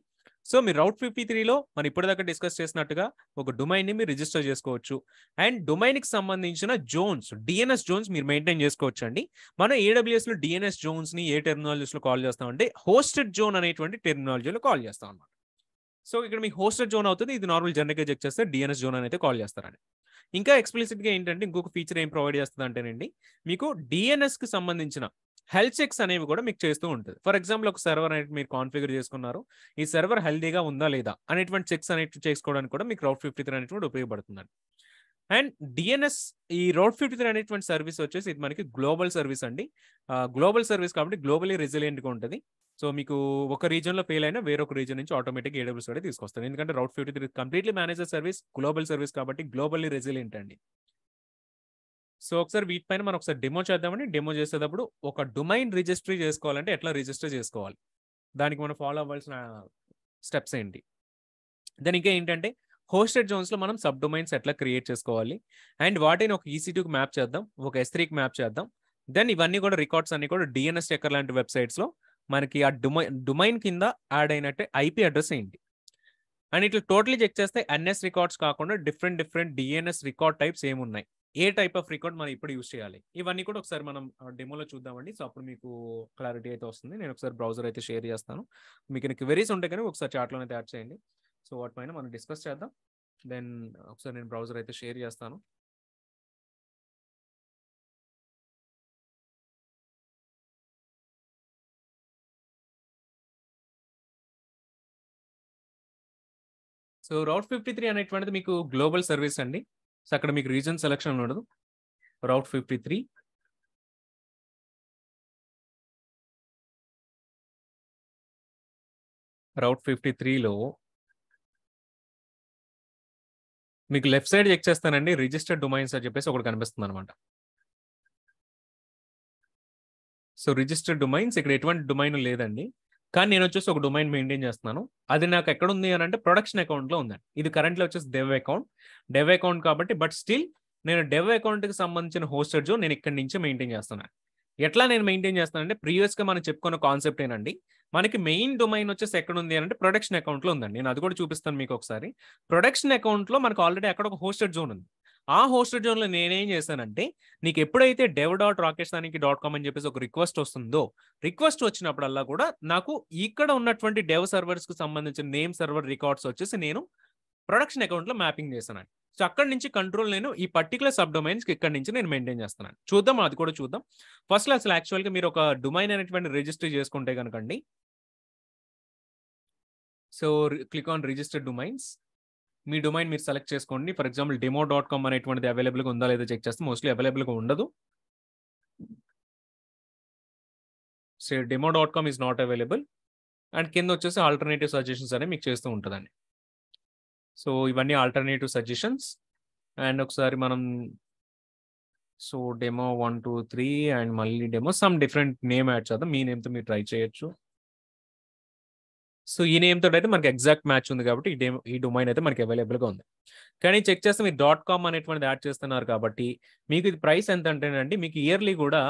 సో మీరు రౌట్ 53లో మనం ఇప్పటిదాకా డిస్కస్ చేసినట్టుగా ఒక డొమైన్ ని మీరు రిజిస్టర్ చేసుకోవచ్చు. అండ్ డొమైన్ కి సంబంధించిన జోన్స్, డిఎన్ఎస్ జోన్స్ మీరు మెయింటైన్ చేసుకోవచ్చు అండి. మనం AWS లో డిఎన్ఎస్ జోన్స్ ని ఏ టెర్మినాలజీస్ లో కాల్ చేస్తామంటే హోస్టెడ్ జోన్ అనేటువంటి టెర్మినాలజీలో కాల్ చేస్తాం అనమాట. సో ఇక్కడ మీకు హోస్టెడ్ జోన్ అవుతుంది, ఇది నార్మల్ జనరల్ గా చెక్ చేస్తే డిఎన్ఎస్ జోన్ అని అయితే కాల్ చేస్తారండి. ఇంకా ఎక్స్ప్లిసిట్ గా ఏంటంటే ఇంకొక ఫీచర్ ఏం ప్రొవైడ్ చేస్తుంది అంటేనండి మీకు డిఎన్ఎస్ కి సంబంధించిన హెల్త్ చెక్స్ అనేవి కూడా మీకు చేస్తూ ఉంటుంది. ఫర్ ఎగ్జాంపుల్ ఒక సర్వర్ అనేది మీరు కాన్ఫిగర్ చేసుకున్నారు. ఈ సర్వర్ హెల్తీగా ఉందా లేదా అనేటువంటి చెక్స్ అనేవి చేసుకోవడానికి కూడా మీకు రౌట్ 53 అనేటువంటి ఉపయోగపడుతుందండి. అండ్ డిఎన్ఎస్ ఈ రౌట్ 53 అనేటువంటి సర్వీస్ వచ్చేసి ఇది మనకి గ్లోబల్ సర్వీస్ అండి. గ్లోబల్ సర్వీస్ కాబట్టి గ్లోబలీ రెసిలియంట్గా ఉంటుంది. సో మీకు ఒక రీజన్లో ఫెయిల్ అయినా వేరొక రీజన్ నుంచి ఆటోమేటిక్ ఏడబ్ల్యూఎస్ కూడా తీసుకొస్తారు. ఎందుకంటే రౌట్ 53 completely manager service, global service కాబట్టి గ్లోబల్లీ రెసిలియంట్ అండి. సో ఒకసారి వీటిపైన మనం ఒకసారి డెమో చేద్దామండి. డెమో చేసేటప్పుడు ఒక డొమైన్ రిజిస్ట్రీ చేసుకోవాలంటే ఎట్లా రిజిస్టర్ చేసుకోవాలి, దానికి మనం ఫాలో అవ్వాల్సిన స్టెప్స్ ఏంటి, దాని ఇంకా ఏంటంటే హోస్టెడ్ జోన్స్లో మనం సబ్ డొమైన్స్ ఎట్లా క్రియేట్ చేసుకోవాలి, అండ్ వాటిని ఒక EC2కి మ్యాప్ చేద్దాం, ఒక S3కి మ్యాప్ చేద్దాం. దెన్ ఇవన్నీ కూడా రికార్డ్స్ అన్ని కూడా DNS చెక్కర్ లాంటి వెబ్సైట్స్లో మనకి ఆ డొమైన్ కింద యాడ్ అయినట్టే IP అడ్రస్ ఏంటి అండ్ ఇట్లా టోటలీ చెక్ చేస్తే NS రికార్డ్స్ కాకుండా డిఫరెంట్ DNS రికార్డ్ టైప్స్ ఏమున్నాయి, ఏ టైప్ ఆఫ్ రికార్డ్ మనం ఇప్పుడు యూస్ చేయాలి, ఇవన్నీ కూడా ఒకసారి మనం డెమోలో చూద్దామండి. సో అప్పుడు మీకు క్లారిటీ అయితే వస్తుంది. నేను ఒకసారి బ్రౌజర్ అయితే షేర్ చేస్తాను. మీకు క్వెరీస్ ఉంటే కానీ ఒకసారి చాట్లో అయితే యాడ్ చేయండి. సో వాటిపైన మనం డిస్కస్ చేద్దాం. దెన్ ఒకసారి నేను బ్రౌజర్ అయితే షేర్ చేస్తాను. సో రౌట్ 53 అనేటువంటిది మీకు గ్లోబల్ సర్వీస్ అండి. సో అక్కడ మీకు రీజన్ సెలెక్షన్ ఉండదు. రౌట్ 53 రౌట్ 53లో మీకు లెఫ్ట్ సైడ్ చెక్ చేస్తానండి, రిజిస్టర్డ్ డొమైన్స్ అని చెప్పేసి ఒకటి కనిపిస్తుంది అనమాట. సో రిజిస్టర్డ్ డొమైన్స్ ఇక్కడ ఎటువంటి డొమైన్ లేదండి. కానీ నేను వచ్చేసి ఒక డొమైన్ మెయింటైన్ చేస్తున్నాను. అది నాకు ఎక్కడ ఉంది అని అంటే ప్రొడక్షన్ అకౌంట్లో ఉందండి. ఇది కరెంట్లో వచ్చేసి డెవ్ అకౌంట్ కాబట్టి బట్ స్టిల్ నేను డెవ్ అకౌంట్కి సంబంధించిన హోస్టెడ్ జోన్ నేను ఇక్కడి నుంచి మెయింటైన్ చేస్తున్నాను. ఎట్లా నేను మెయింటైన్ చేస్తానంటే ప్రీవియస్గా మనం చెప్పుకున్న కాన్సెప్ట్ ఏనండి. మనకి మెయిన్ డొమైన్ వచ్చేసి ఎక్కడ ఉంది అంటే ప్రొడక్షన్ అకౌంట్లో ఉందండి. నేను అది కూడా చూపిస్తాను మీకు ఒకసారి. ప్రొడక్షన్ అకౌంట్లో మనకు ఆల్రెడీ అక్కడ ఒక హోస్టెడ్ జోన్ ఉంది. ఆ హోస్టెడ్ జోన్లో నేనేం చేశానంటే నీకు ఎప్పుడైతే dev.rakeshsaniki.com అని చెప్పేసి ఒక రిక్వెస్ట్ వస్తుందో, రిక్వెస్ట్ వచ్చినప్పుడల్లా కూడా నాకు ఇక్కడ ఉన్నటువంటి డెవ్ సర్వర్స్ కి సంబంధించిన నేమ్ సర్వర్ రికార్డ్స్ వచ్చేసి నేను ప్రొడక్షన్ అకౌంట్ లో మ్యాపింగ్ చేస్తున్నాను. సో అక్కడ నుంచి కంట్రోల్ నేను ఈ పర్టికులర్ సబ్ డొమైన్స్ ఇక్కడ నుంచి నేను మెయింటైన్ చేస్తున్నాను. చూద్దాం, అది కూడా చూద్దాం. ఫస్ట్ అసలు యాక్చువల్గా మీరు ఒక డొమైన్ అనేటువంటి రిజిస్టర్ చేసుకుంటే కనుకండి, so click on registered domains. మీ డొమైన్ మీరు సెలెక్ట్ చేసుకోండి. ఫర్ ఎగ్జాంపుల్ demo.com అనేటువంటిది అవైలబుల్గా ఉందా లేదా చెక్ చేస్తే మోస్ట్లీ అవైలబుల్గా ఉండదు. So demo.com is not available. And కింద వచ్చేసి ఆల్టర్నేటివ్ సజెషన్స్ అనేవి మీకు చేస్తూ ఉంటుందండి. సో ఇవన్నీ ఆల్టర్నేటివ్ సజెషన్స్. అండ్ ఒకసారి మనం సో డెమో 1 2 3 అండ్ మళ్ళీ demo some different name add చేద్దాం. మీ నేమ్తో మీరు ట్రై చేయొచ్చు. సో ఈ నేమ్ తోటి అయితే మనకి ఎగ్జాక్ట్ మ్యాచ్ ఉంది కాబట్టి ఈ డొమైన్ అయితే మనకి అవైలబుల్గా ఉంది. కానీ చెక్ చేస్తే మీరు .com అనేటువంటిది యాడ్ చేస్తున్నారు కాబట్టి మీకు ఇది ప్రైస్ ఎంత అంటేనండి, మీకు ఇయర్లీ కూడా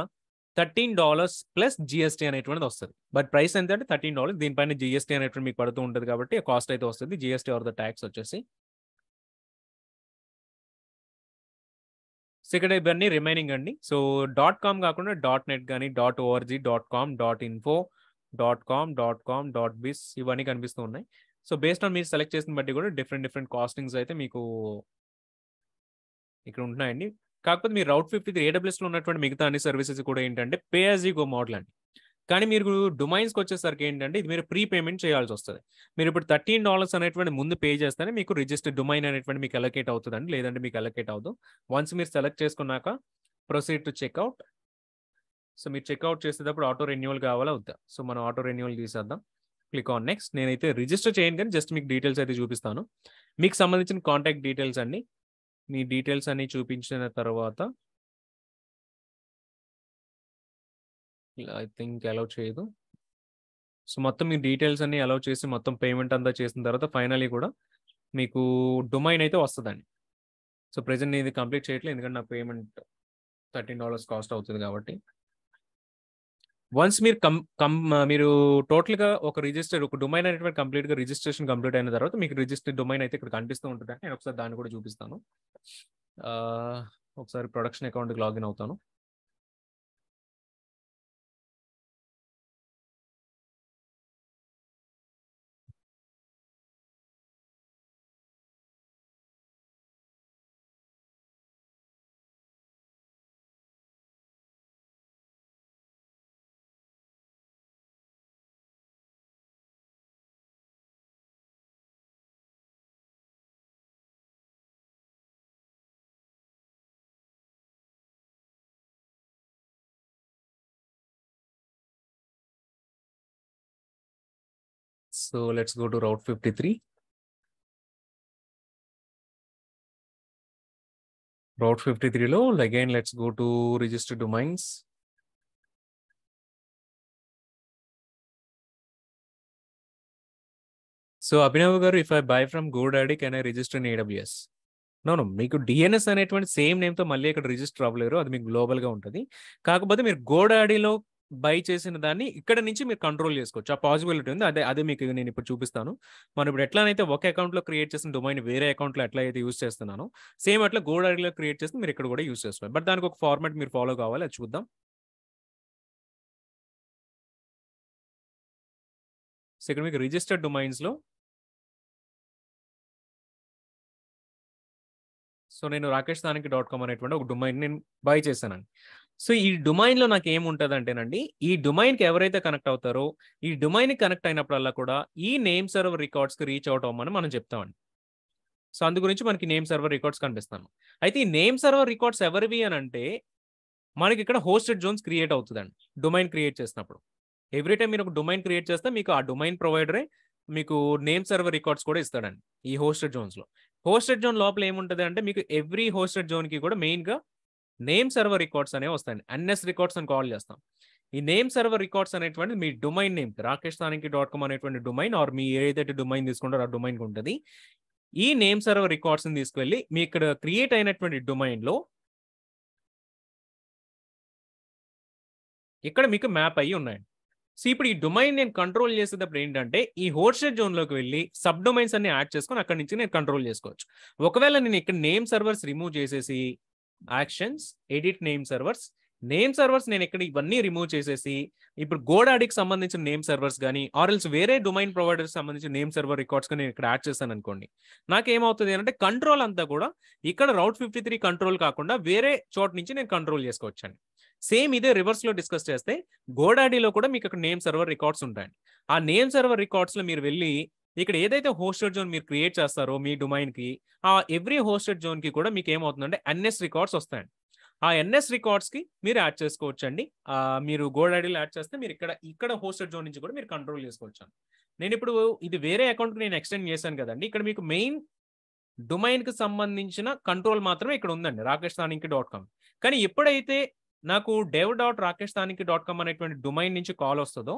$13 ప్లస్ GST అనేటువంటిది వస్తుంది. బట్ ప్రైస్ ఎంత అంటే $13. దీనిపైన GST అనేటువంటి మీకు పడుతూ ఉంటుంది కాబట్టి కాస్ట్ అయితే వస్తుంది. GST ఆర్ ద ట్యాక్స్ వచ్చేసి. సో ఇక్కడ ఇవన్నీ రిమైనింగ్ అండి. సో .com కాకుండా .net కానీ .org .com .info .com.biz ఇవన్నీ కనిపిస్తూ ఉన్నాయి. సో బేస్డ్ ఆన్ మీరు సెలెక్ట్ చేసిన బట్టి కూడా డిఫరెంట్ కాస్టింగ్స్ అయితే మీకు ఇక్కడ ఉంటున్నాయండి. కాకపోతే మీరు రౌట్ 53 AWSలో ఉన్నటువంటి మిగతా అన్ని సర్వీసెస్ కూడా ఏంటంటే pay as you go model అండి. కానీ మీరు డొమైన్స్కి వచ్చేసరికి ఏంటంటే ఇది మీరు ప్రీ పేమెంట్ చేయాల్సి వస్తుంది. మీరు ఇప్పుడు $13 అనేటువంటి ముందు పే చేస్తేనే మీకు రిజిస్టర్ డొమైన్ అనేటువంటి మీకు అలొకేట్ అవుతుందండి, లేదంటే మీకు అలొకేట్ అవ్వదు. వన్స్ మీరు సెలెక్ట్ చేసుకున్నాక ప్రొసీడ్ టు చెక్అవుట్. సో మీరు చెక్అవుట్ చేసేటప్పుడు ఆటో రెన్యువల్ కావాలా వద్దా? సో మనం ఆటో రెన్యువల్ తీసేద్దాం. Click on next. నేనైతే రిజిస్టర్ చేయను కానీ జస్ట్ మీకు డీటెయిల్స్ అయితే చూపిస్తాను. మీకు సంబంధించిన కాంటాక్ట్ డీటెయిల్స్ అన్ని మీ డీటెయిల్స్ అన్ని చూపించిన తర్వాత ఐ థింక్ అలౌ చేయదు. సో మొత్తం మీ డీటెయిల్స్ అన్ని అలౌ చేసి మొత్తం పేమెంట్ అంతా చేసిన తర్వాత ఫైనలీ కూడా మీకు డొమైన్ అయితే వస్తుందండి. సో ప్రెజెంట్ నేను ఇది కంప్లీట్ చేయట్లేదు ఎందుకంటే నా పేమెంట్ $13 కాస్ట్ అవుతుంది కాబట్టి. వన్స్ మీరు మీరు టోటల్గా ఒక డొమైన్ అనేటువంటి కంప్లీట్గా రిజిస్ట్రేషన్ కంప్లీట్ అయిన తర్వాత మీకు రిజిస్టర్ డొమైన్ అయితే ఇక్కడ కనిపిస్తూ ఉంటుంది. నేను ఒకసారి దాన్ని కూడా చూపిస్తాను. ఒకసారి ప్రొడక్షన్ అకౌంట్కి లాగిన్ అవుతాను. So let's go to Route 53. Route 53 లో again let's go to register domains. So Abhinav garu, if I buy from GoDaddy, can I register in AWS? No మీకు డిఎన్ఎస్ అనేటువంటి సేమ్ నేమ్తో మళ్ళీ ఇక్కడ రిజిస్టర్ అవ్వలేరు, అది మీకు గ్లోబల్గా ఉంటుంది. కాకపోతే మీరు గోడాడీలో బై చేసిన దాన్ని ఇక్కడ నుంచి మీరు కంట్రోల్ చేసుకోవచ్చు, ఆ పాసిబిలిటీ ఉంది. అదే మీకు నేను ఇప్పుడు చూపిస్తాను. మనం ఇప్పుడు ఎట్లానైతే ఒక అకౌంట్లో క్రియేట్ చేసిన డొమైన్ వేరే అకౌంట్లో ఎట్లా అయితే యూస్ చేస్తున్నానో సేమ్ అట్లా గోడాడీలో క్రియేట్ చేస్తే మీరు ఇక్కడ కూడా యూస్ చేసుకోవాలి. బట్ దానికి ఒక ఫార్మాట్ మీరు ఫాలో కావాలి, అది చూద్దాం. సో ఇక్కడ మీకు రిజిస్టర్డ్ డొమైన్స్లో సో నేను rakeshstaniki.com అనేటువంటి ఒక డొమైన్ నేను బై చేశానండి. సో ఈ డొమైన్లో నాకు ఏముంటుంది అంటేనండి, ఈ డొమైన్కి ఎవరైతే కనెక్ట్ అవుతారో ఈ డొమైన్కి కనెక్ట్ అయినప్పుడల్లా కూడా ఈ నేమ్ సర్వర్ రికార్డ్స్కి రీచ్ అవుట్ అవ్వమని మనం చెప్తామండి. సో అందు గురించి మనకి నేమ్ సర్వర్ రికార్డ్స్ కనిపిస్తాను. అయితే ఈ నేమ్ సర్వర్ రికార్డ్స్ ఎవరివి అని అంటే మనకి ఇక్కడ హోస్టెడ్ జోన్స్ క్రియేట్ అవుతుందండి డొమైన్ క్రియేట్ చేసినప్పుడు. ఎవ్రీ టైం మీరు ఒక డొమైన్ క్రియేట్ చేస్తే మీకు ఆ డొమైన్ ప్రొవైడరే మీకు నేమ్ సర్వర్ రికార్డ్స్ కూడా ఇస్తాడండి ఈ హోస్టెడ్ జోన్స్లో. హోస్టెడ్ జోన్ లోపల ఏముంటుంది అంటే మీకు ఎవ్రీ హోస్టెడ్ జోన్కి కూడా మెయిన్గా నేమ్ సర్వర్ రికార్డ్స్ అనేవి వస్తాయండి. ఎన్ఎస్ రికార్డ్స్ అని కాల్ చేస్తాం. ఈ నేమ్ సర్వర్ రికార్డ్స్ అనేటువంటి మీ డొమైన్ నేమ్ rakeshstaniki.com అనేటువంటి డొమైన్ ఆర్ మీ ఏదైతే డొమైన్ తీసుకుంటారో ఆ డొమైన్కి ఉంటుంది. ఈ నేమ్ సర్వర్ రికార్డ్స్ని తీసుకెళ్ళి మీ ఇక్కడ క్రియేట్ అయినటువంటి డొమైన్లో ఇక్కడ మీకు మ్యాప్ అయ్యి ఉన్నాయండి. సో ఇప్పుడు ఈ డొమైన్ నేను కంట్రోల్ చేసేటప్పుడు ఏంటంటే ఈ హోస్టెడ్ జోన్లోకి వెళ్ళి సబ్ డొమైన్స్ అన్ని యాడ్ చేసుకొని అక్కడి నుంచి నేను కంట్రోల్ చేసుకోవచ్చు. ఒకవేళ నేను ఇక్కడ నేమ్ సర్వర్స్ రిమూవ్ చేసేసి యాక్షన్స్ ఎడిట్ నేమ్ సర్వర్స్ నేను ఇక్కడ ఇవన్నీ రిమూవ్ చేసేసి ఇప్పుడు గోడాడీకి సంబంధించిన నేమ్ సర్వర్స్ కానీ ఆర్ఎల్స్ వేరే డొమైన్ ప్రొవైడర్స్ సంబంధించిన నేమ్ సర్వర్ రికార్డ్స్ నేను ఇక్కడ యాడ్ చేస్తాను అనుకోండి, నాకేమవుతుంది అంటే కంట్రోల్ అంతా కూడా ఇక్కడ రౌట్ 53 కంట్రోల్ కాకుండా వేరే చోట నుంచి నేను కంట్రోల్ చేసుకోవచ్చండి. సేమ్ ఇదే రివర్స్ లో డిస్కస్ చేస్తే గోడాడీలో కూడా మీకు అక్కడ నేమ్ సర్వర్ రికార్డ్స్ ఉంటాయండి. ఆ నేమ్ సర్వర్ రికార్డ్స్ లో మీరు వెళ్ళి ఇక్కడ ఏదైతే హోస్టెడ్ జోన్ మీరు క్రియేట్ చేస్తారో మీ డొమైన్ కి ఆ ఎవ్రీ హోస్టెడ్ జోన్ కి కూడా మీకు ఏమవుతుందంటే ఎన్ఎస్ రికార్డ్స్ వస్తాయండి. ఆ ఎన్ఎస్ రికార్డ్స్ కి మీరు యాడ్ చేసుకోవచ్చు అండి. మీరు గోడాడీలో యాడ్ చేస్తే మీరు ఇక్కడ హోస్టెడ్ జోన్ నుంచి కూడా మీరు కంట్రోల్ చేసుకోవచ్చు. నేను ఇప్పుడు ఇది వేరే అకౌంట్ నేను ఎక్స్టెండ్ చేశాను కదండి. ఇక్కడ మీకు మెయిన్ డొమైన్ కి సంబంధించిన కంట్రోల్ మాత్రమే ఇక్కడ ఉందండి rakeshstaniki.com. కానీ ఎప్పుడైతే నాకు dev.rakeshstaniki.com అనేటువంటి డొమైన్ నుంచి కాల్ వస్తుందో,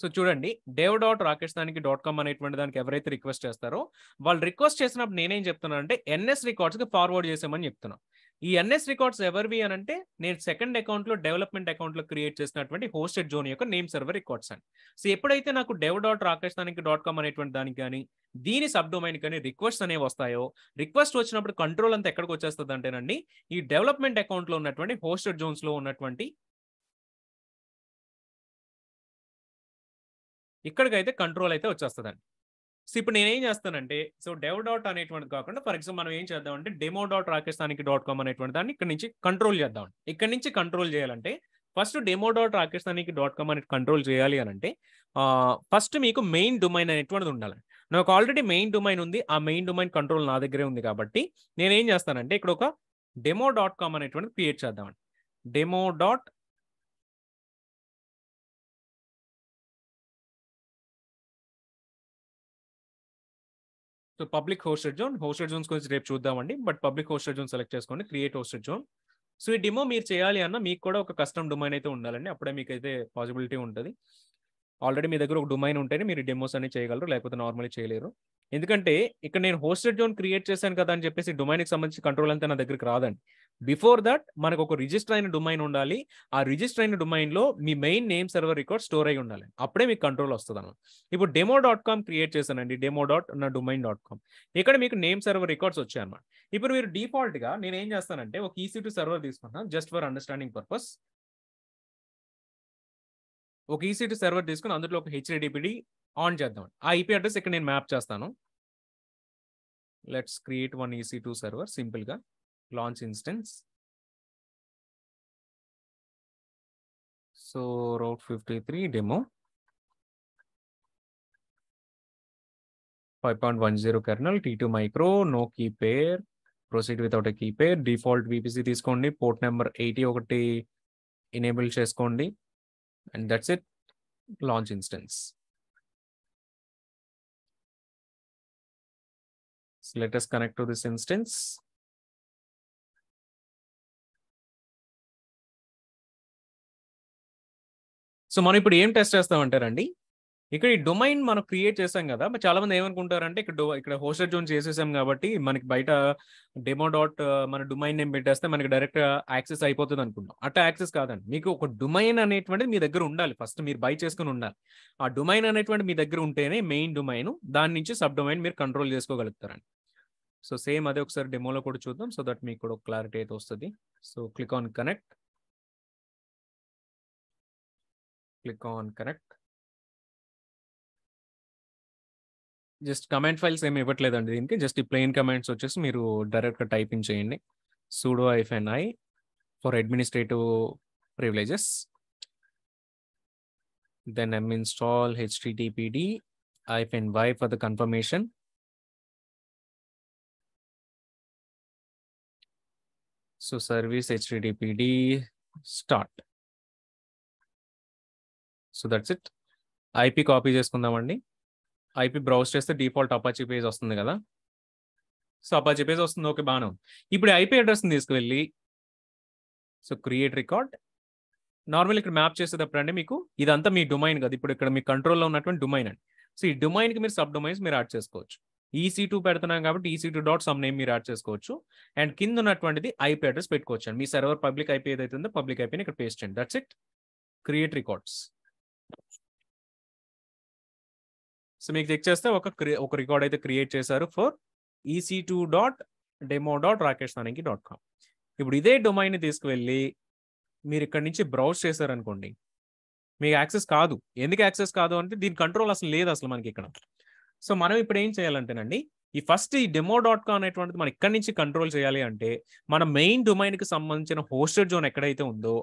సో చూడండి dev.rakeshstaniki.com అనేటువంటి దానికి ఎవరైతే రిక్వెస్ట్ చేస్తారో వాళ్ళు రిక్వెస్ట్ చేసినప్పుడు నేనేం చెప్తున్నాను అంటే ఎన్ఎస్ రికార్డ్స్కి ఫార్వర్డ్ చేసామని చెప్తున్నాను. ఈ ఎన్ఎస్ రికార్డ్స్ ఎవరివి అని అంటే నేను సెకండ్ అకౌంట్లో డెవలప్మెంట్ అకౌంట్లో క్రియేట్ చేసినటువంటి హోస్టెడ్ జోన్ యొక్క నేమ్ సర్వర్ రికార్డ్స్ అండి. సో ఎప్పుడైతే నాకు dev.rakeshstaniki.com అనేటువంటి దానికి కానీ దీని సబ్ డొమైన్ కానీ రిక్వెస్ట్ అనేవి వస్తాయో, రిక్వెస్ట్ వచ్చినప్పుడు కంట్రోల్ అంతా ఎక్కడికి వచ్చేస్తుంది అంటేనండి ఈ డెవలప్మెంట్ అకౌంట్లో ఉన్నటువంటి హోస్టెడ్ జోన్స్లో ఉన్నటువంటి ఇక్కడికైతే కంట్రోల్ అయితే వచ్చేస్తుందండి. సో ఇప్పుడు నేనేం చేస్తానంటే సో dev డాట్ అనేటువంటి కాకుండా ఫర్ ఎగ్జాంపుల్ మనం ఏం చేద్దామంటే demo.rakeshstaniki.com అనేటువంటి దాన్ని ఇక్కడ నుంచి కంట్రోల్ చేద్దాం. ఇక్కడ నుంచి కంట్రోల్ చేయాలంటే ఫస్ట్ demo.rakeshstaniki.com అనేది కంట్రోల్ చేయాలి అని అంటే ఫస్ట్ మీకు మెయిన్ డొమైన్ అనేటువంటిది ఉండాలి. నాకు ఆల్రెడీ మెయిన్ డొమైన్ ఉంది, ఆ మెయిన్ డొమైన్ కంట్రోల్ నా దగ్గరే ఉంది కాబట్టి నేనేం చేస్తానంటే ఇక్కడ ఒక demo.com అనేటువంటిది క్రియేట్ చేద్దామండి. demo. So public hosted zones గురించి రేపు చూద్దామండి. But public hosted zone select చేసుకోండి, క్రియేట్ హోస్టెడ్ జోన్. సో ఈ డెమో మీరు చేయాలి అన్న మీకు కూడా ఒక కస్టమ్ డొమైన్ అయితే ఉండాలండి, అప్పుడే మీకు అయితే పాసిబిలిటీ ఉంటుంది. ఆల్రెడీ మీ దగ్గర ఒక డొమైన్ ఉంటేనే మీరు డెమోస్ అన్ని చేయగలరు, లేకపోతే నార్మల్లీ చేయలేరు. ఎందుకంటే ఇక్కడ నేను హోస్టెడ్ జోన్ క్రియేట్ చేశాను కదా అని చెప్పేసి డొమైన్కి సంబంధించి కంట్రోల్ అంతా నా దగ్గరికి రాదండి. బిఫోర్ దట్ మనకు ఒక రిజిస్టర్ అయిన డొమైన్ ఉండాలి. ఆ రిజిస్టర్ అయిన డొమైన్లో మీ main name server record store అయి ఉండాలి, అప్పుడే మీకు కంట్రోల్ వస్తుంది అన్నమాట. ఇప్పుడు demo.com క్రియేట్ చేశానండి, demo.domain.com. ఇక్కడ మీకు నేమ్ సర్వర్ రికార్డ్స్ వచ్చాయి అన్నమాట. ఇప్పుడు మీరు డిఫాల్ట్గా నేను ఏం చేస్తానంటే ఒక EC2 సర్వర్ తీసుకుంటాను జస్ట్ ఫర్ అండర్స్టాండింగ్ పర్పస్. ఒక EC2 సర్వర్ తీసుకుని అందులో ఒక HTTPD ఆన్ చేద్దాం. ఆ IP అడ్రస్ ఇక్కడ నేను మ్యాప్ చేస్తాను. Let's create one EC2 server సింపుల్గా, launch instance. So route 53 demo 5.10 kernel, T2 micro, no key pair, proceed without a key pair, default VPC తీసుకోండి, పోర్ట్ నెంబర్ 80 ఒకటి ఎనేబుల్ చేసుకోండి, and that's it. Launch instance. So let us connect to this instance. So మనం ఇప్పుడు ఏం test చేస్తామంటారండి, ఇక్కడ ఈ domain మనం create చేసాం కదా, మరి చాలా మంది ఏమనుకుంటారంటే ఇక్కడ హోస్టెడ్ జోన్ చేసేసాం కాబట్టి మనకి బయట డెమో డాట్ మన డొమైన్ నేమ్ పెట్టేస్తే మనకి డైరెక్ట్ యాక్సెస్ అయిపోతుంది అనుకుంటాం. అట్లా యాక్సెస్ కాదండి, మీకు ఒక డొమైన్ అనేటువంటిది మీ దగ్గర ఉండాలి. ఫస్ట్ మీరు బై చేసుకుని ఉండాలి. ఆ డొమైన్ అనేటువంటి మీ దగ్గర ఉంటేనే మెయిన్ డొమైన్, దాని నుంచి సబ్ డొమైన్ మీరు కంట్రోల్ చేసుకోగలుగుతారండి. సో సేమ్ అదే ఒకసారి డెమోలో కూడా చూద్దాం, సో దట్ మీకు కూడా క్లారిటీ అయితే వస్తుంది. So click on connect, click on connect. Just command files ఏమి ఇవ్వట్లేదండి దీనికి, జస్ట్ ఈ ప్లెయిన్ కమాండ్స్ వచ్చేసి మీరు డైరెక్ట్గా టైపింగ్ చేయండి. sudo -i for administrative privileges, then install httpd -y for the confirmation. So service httpd start. So that's it. IP copy చేసుకుందామండి. IP browse చేస్తే default Apache page వస్తుంది కదా, సో అపాచీ పేజ్ వస్తుంది, okay బాగానే ఉంది. ఇప్పుడు IP అడ్రస్ని తీసుకువెళ్ళి so create record. Normal ఇక్కడ మ్యాప్ చేసేటప్పుడు అంటే మీకు ఇదంతా మీ డొమైన్ కదా, ఇప్పుడు ఇక్కడ మీ కంట్రోల్లో ఉన్నటువంటి డొమైన్ అండి. సో ఈ డొమైన్కి మీరు సబ్ డొమైన్స్ మీరు యాడ్ చేసుకోవచ్చు. EC2 పెడుతున్నాం కాబట్టి EC2 డాట్ సమ్ నేమ్ మీరు యాడ్ చేసుకోవచ్చు. అండ్ కింద ఉన్నటువంటిది ఐపీ అడ్రస్ పెట్టుకోవచ్చు అండి. మీ సర్వర్ పబ్లిక్ ఐపీ ఏదైతే ఉందో పబ్లిక్ ఐపీని ఇక్కడ పేస్ట్ చేయండి. That's it. Create records. So మీకు చెక్ చేస్తే ఒక రికార్డ్ అయితే క్రియేట్ చేశారు ఫర్ EC2.demo.rakeshsaniki.com. ఇప్పుడు ఇదే డొమైన్ తీసుకువెళ్ళి మీరు ఇక్కడ నుంచి బ్రౌజ్ చేశారనుకోండి, మీకు యాక్సెస్ కాదు. ఎందుకు యాక్సెస్ కాదు అంటే దీని కంట్రోల్ అసలు లేదు అసలు మనకి ఇక్కడ. సో మనం ఇప్పుడు ఏం చేయాలంటేనండి, ఈ ఫస్ట్ ఈ demo.com అనేటువంటిది మనం ఇక్కడ నుంచి కంట్రోల్ చేయాలి అంటే మన మెయిన్ డొమైన్కి సంబంధించిన హోస్టెడ్ జోన్ ఎక్కడైతే ఉందో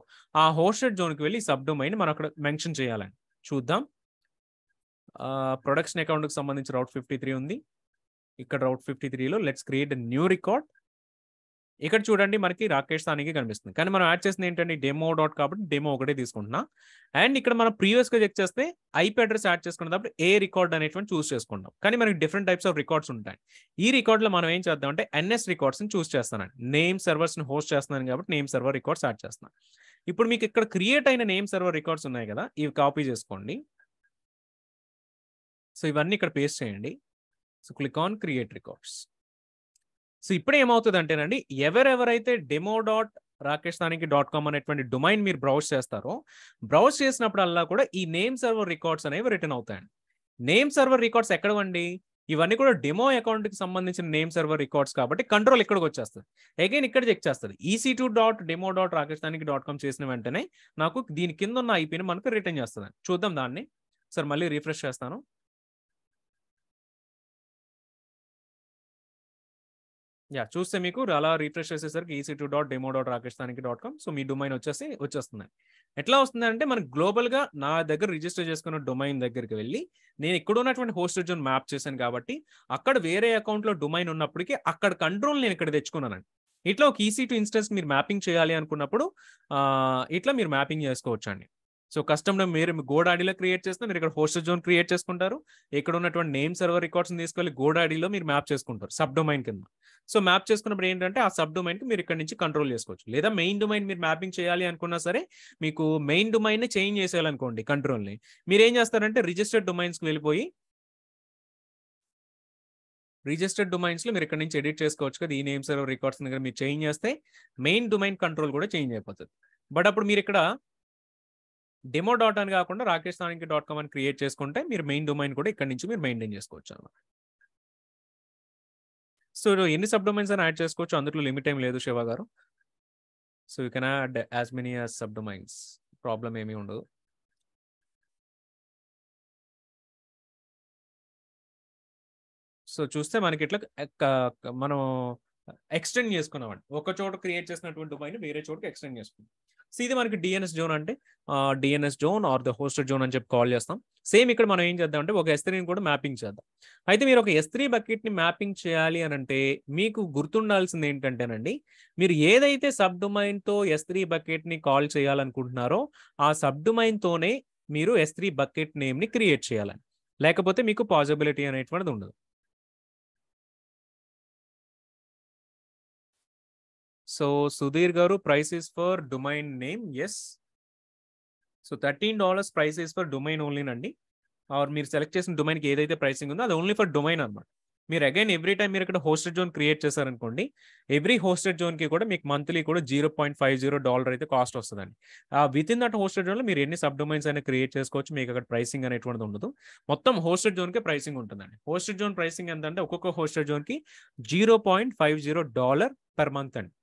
ఆ హోస్టెడ్ జోన్కి వెళ్ళి సబ్ డొమైన్ మనం అక్కడ మెన్షన్ చేయాలని చూద్దాం. ప్రొడక్షన్ అకౌంట్కి సంబంధించి రౌట్ 53 ఉంది. ఇక్కడ రౌట్ 53లో లెట్స్ క్రియేట్ న్యూ రికార్డ్. ఇక్కడ చూడండి మనకి రాకేష్ సానికి కనిపిస్తుంది, కానీ మనం యాడ్ చేసింది ఏంటంటే డెమో డాట్ కాబట్టి డెమో ఒకటే తీసుకుంటున్నా. అండ్ ఇక్కడ మనం ప్రీవియస్గా చెక్ చేస్తే ఐపీ అడ్రస్ యాడ్ చేసుకున్నప్పుడు ఏ రికార్డ్ అనేటువంటి చూస్ చేసుకుంటాం, కానీ మనకి డిఫరెంట్ టైప్స్ ఆఫ్ రికార్డ్స్ ఉంటాయి. ఈ రికార్డ్లో మనం ఏం చేద్దాం అంటే NS రికార్డ్స్ని చూస్ చేస్తానండి. నేమ్ సర్వర్స్ని హోస్ట్ చేస్తున్నాను కాబట్టి నేమ్ సర్వర్ రికార్డ్స్ యాడ్ చేస్తున్నాను. ఇప్పుడు మీకు ఇక్కడ క్రియేట్ అయిన నేమ్ సర్వర్ రికార్డ్స్ ఉన్నాయి కదా, ఇవి కాపీ చేసుకోండి. సో ఇవన్నీ ఇక్కడ పేస్ట్ చేయండి. So click on create records. So ఇప్పుడు ఏమవుతుంది అంటేనండి, ఎవరెవరైతే demo.rakeshsaniki.com అనేటువంటి డొమైన్ మీరు బ్రౌజ్ చేస్తారో, బ్రౌజ్ చేసినప్పుడల్లా కూడా ఈ నేమ్ సర్వర్ రికార్డ్స్ అనేవి రిటర్న్ అవుతాయండి. నేమ్ సర్వర్ రికార్డ్స్ ఎక్కడవండి, ఇవన్నీ కూడా డెమో అకౌంట్కి సంబంధించిన నేమ్ సర్వర్ రికార్డ్స్ కాబట్టి కంట్రోల్ ఇక్కడికి వచ్చేస్తుంది. అగైన్ ఇక్కడ చెక్ చేస్తుంది. EC2.demo.rakeshsaniki.com చేసిన వెంటనే నాకు దీని కింద ఉన్న ఐపీని మనకు రిటర్న్ చేస్తుంది. చూద్దాం దాన్ని. సార్ మళ్ళీ రిఫ్రెష్ చేస్తాను. చూస్తే మీకు అలా రిఫ్రెష్ చేసేసరికి EC2.demo.rakeshsaniki.com. సో మీ డొమైన్ వచ్చేస్తుంది. ఎట్లా వస్తుంది అంటే మనకు గ్లోబల్గా నా దగ్గర రిజిస్టర్ చేసుకున్న డొమైన్ దగ్గరికి వెళ్ళి నేను ఇక్కడ ఉన్నటువంటి హోస్టెడ్ జోన్ మ్యాప్ చేశాను కాబట్టి అక్కడ వేరే అకౌంట్లో డొమైన్ ఉన్నప్పటికీ అక్కడ కంట్రోల్ నేను ఇక్కడ తెచ్చుకున్నానండి. ఇట్లా ఒక EC2 ఇన్స్టెన్స్ మీరు మ్యాపింగ్ చేయాలి అనుకున్నప్పుడు ఇట్లా మీరు మ్యాపింగ్ చేసుకోవచ్చు అండి. సో కస్టమ్లో మీరు గోడాడీలో క్రియేట్ చేస్తే మీరు ఇక్కడ హోస్టెడ్ జోన్ క్రియేట్ చేసుకుంటారు. ఇక్కడ ఉన్నటువంటి నేమ్ సర్వర్ రికార్డ్స్ని తీసుకెళ్ళి గోడాడీలో మీరు మ్యాప్ చేసుకుంటారు సబ్ డొమైన్ కింద. సో మ్యాప్ చేసుకున్నప్పుడు ఏంటంటే ఆ సబ్ డొమైన్కి మీరు ఇక్కడ నుంచి కంట్రోల్ చేసుకోవచ్చు. లేదా మెయిన్ డొమైన్ మీరు మ్యాపింగ్ చేయాలి అనుకున్నా సరే మీకు మెయిన్ డొమైన్ చేంజ్ చేసేయాలనుకోండి కంట్రోల్ని, మీరు ఏం చేస్తారంటే రిజిస్టర్డ్ డొమైన్స్కి వెళ్ళిపోయి రిజిస్టర్డ్ డొమైన్స్లో మీరు ఇక్కడ నుంచి ఎడిట్ చేసుకోవచ్చు కదా. ఈ నేమ్ సర్వర్ రికార్డ్స్ దగ్గర మీరు చేంజ్ చేస్తే మెయిన్ డొమైన్ కంట్రోల్ కూడా చేంజ్ అయిపోతుంది. బట్ అప్పుడు మీరు ఇక్కడ డెమో డాట్ అని కాకుండా rakeshsaniki.com అని క్రియేట్ చేసుకుంటే మీరు మెయిన్ డొమైన్ కూడా ఇక్కడ నుంచి మీరు మెయింటైన్ చేసుకోవచ్చు అన్నమాట. సో ఎన్ని సబ్ డొమైన్స్ అని యాడ్ చేసుకోవచ్చు, అందులో లిమిట్ ఏం లేదు శివ గారు. So you can add as many as sub domains, problem ఏమీ ఉండదు. సో చూస్తే మనకి ఇట్లా మనం ఎక్స్టెండ్ చేసుకున్నామండి. ఒక చోట క్రియేట్ చేసినటువంటి డొమైన్ వేరే చోటుకి ఎక్స్టెండ్ చేసుకున్నాం. సో ఇది మనకి DNS జోన్ అంటే DNS zone or the hosted zone అని చెప్పి కాల్ చేస్తాం. సేమ్ ఇక్కడ మనం ఏం చేద్దాం అంటే ఒక S3ని కూడా మ్యాపింగ్ చేద్దాం. అయితే మీరు ఒక S3 బకెట్ని మ్యాపింగ్ చేయాలి అని అంటే మీకు గుర్తుండాల్సింది ఏంటంటేనండి, మీరు ఏదైతే సబ్ డొమైన్తో S3 బకెట్ని కాల్ చేయాలనుకుంటున్నారో ఆ సబ్ డొమైన్తోనే మీరు S3 బకెట్ నేమ్ని క్రియేట్ చేయాలని, లేకపోతే మీకు పాసిబిలిటీ అనేటువంటిది ఉండదు. సో సుధీర్ గారు, price is for domain name. Yes. So $13 price is for domain only అండి. ఆర్ మీరు సెలెక్ట్ చేసిన డొమైన్కి ఏదైతే ప్రైసింగ్ ఉందో అది ఓన్లీ ఫర్ డొమైన్ అనమాట. మీరు అగైన్ ఎవ్రీ టైం మీరు ఇక్కడ హోస్టెడ్ జోన్ క్రియేట్ చేశారనుకోండి, ఎవ్రీ హోస్టెడ్ జోన్కి కూడా మీకు మంత్లీ కూడా $0.50 అయితే కాస్ట్ వస్తుందండి. విత్ ఇన్ దట్ హోస్టెడ్ జోన్లో మీరు ఎన్ని సబ్ డొమైన్స్ అయినా క్రియేట్ చేసుకోవచ్చు. మీకు అక్కడ ప్రైసింగ్ అనేటువంటిది ఉండదు. మొత్తం హోస్టెడ్ జోన్కే ప్రైసింగ్ ఉంటుందండి. హోస్టెడ్ జోన్ ప్రైసింగ్ ఎంత అంటే ఒక్కొక్క హోస్టెడ్ జోన్కి $0.50 పర్ మంత్ అండి.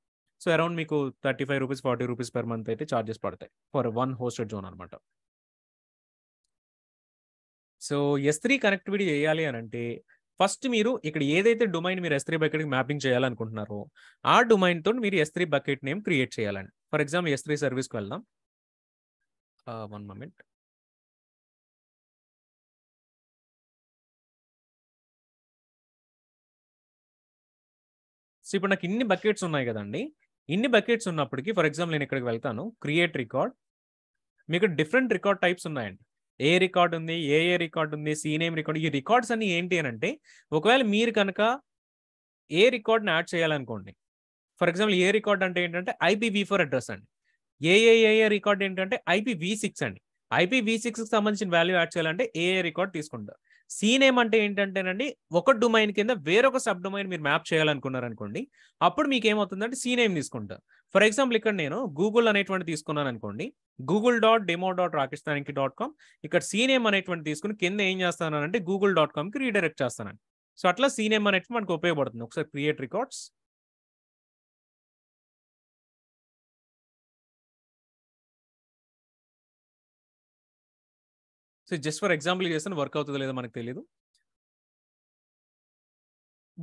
సో అరౌండ్ మీకు ₹35 ₹40 పర్ మంత్ అయితే ఛార్జెస్ పడతాయి ఫర్ వన్ హోస్టెడ్ జోన్ అనమాట. సో S3 కనెక్టివిటీ చేయాలి అని అంటే ఫస్ట్ మీరు ఇక్కడ ఏదైతే డొమైన్ మీరు S3 బకెట్కి మ్యాపింగ్ చేయాలనుకుంటున్నారో ఆ డొమైన్ తోటి మీరు S3 బకెట్ నేమ్ క్రియేట్ చేయాలండి. ఫర్ ఎగ్జాంపుల్ S3 సర్వీస్కి వెళ్దాం. 1 moment. సో ఇప్పుడు నాకు ఇన్ని బకెట్స్ ఉన్నాయి కదండి. ఇన్ని బకెట్స్ ఉన్నప్పటికీ ఫర్ ఎగ్జాంపుల్ నేను ఇక్కడికి వెళ్తాను, క్రియేట్ రికార్డ్. మీకు డిఫరెంట్ రికార్డ్ టైప్స్ ఉన్నాయండి. ఏ రికార్డ్ ఉంది, ఏ రికార్డ్ ఉంది, సీనేమ్ రికార్డ్. ఈ రికార్డ్స్ అన్ని ఏంటి అని అంటే ఒకవేళ మీరు కనుక ఏ రికార్డ్ని యాడ్ చేయాలనుకోండి. ఫర్ ఎగ్జాంపుల్ ఏ రికార్డ్ అంటే ఏంటంటే IPv4 అడ్రస్ అండి. ఏ రికార్డ్ ఏంటంటే IPv6 అండి. IPv6కి సంబంధించిన వాల్యూ యాడ్ చేయాలంటే ఏ రికార్డ్ తీసుకుంటారు. సీనేమ్ అంటే ఏంటంటేనండి ఒక డొమైన్ కింద వేరొక సబ్ డొమైన్ మీరు మ్యాప్ చేయాలనుకున్నారనుకోండి, అప్పుడు మీకు ఏమవుతుందంటే సీనేమ్ తీసుకుంటారు. ఫర్ ఎగ్జాంపుల్ ఇక్కడ నేను గూగుల్ అనేటువంటి తీసుకున్నాను అనుకోండి, google.demo.rakishthaniki.com. ఇక్కడ సీనేమ్ అనేటువంటి తీసుకుని కింద ఏం చేస్తానంటే google.comకి రీడైరెక్ట్ చేస్తానండి. సో అట్లా సీనేమ్ అనేటువంటి మనకు ఉపయోగపడుతుంది. ఒకసారి create records. So just for example చేస్తాను, వర్క్ అవుతుందో లేదో మనకు తెలియదు.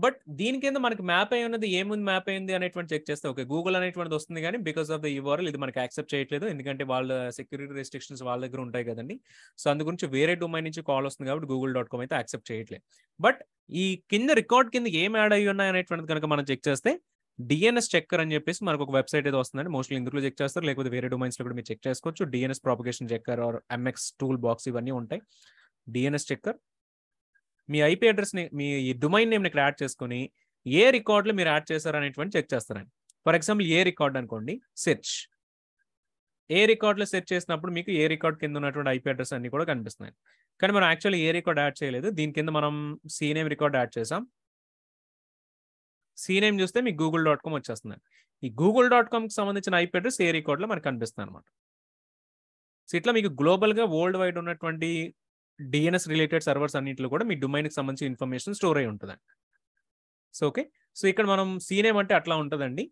బట్ దీని కింద మనకి మ్యాప్ అయి ఉన్నది ఏముంది, మ్యాప్ అయింది అనేటువంటి చెక్ చేస్తే ఓకే గూగుల్ అనేటువంటిది వస్తుంది, కానీ బికాస్ ఆఫ్ ద URL ఇది మనకి యాక్సెప్ట్ చేయట్లేదు. ఎందుకంటే వాళ్ళ సెక్యూరిటీ రెస్ట్రిక్షన్స్ వాళ్ళ దగ్గర ఉంటాయి కదండి. సో అందు గురించి వేరే డొమైన్ నుంచి కాల్ వస్తుంది కాబట్టి google.com అయితే యాక్సెప్ట్ చేయట్లేదు. బట్ ఈ కింద రికార్డ్ కింద ఏం యాడ్ అయ్యి ఉన్నాయి అనేటువంటిది కనుక మనం చెక్ చేస్తే DNS చెక్కర్ అని చెప్పేసి మనకు ఒక వెబ్సైట్ అయితే వస్తుందండి. మోస్ట్లీ ఇందులో చెక్ చేస్తారు, లేకపోతే వేరే డొమైన్స్ లో కూడా మీరు చెక్ చేసుకోవచ్చు. DNS propagation checker or MX toolbox ఇవన్నీ ఉంటాయి. DNS చెక్కర్ మీ ఐపీ అడ్రస్ని మీ డొమైన్ నేమ్ని ఇక్కడ యాడ్ చేసుకుని ఏ రికార్డులో మీరు యాడ్ చేశారనేటువంటి చెక్ చేస్తారండి. ఫర్ ఎగ్జాంపుల్ ఏ రికార్డ్ అనుకోండి, సెర్చ్. ఏ రికార్డులో సెర్చ్ చేసినప్పుడు మీకు ఏ రికార్డ్ కింద ఉన్నటువంటి ఐపీ అడ్రస్ అన్ని కూడా కనిపిస్తున్నాయి. కానీ మనం యాక్చువల్లీ ఏ రికార్డ్ యాడ్ చేయలేదు. దీని కింద మనం సీనేమ్ రికార్డ్ యాడ్ చేసాం. సీనేమ్ చూస్తే మీకు google.com వచ్చేస్తుంది. ఈ google.comకి సంబంధించిన ఐపీ అడ్రస్ ఏ రికార్డులో మనకు కనిపిస్తుంది అనమాట. సో ఇట్లా మీకు గ్లోబల్గా వరల్డ్ వైడ్ ఉన్నటువంటి DNS రిలేటెడ్ సర్వర్స్ అన్నింటిలో కూడా మీ డొమైన్కి సంబంధించిన ఇన్ఫర్మేషన్ స్టోర్ అయి ఉంటుందండి. So okay. సో ఇక్కడ మనం సీనేమ్ అంటే అట్లా ఉంటుందండి.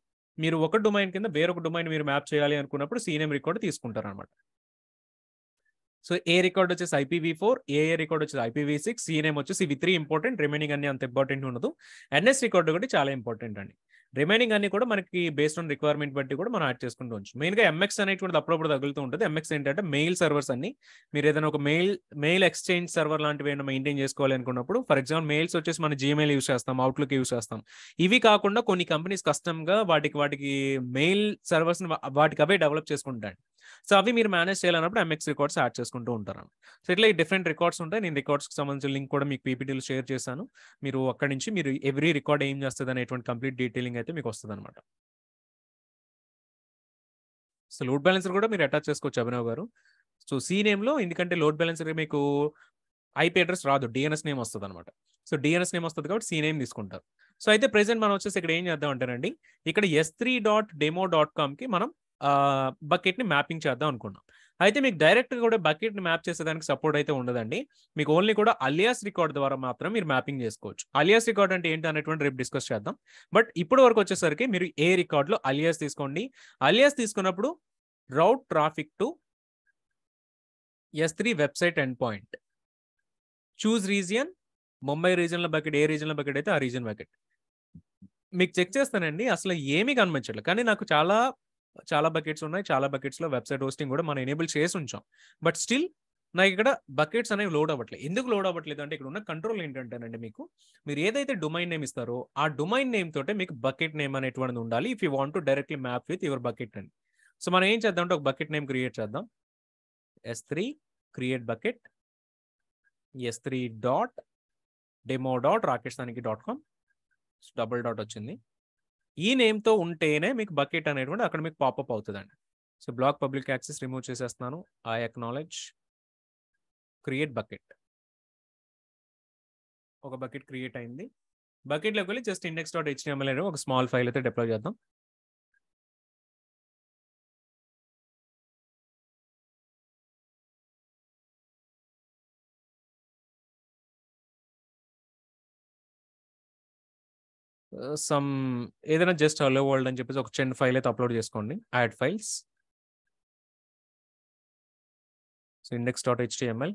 మీరు ఒక డొమైన్ కింద వేరొక డొమైన్ మీరు మ్యాప్ చేయాలి అనుకున్నప్పుడు సీనేమ్ రికార్డ్ తీసుకుంటారు అనమాట. సో ఏ రికార్డ్ వచ్చేసి IPv4, ఏ రికార్డ్ వచ్చేసి IPv6, సీనేమ్ వచ్చేసి ఇవి 3 ఇంపార్టెంట్. రిమైనింగ్ అన్ని అంత ఇంపార్టెంట్ ఉండదు. NS రికార్డ్ ఒకటి చాలా ఇంపార్టెంట్ అండి. రిమైనింగ్ అన్ని కూడా మనకి బేస్డ్ ఆన్ రిక్వైర్మెంట్ బట్టి కూడా మనం యాడ్ చేసుకుంటూ వచ్చు. మెయిన్గా MX అనేటువంటిది అప్పుడప్పుడు తగులుతూ ఉంటుంది. MX ఏంటంటే మెయిల్ సర్వర్స్ అన్ని మీరు ఏదైనా ఒక మెయిల్ ఎక్స్చేంజ్ సర్వర్ లాంటివి ఏమైనా మెయింటైన్ చేసుకోవాలి అనుకున్నప్పుడు, ఫర్ ఎగ్జాంపుల్ మెయిల్స్ వచ్చేసి మన Gmail యూస్ చేస్తాం, అవుట్లుక్ యూస్ చేస్తాం. ఇవి కాకుండా కొన్ని కంపెనీస్ కస్టమ్గా వాటికి మెయిల్ సర్వర్స్ వాటికి అవే డెవలప్ చేసుకుంటాయి. సో అవి మీరు మేనేజ్ చేయాలన్నప్పుడు MX రికార్డ్స్ యాడ్ చేసుకుంటూ ఉంటారు. సో ఇట్లా ఈ డిఫరెంట్ రికార్డ్స్ ఉంటాయి. నేను రికార్డ్స్కి సంబంధించిన లింక్ కూడా మీకు PPTలో షేర్ చేశాను. మీరు అక్కడి నుంచి మీరు ఎవ్రీ రికార్డ్ ఏం చేస్తుంది అనేటువంటి కంప్లీట్ డీటెయిలింగ్ అయితే మీకు వస్తుంది అనమాట. సో లోడ్ బ్యాలెన్సర్ కూడా మీరు అటాచ్ చేసుకోవచ్చు అభినవ్ గారు. సో సీనేమ్లో ఎందుకంటే లోడ్ బ్యాలెన్సర్ మీకు ఐపీ అడ్రస్ రాదు, DNS నేమ్ వస్తుంది అనమాట. సో DNS నేమ్ వస్తుంది కాబట్టి సీనేమ్ తీసుకుంటారు. సో అయితే ప్రెసెంట్ మనం వచ్చేసి ఇక్కడ ఏం చేద్దాం అంటేనండి, ఇక్కడ s3.demo.comకి మనం బకెట్ని మ్యాపింగ్ చేద్దాం అనుకున్నాం. అయితే మీకు డైరెక్ట్గా కూడా బకెట్ని మ్యాప్ చేసేదానికి సపోర్ట్ అయితే ఉండదండి. మీకు ఓన్లీ కూడా అలియాస్ రికార్డ్ ద్వారా మాత్రం మీరు మ్యాపింగ్ చేసుకోవచ్చు. అలియాస్ రికార్డ్ అంటే ఏంటి అనేటువంటి రేపు డిస్కస్ చేద్దాం. బట్ ఇప్పటి వరకు వచ్చేసరికి మీరు ఏ రికార్డ్లో అలియాస్ తీసుకోండి. అలియాస్ తీసుకున్నప్పుడు route traffic to S3 website end point, choose region, Mumbai రీజన్లో బకెట్, ఏ రీజన్లో బకెట్ అయితే ఆ రీజన్ బకెట్. మీకు చెక్ చేస్తానండి అసలు ఏమీ కనిపించట్లేదు, కానీ నాకు చాలా బకెట్స్ ఉన్నాయి. చాలా బకెట్స్లో వెబ్సైట్ హోస్టింగ్ కూడా మనం ఎనేబుల్ చేసి ఉంచాం. బట్ స్టిల్ నాకు ఇక్కడ బకెట్స్ అనేవి లోడ్ అవ్వట్లేదు. ఎందుకు లోడ్ అవ్వట్లేదు అంటే ఇక్కడ ఉన్న కంట్రోల్ ఏంటంటేనండి, మీరు ఏదైతే డొమైన్ నేమ్ ఇస్తారో ఆ డొమైన్ నేమ్ తోటే మీకు బకెట్ నేమ్ అనేటువంటిది ఉండాలి. If you want to directly map with your bucket అండి. సో మనం ఏం చేద్దాం అంటే ఒక బకెట్ నేమ్ క్రియేట్ చేద్దాం. S3 create bucket, s3.demo.rakishthaniki.com, double dot వచ్చింది. ఈ నేమ్‌తో ఉంటేనే మీకు బకెట్ అనేటువంటిది అక్కడ మీకు పాపప్ అవుతదండి. So, block public access remove చేసేస్తున్నాను. I acknowledge. Create bucket. ఒక బకెట్ క్రియేట్ అయింది. బకెట్‌లోకి వెళ్లి జస్ట్ index.html అనే ఒక స్మాల్ ఫైల్ అయితే డిప్లాయ్ చేద్దాం. సమ్ ఏదైనా జస్ట్ హలో వరల్డ్ అని చెప్పేసి ఒక చిన్న ఫైల్ అయితే అప్‌లోడ్ చేసుకోండి. Add files. So, index.html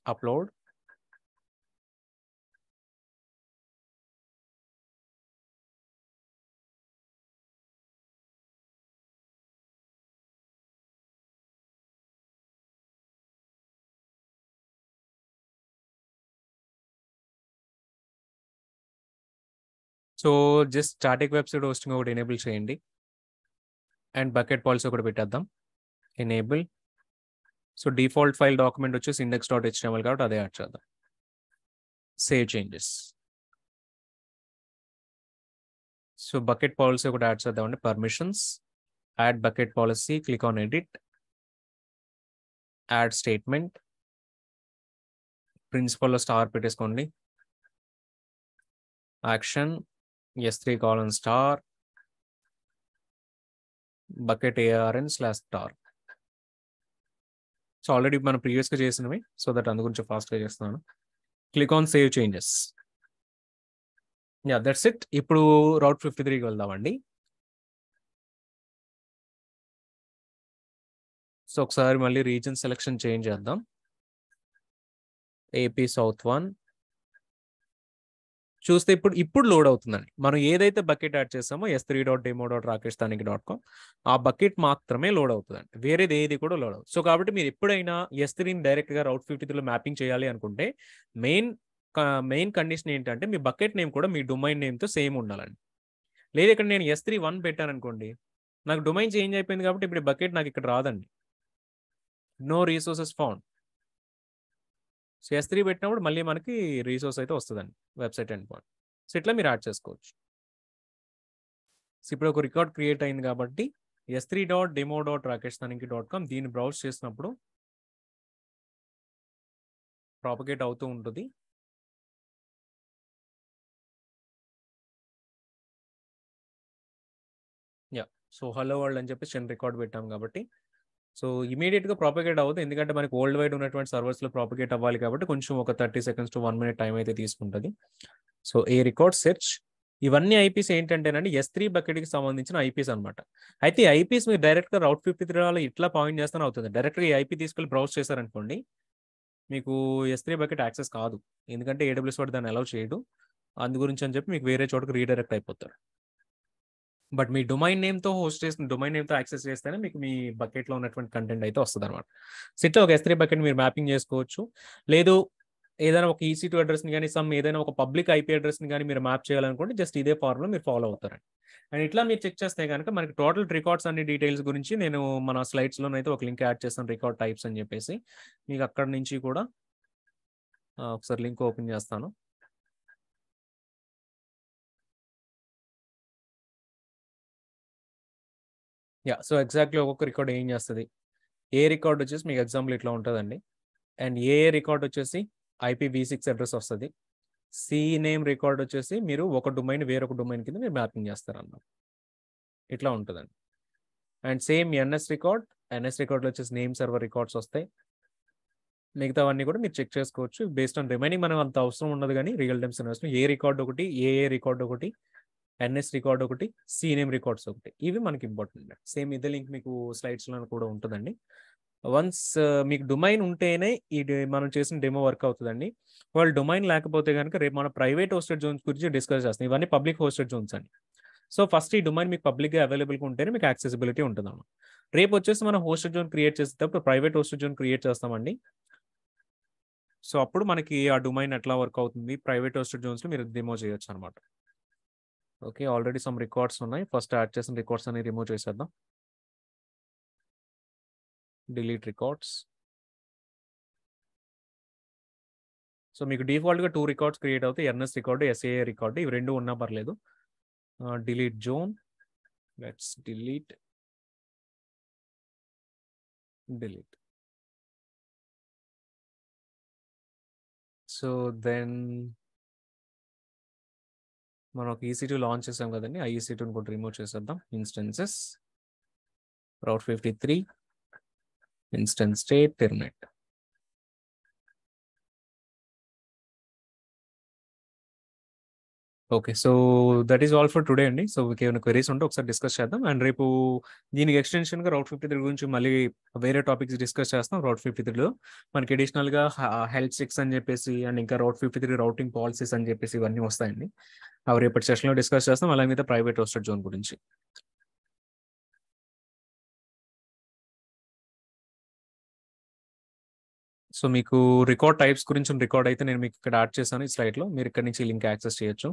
upload. So, just static website hosting ఒకటి ఎనేబుల్ చేయండి. అండ్ బకెట్ పాలిసీ ఒకటి పెట్టేద్దాం. Enable. So, default file document వచ్చేసి index.html కాబట్టి అదే యాడ్ చేద్దాం. Save changes. So, bucket policy ఒకటి యాడ్ చేద్దామండి. Permissions. Add bucket policy. Click on edit. Add statement. ప్రిన్సిపల్‌లో స్టార్ పెట్టేసుకోండి. Action s3:* bucket arn/star. So, already మనం ప్రీవియస్‌గా చేసినవి. సో దట్ అందు గురించి ఫాస్ట్‌గా చేస్తున్నాను. Click on save changes. Yeah! That's it. ఇప్పుడు రౌట్ 53కి వెళ్దామండి. సో, ఒకసారి మళ్ళీ రీజియన్ సెలక్షన్ చేంజ్ చేద్దాం. AP south 1. చూస్తే ఇప్పుడు లోడ్ అవుతుందండి. మనం ఏదైతే బకెట్ యాడ్ చేసామో s3.demo.rakeshtaniki.com ఆ బకెట్ మాత్రమే లోడ్ అవుతదండి. వేరేది ఏది కూడా లోడ్ అవ్వదు. సో, కాబట్టి మీరు ఎప్పుడైనా S3ని డైరెక్ట్‌గా రౌట్ 53లో మ్యాపింగ్ చేయాలి అనుకుంటే మెయిన్ మెయిన్ కండిషన్ ఏంటంటే మీ బకెట్ నేమ్ కూడా మీ డొమైన్ నేమ్‌తో సేమ్ ఉండాలండి. లేదు ఇక్కడ నేను S3 1 పెట్టాననుకోండి. నాకు డొమైన్ చేంజ్ అయిపోయింది కాబట్టి ఇప్పుడు బకెట్ నాకు ఇక్కడ రాదండి. No resources found. So, S3 పెట్టినప్పుడు మళ్ళీ మనకి రిసోర్స్ అయితే వస్తదండి. Website end point. సో, ఇట్లా మీరు యాడ్ చేసుకోవచ్చు. సో, ఇప్పుడు ఒక రికార్డ్ క్రియేట్ అయింది కాబట్టి s3.demo.rakeshtaniki.com దీన్ని బ్రౌజ్ చేసినప్పుడు ప్రాపగేట్ అవుతూ ఉంటది. యాహ్! సో, హలో వరల్డ్ అని చెప్పేసి చిన్న రికార్డ్ పెట్టాం కాబట్టి సో, ఇమ్మీడియేట్‌గా ప్రాపగేట్ అవ్వదు. ఎందుకంటే మనకి వరల్డ్ వైడ్ ఉన్నటువంటి సర్వర్స్‌లో ప్రాపగేట్ అవ్వాలి కాబట్టి కొంచెం ఒక 30 సెకండ్స్ టు 1 మినిట్ టైమ్ అయితే తీసుకుంటది. సో, ఏ రికార్డ్ సెర్చ్ ఇవన్నీ ఐపీస్ ఏంటంటేనండి S3 బకెట్‌కి సంబంధించిన ఐపీస్ అన్నమాట. అయితే ఈ ఐపీస్ మీరు డైరెక్ట్‌గా రౌట్ 53లో ఇట్లా పాయింట్ చేస్తేనే అవుతది. డైరెక్ట్‌గా ఈ ఐపీ తీసుకెళ్ళి బ్రౌజ్ చేశారనుకోండి మీకు S3 బకెట్ యాక్సెస్ కాదు. ఎందుకంటే ఏడబ్ల్యూఎస్ వాడు దాన్ని అలౌ చేయడు. అందు గురించి అని చెప్పి మీకు వేరే చోటకి రీడైరెక్ట్ అయిపోతారు. బట్ మీ డొమైన్ నేమ్‌తో హోస్ట్ చేసిన డొమైన్ నేమ్‌తో యాక్సెస్ చేస్తేనే మీకు మీ బకెట్‌లో ఉన్నటువంటి కంటెంట్ అయితే వస్తదనమాట. సో, ఇట్లా ఒక S3 బకెట్ మీరు మ్యాపింగ్ చేసుకోవచ్చు. లేదు ఏదైనా ఒక EC2 అడ్రెస్‌ని గాని, ఏదైనా ఒక పబ్లిక్ ఐపీ అడ్రెస్‌ని గాని మీరు మ్యాప్ చేయాలనుకుంటే జస్ట్ ఇదే ఫార్ములా మీరు ఫాలో అవుతారండి. అండ్ ఇట్లా మీరు చెక్ చేస్తే గనక మనకి టోటల్ రికార్డ్స్ అన్ని డీటెయిల్స్ గురించి నేను మన స్లైడ్స్‌లోనైతే ఒక లింక్ యాడ్ చేస్తాను రికార్డ్ టైప్స్ అని చెప్పేసి. మీకు అక్కడి నుంచి కూడా ఒకసారి లింక్ ఓపెన్ చేస్తాను. యాహ్! సో, ఎగ్జాక్ట్‌లీ ఒక్కొక్క రికార్డ్ ఏం చేస్తది. ఏ రికార్డ్ వచ్చేసి మీకు ఎగ్జాంపుల్ ఇట్లా ఉంటదండి. అండ్ ఏ రికార్డ్ వచ్చేసి IPv6 అడ్రెస్ వస్తది. సి నేమ్ రికార్డ్ వచ్చేసి మీరు ఒక డొమైన్ వేరొక డొమైన్ కింద మీరు మ్యాపింగ్ చేస్తారన్నమాట. ఇట్లా ఉంటదండి. అండ్ సేమ్ ఎన్ఎస్ రికార్డ్‌లో వచ్చేసి నేమ్ సర్వర్ రికార్డ్స్ వస్తాయి. మిగతావన్నీ కూడా మీరు చెక్ చేసుకోవచ్చు. బేస్డ్ ఆన్ రిమైనింగ్ మనం అంత అవసరం ఉండదు గానీ రియల్ టైమ్ సినారియోస్‌లో ఏ రికార్డ్ ఒకటి, ఏఏ రికార్డ్ ఒకటి, ఎన్ఎస్ రికార్డ్ ఒకటి, సి నేమ్ రికార్డ్స్ ఒకటి. ఇవి మనకి ఇంపార్టెంట్. సేమ్ ఇదే లింక్ మీకు స్లైడ్స్‌లో కూడా ఉంటదండి. వన్స్ మీకు డొమైన్ ఉంటేనే మనం చేసిన డెమో వర్క్ అవుతదండి. ఒకవేళ డొమైన్ లేకపోతే గనుక రేపు మనం ప్రైవేట్ హోస్టెడ్ జోన్స్ గురించి డిస్కస్ చేస్తాం. ఇవన్నీ పబ్లిక్ హోస్టెడ్ జోన్స్ అండి. సో, ఫస్ట్ ఈ డొమైన్ మీకు పబ్లిక్‌గా అవైలబుల్‌గా ఉంటేనే మీకు యాక్సెసిబిలిటీ ఉంటదన్నమాట. రేపొచ్చేసి మనం హోస్టెడ్ జోన్ క్రియేట్ చేసేటప్పుడు ప్రైవేట్ హోస్టెడ్ జోన్ క్రియేట్ చేస్తామండి. సో, అప్పుడు మనకి ఆ డొమైన్ ఎట్లా వర్క్ అవుతుంది, ప్రైవేట్ హోస్టెడ్ జోన్స్‌లో మీరు డెమో చేయొచ్చనమాట. ఓకే. ఆల్రెడీ సమ్ రికార్డ్స్ ఉన్నాయి. ఫస్ట్ యాడ్ చేసిన రికార్డ్స్ అన్ని రిమూవ్ చేసేద్దాం. Delete records. సో, మీకు డిఫాల్ట్‌గా 2 రికార్డ్స్ క్రియేట్ అవుతాయి. ఎన్ఎస్ రికార్డ్, ఎస్ఏఏ రికార్డ్ ఇవి 2 ఉన్నా పర్లేదు. delete zone. Let's delete. So then మనం ఒక EC2 లాంచ్ చేసాం కదండి, ఆ EC2ని కూడా రిమూవ్ చేసేద్దాం. Instances route 53 instance state terminate. Okay, so that is all for today అండి. సో మీకు ఏమైనా క్వెరీస్ ఉంటే ఒకసారి డిస్కస్ చేద్దాం. అండ్ రేపు దీనికి ఎక్స్టెన్షన్గా రౌట్ 53 గురించి మళ్ళీ వేరే టాపిక్స్ డిస్కస్ చేస్తాం. రౌట్ 53లో మనకి అడిషనల్గా హెల్త్ చెక్స్ అని చెప్పేసి అండ్ ఇంకా రౌట్ 53 రౌటింగ్ పాలసీస్ అని చెప్పేసి ఇవన్నీ వస్తాయండి. అవి రేపటి సెషన్లో డిస్కస్ చేస్తాం. అలాగే మీద ప్రైవేట్ హోస్టెడ్ జోన్ గురించి. సో మీకు రికార్డ్ టైప్స్ గురించి రికార్డ్ అయితే నేను మీకు ఇక్కడ యాడ్ చేశాను ఈ స్లైడ్లో. మీరు ఇక్కడ నుంచి లింక్ యాక్సెస్ చేయొచ్చు.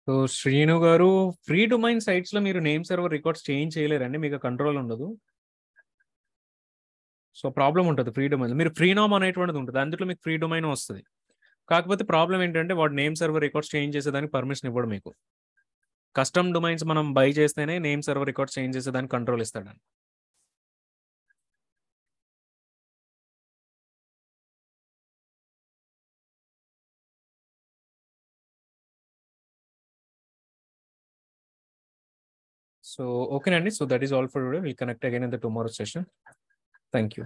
సో శ్రీను గారు, ఫ్రీ డొమైన్ సైట్స్ లో మీరు నేమ్ సర్వర్ రికార్డ్స్ చేంజ్ చేయలేరండి, మీకు కంట్రోల్ ఉండదు. సో ప్రాబ్లం ఉంటుంది ఫ్రీ డొమైన్. మీరు ఫ్రీ నామ్ అనేటువంటిది ఉంటుంది, అందులో మీకు ఫ్రీ డొమైన్ వస్తుంది. కాకపోతే ప్రాబ్లం ఏంటంటే వాడు నేమ్ సర్వర్ రికార్డ్స్ చేంజ్ చేసేదానికి పర్మిషన్ ఇవ్వడు మీకు. కస్టమ్ డొమైన్స్ మనం బై చేస్తేనే నేమ్ సర్వర్ రికార్డ్స్ చేంజ్ చేసేదానికి కంట్రోల్ ఇస్తాడు. సో ఓకేనండి. So that is all for today. Will connect again in the tomorrow session. Thank you.